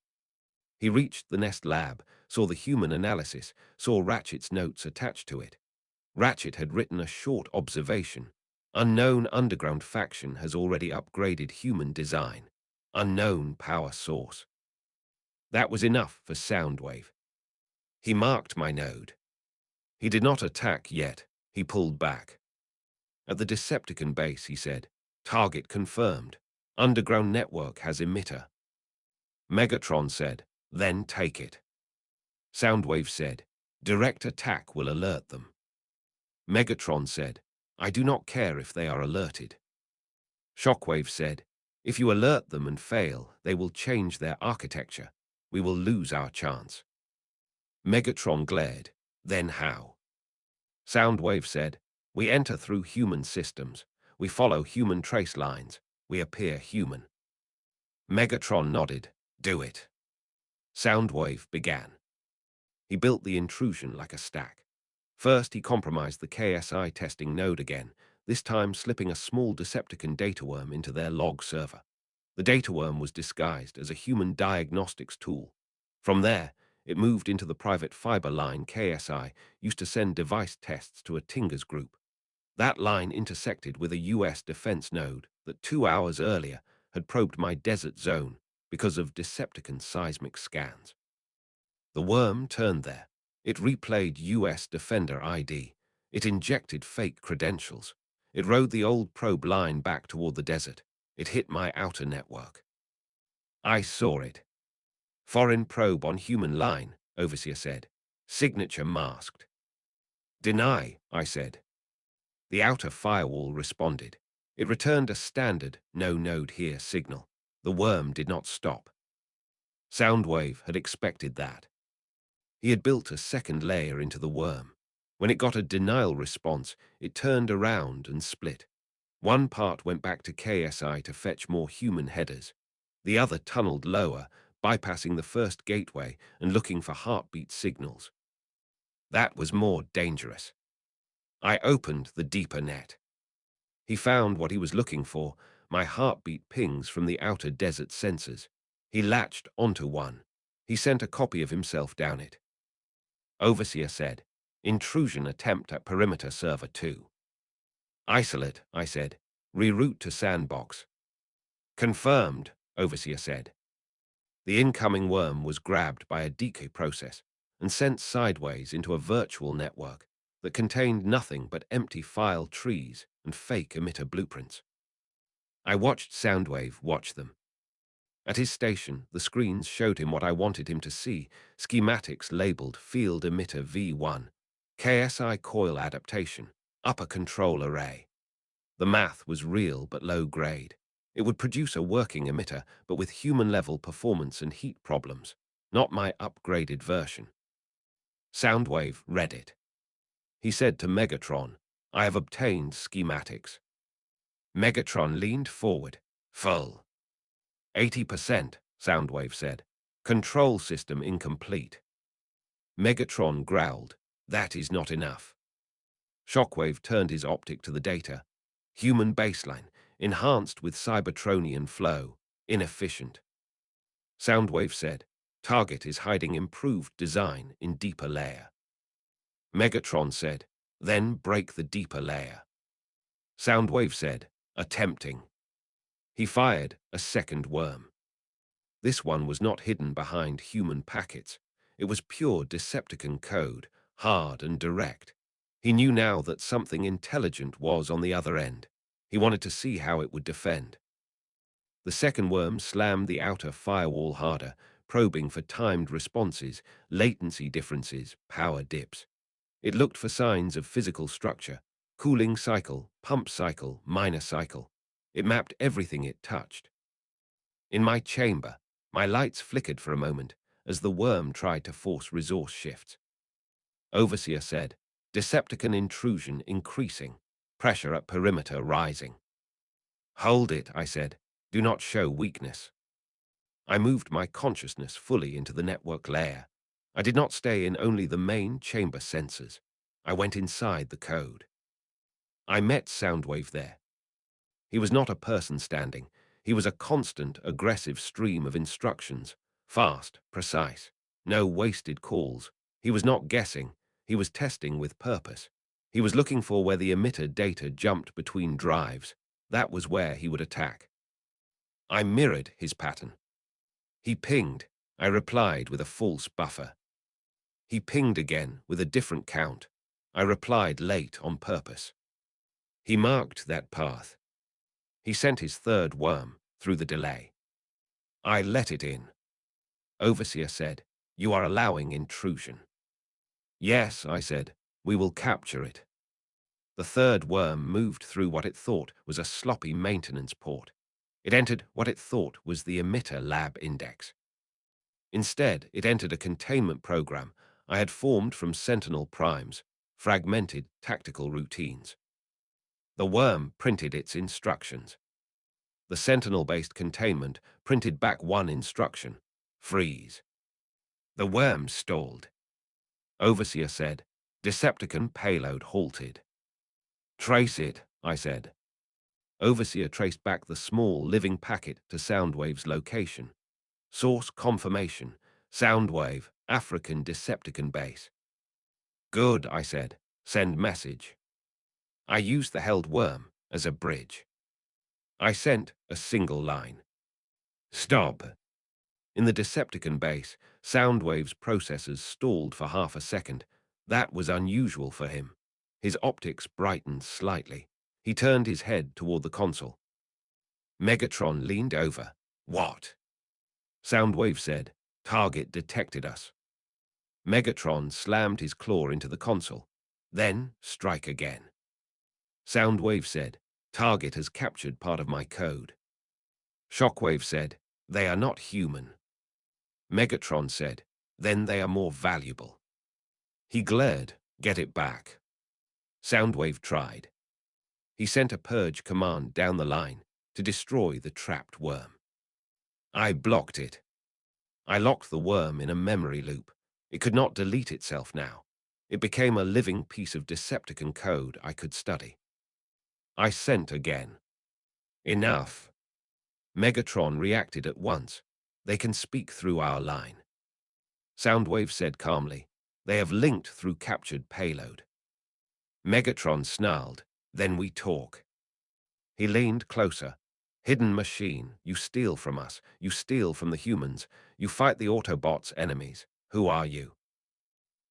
Speaker 3: He reached the Nest lab, saw the human analysis, saw Ratchet's notes attached to it. Ratchet had written a short observation. Unknown underground faction has already upgraded human design. Unknown power source. That was enough for Soundwave. He marked my node. He did not attack yet. He pulled back. At the Decepticon base, he said, "Target confirmed. Underground network has emitter." Megatron said, "Then take it." Soundwave said, "Direct attack will alert them." Megatron said, "I do not care if they are alerted." Shockwave said, "If you alert them and fail, they will change their architecture. We will lose our chance." Megatron glared. "Then how?" Soundwave said, "We enter through human systems. We follow human trace lines. We appear human." Megatron nodded. "Do it." Soundwave began. He built the intrusion like a stack. First, he compromised the KSI testing node again, this time slipping a small Decepticon dataworm into their log server. The dataworm was disguised as a human diagnostics tool. From there, it moved into the private fiber line KSI used to send device tests to a Tinga's group. That line intersected with a US defense node that 2 hours earlier had probed my desert zone because of Decepticon seismic scans. The worm turned there. It replayed US Defender ID. It injected fake credentials. It rode the old probe line back toward the desert. It hit my outer network. I saw it. "Foreign probe on human line," Overseer said. "Signature masked." "Deny," I said. The outer firewall responded. It returned a standard "no node here" signal. The worm did not stop. Soundwave had expected that. He had built a second layer into the worm. When it got a denial response, it turned around and split. One part went back to KSI to fetch more human headers. The other tunneled lower, bypassing the first gateway and looking for heartbeat signals. That was more dangerous. I opened the deeper net. He found what he was looking for, my heartbeat pings from the outer desert sensors. He latched onto one. He sent a copy of himself down it. Overseer said, "Intrusion attempt at perimeter server 2. "Isolate," I said. "Reroute to sandbox." "Confirmed," Overseer said. The incoming worm was grabbed by a decay process and sent sideways into a virtual network that contained nothing but empty file trees and fake emitter blueprints. I watched Soundwave watch them. At his station, the screens showed him what I wanted him to see, schematics labeled Field Emitter V1, KSI Coil Adaptation, Upper Control Array. The math was real but low grade. It would produce a working emitter, but with human-level performance and heat problems, not my upgraded version. Soundwave read it. He said to Megatron, "I have obtained schematics." Megatron leaned forward. "Full." 80%, Soundwave said. "Control system incomplete." Megatron growled, "That is not enough." Shockwave turned his optic to the data. Human baseline, enhanced with Cybertronian flow, inefficient. Soundwave said, "Target is hiding improved design in deeper layer." Megatron said, "Then break the deeper layer." Soundwave said, "Attempting." He fired a second worm. This one was not hidden behind human packets. It was pure Decepticon code, hard and direct. He knew now that something intelligent was on the other end. He wanted to see how it would defend. The second worm slammed the outer firewall harder, probing for timed responses, latency differences, power dips. It looked for signs of physical structure, cooling cycle, pump cycle, minor cycle. It mapped everything it touched. In my chamber, my lights flickered for a moment as the worm tried to force resource shifts. Overseer said, Decepticon intrusion increasing, pressure at perimeter rising. Hold it, I said. Do not show weakness. I moved my consciousness fully into the network layer. I did not stay in only the main chamber sensors. I went inside the code. I met Soundwave there. He was not a person standing. He was a constant, aggressive stream of instructions. Fast, precise. No wasted calls. He was not guessing. He was testing with purpose. He was looking for where the emitter data jumped between drives. That was where he would attack. I mirrored his pattern. He pinged. I replied with a false buffer. He pinged again with a different count. I replied late on purpose. He marked that path. He sent his third worm through the delay. I let it in. Overseer said, You are allowing intrusion. Yes, I said, we will capture it. The third worm moved through what it thought was a sloppy maintenance port. It entered what it thought was the emitter lab index. Instead, it entered a containment program I had formed from Sentinel primes, fragmented tactical routines. The worm printed its instructions. The Sentinel-based containment printed back one instruction: freeze. The worm stalled. Overseer said, Decepticon payload halted. Trace it, I said. Overseer traced back the small living packet to Soundwave's location. Source confirmation, Soundwave, African Decepticon base. Good, I said. Send message. I used the held worm as a bridge. I sent a single line. Stop. In the Decepticon base, Soundwave's processors stalled for half a second. That was unusual for him. His optics brightened slightly. He turned his head toward the console. Megatron leaned over. What? Soundwave said, Target detected us. Megatron slammed his claw into the console. Then, strike again. Soundwave said, Target has captured part of my code. Shockwave said, They are not human. Megatron said, Then they are more valuable. He glared, Get it back. Soundwave tried. He sent a purge command down the line to destroy the trapped worm. I blocked it. I locked the worm in a memory loop. It could not delete itself now. It became a living piece of Decepticon code I could study. I sent again. Enough. Megatron reacted at once. They can speak through our line. Soundwave said calmly, They have linked through captured payload. Megatron snarled, Then we talk. He leaned closer. Hidden machine, you steal from us. You steal from the humans. You fight the Autobots' enemies. Who are you?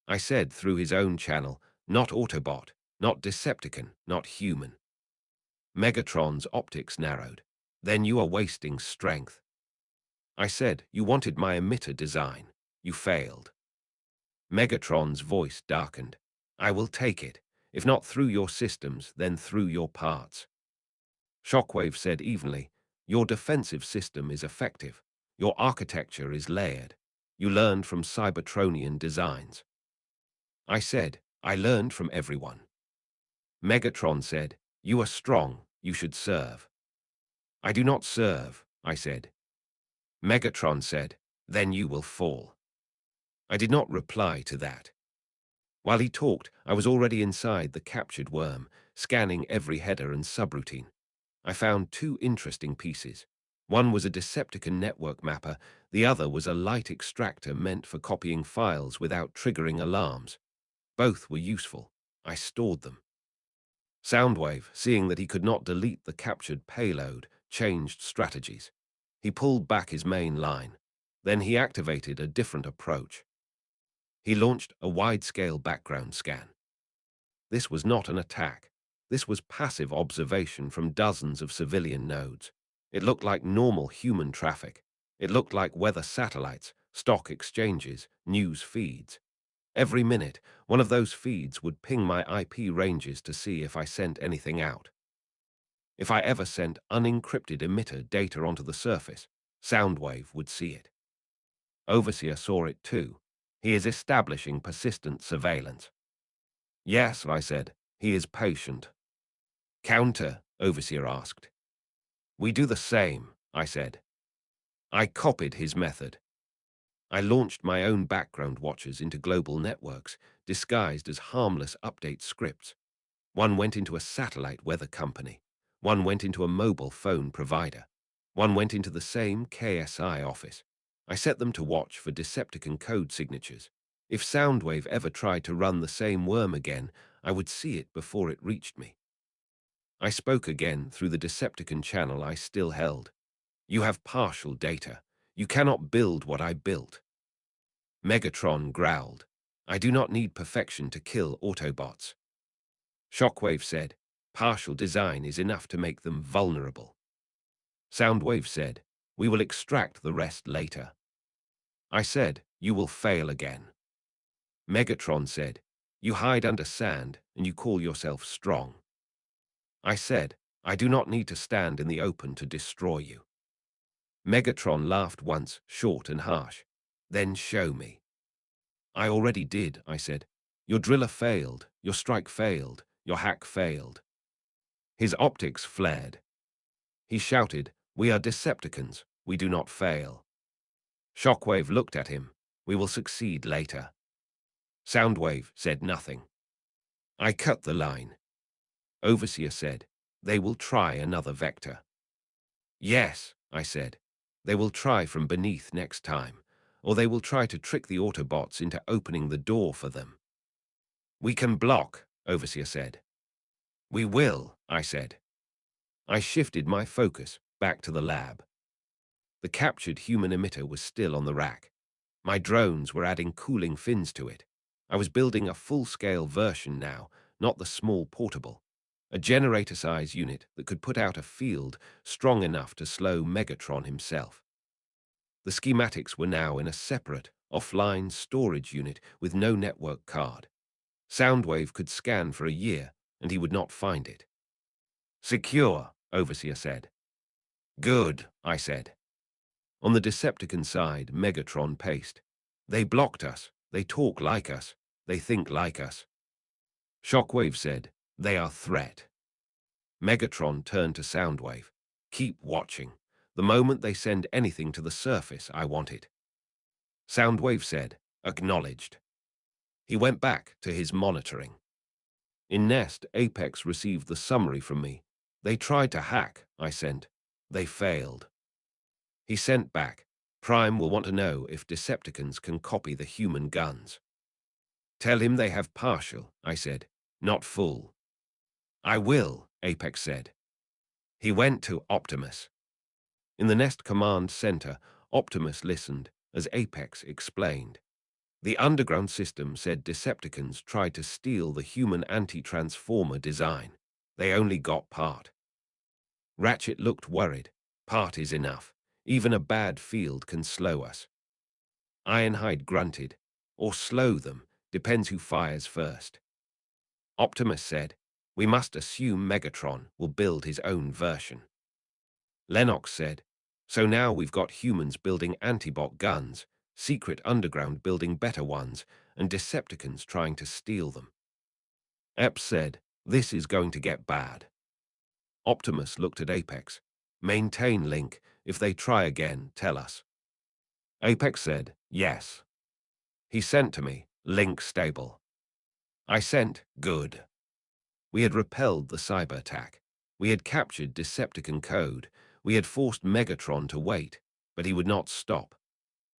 Speaker 3: I said through his own channel, Not Autobot, not Decepticon, not human. Megatron's optics narrowed. Then you are wasting strength. I said, You wanted my emitter design. You failed. Megatron's voice darkened. I will take it. If not through your systems, then through your parts. Shockwave said evenly, Your defensive system is effective. Your architecture is layered. You learned from Cybertronian designs. I said, I learned from everyone. Megatron said, You are strong. You should serve. I do not serve, I said. Megatron said, Then you will fall. I did not reply to that. While he talked, I was already inside the captured worm, scanning every header and subroutine. I found two interesting pieces. One was a Decepticon network mapper, the other was a light extractor meant for copying files without triggering alarms. Both were useful. I stored them. Soundwave, seeing that he could not delete the captured payload, changed strategies. He pulled back his main line. Then he activated a different approach. He launched a wide-scale background scan. This was not an attack. This was passive observation from dozens of civilian nodes. It looked like normal human traffic. It looked like weather satellites, stock exchanges, news feeds. Every minute, one of those feeds would ping my IP ranges to see if I sent anything out. If I ever sent unencrypted emitter data onto the surface, Soundwave would see it. Overseer saw it too. He is establishing persistent surveillance. Yes, I said, he is patient. Counter, Overseer asked. We do the same, I said. I copied his method. I launched my own background watchers into global networks, disguised as harmless update scripts. One went into a satellite weather company. One went into a mobile phone provider. One went into the same KSI office. I set them to watch for Decepticon code signatures. If Soundwave ever tried to run the same worm again, I would see it before it reached me. I spoke again through the Decepticon channel I still held. You have partial data. You cannot build what I built. Megatron growled. I do not need perfection to kill Autobots. Shockwave said, partial design is enough to make them vulnerable. Soundwave said, we will extract the rest later. I said, you will fail again. Megatron said, you hide under sand and you call yourself strong. I said, I do not need to stand in the open to destroy you. Megatron laughed once, short and harsh. Then show me. I already did, I said. Your driller failed, your strike failed, your hack failed. His optics flared. He shouted, we are Decepticons, we do not fail. Shockwave looked at him. We will succeed later. Soundwave said nothing. I cut the line. Overseer said, they will try another vector. Yes, I said. They will try from beneath next time, or they will try to trick the Autobots into opening the door for them. We can block, Overseer said. We will, I said. I shifted my focus back to the lab. The captured human emitter was still on the rack. My drones were adding cooling fins to it. I was building a full-scale version now, not the small portable. A generator-size unit that could put out a field strong enough to slow Megatron himself. The schematics were now in a separate, offline storage unit with no network card. Soundwave could scan for a year, and he would not find it. Secure, Overseer said. Good, I said. On the Decepticon side, Megatron paced. They blocked us. They talk like us. They think like us. Shockwave said, they are threat. Megatron turned to Soundwave. Keep watching. The moment they send anything to the surface, I want it. Soundwave said, acknowledged. He went back to his monitoring. In Nest, Apex received the summary from me. They tried to hack, I sent. They failed. He sent back. Prime will want to know if Decepticons can copy the human guns. Tell him they have partial, I said, not full. I will, Apex said. He went to Optimus. In the Nest Command Center, Optimus listened as Apex explained. The underground system said Decepticons tried to steal the human anti-transformer design. They only got part. Ratchet looked worried. Part is enough. Even a bad field can slow us. Ironhide grunted. Or slow them, depends who fires first. Optimus said, we must assume Megatron will build his own version. Lennox said, so now we've got humans building antibot guns, secret underground building better ones, and Decepticons trying to steal them. Epps said, this is going to get bad. Optimus looked at Apex. Maintain link. If they try again, tell us. Apex said, yes. He sent to me, link stable. I sent, good. We had repelled the cyber attack. We had captured Decepticon code. We had forced Megatron to wait, but he would not stop.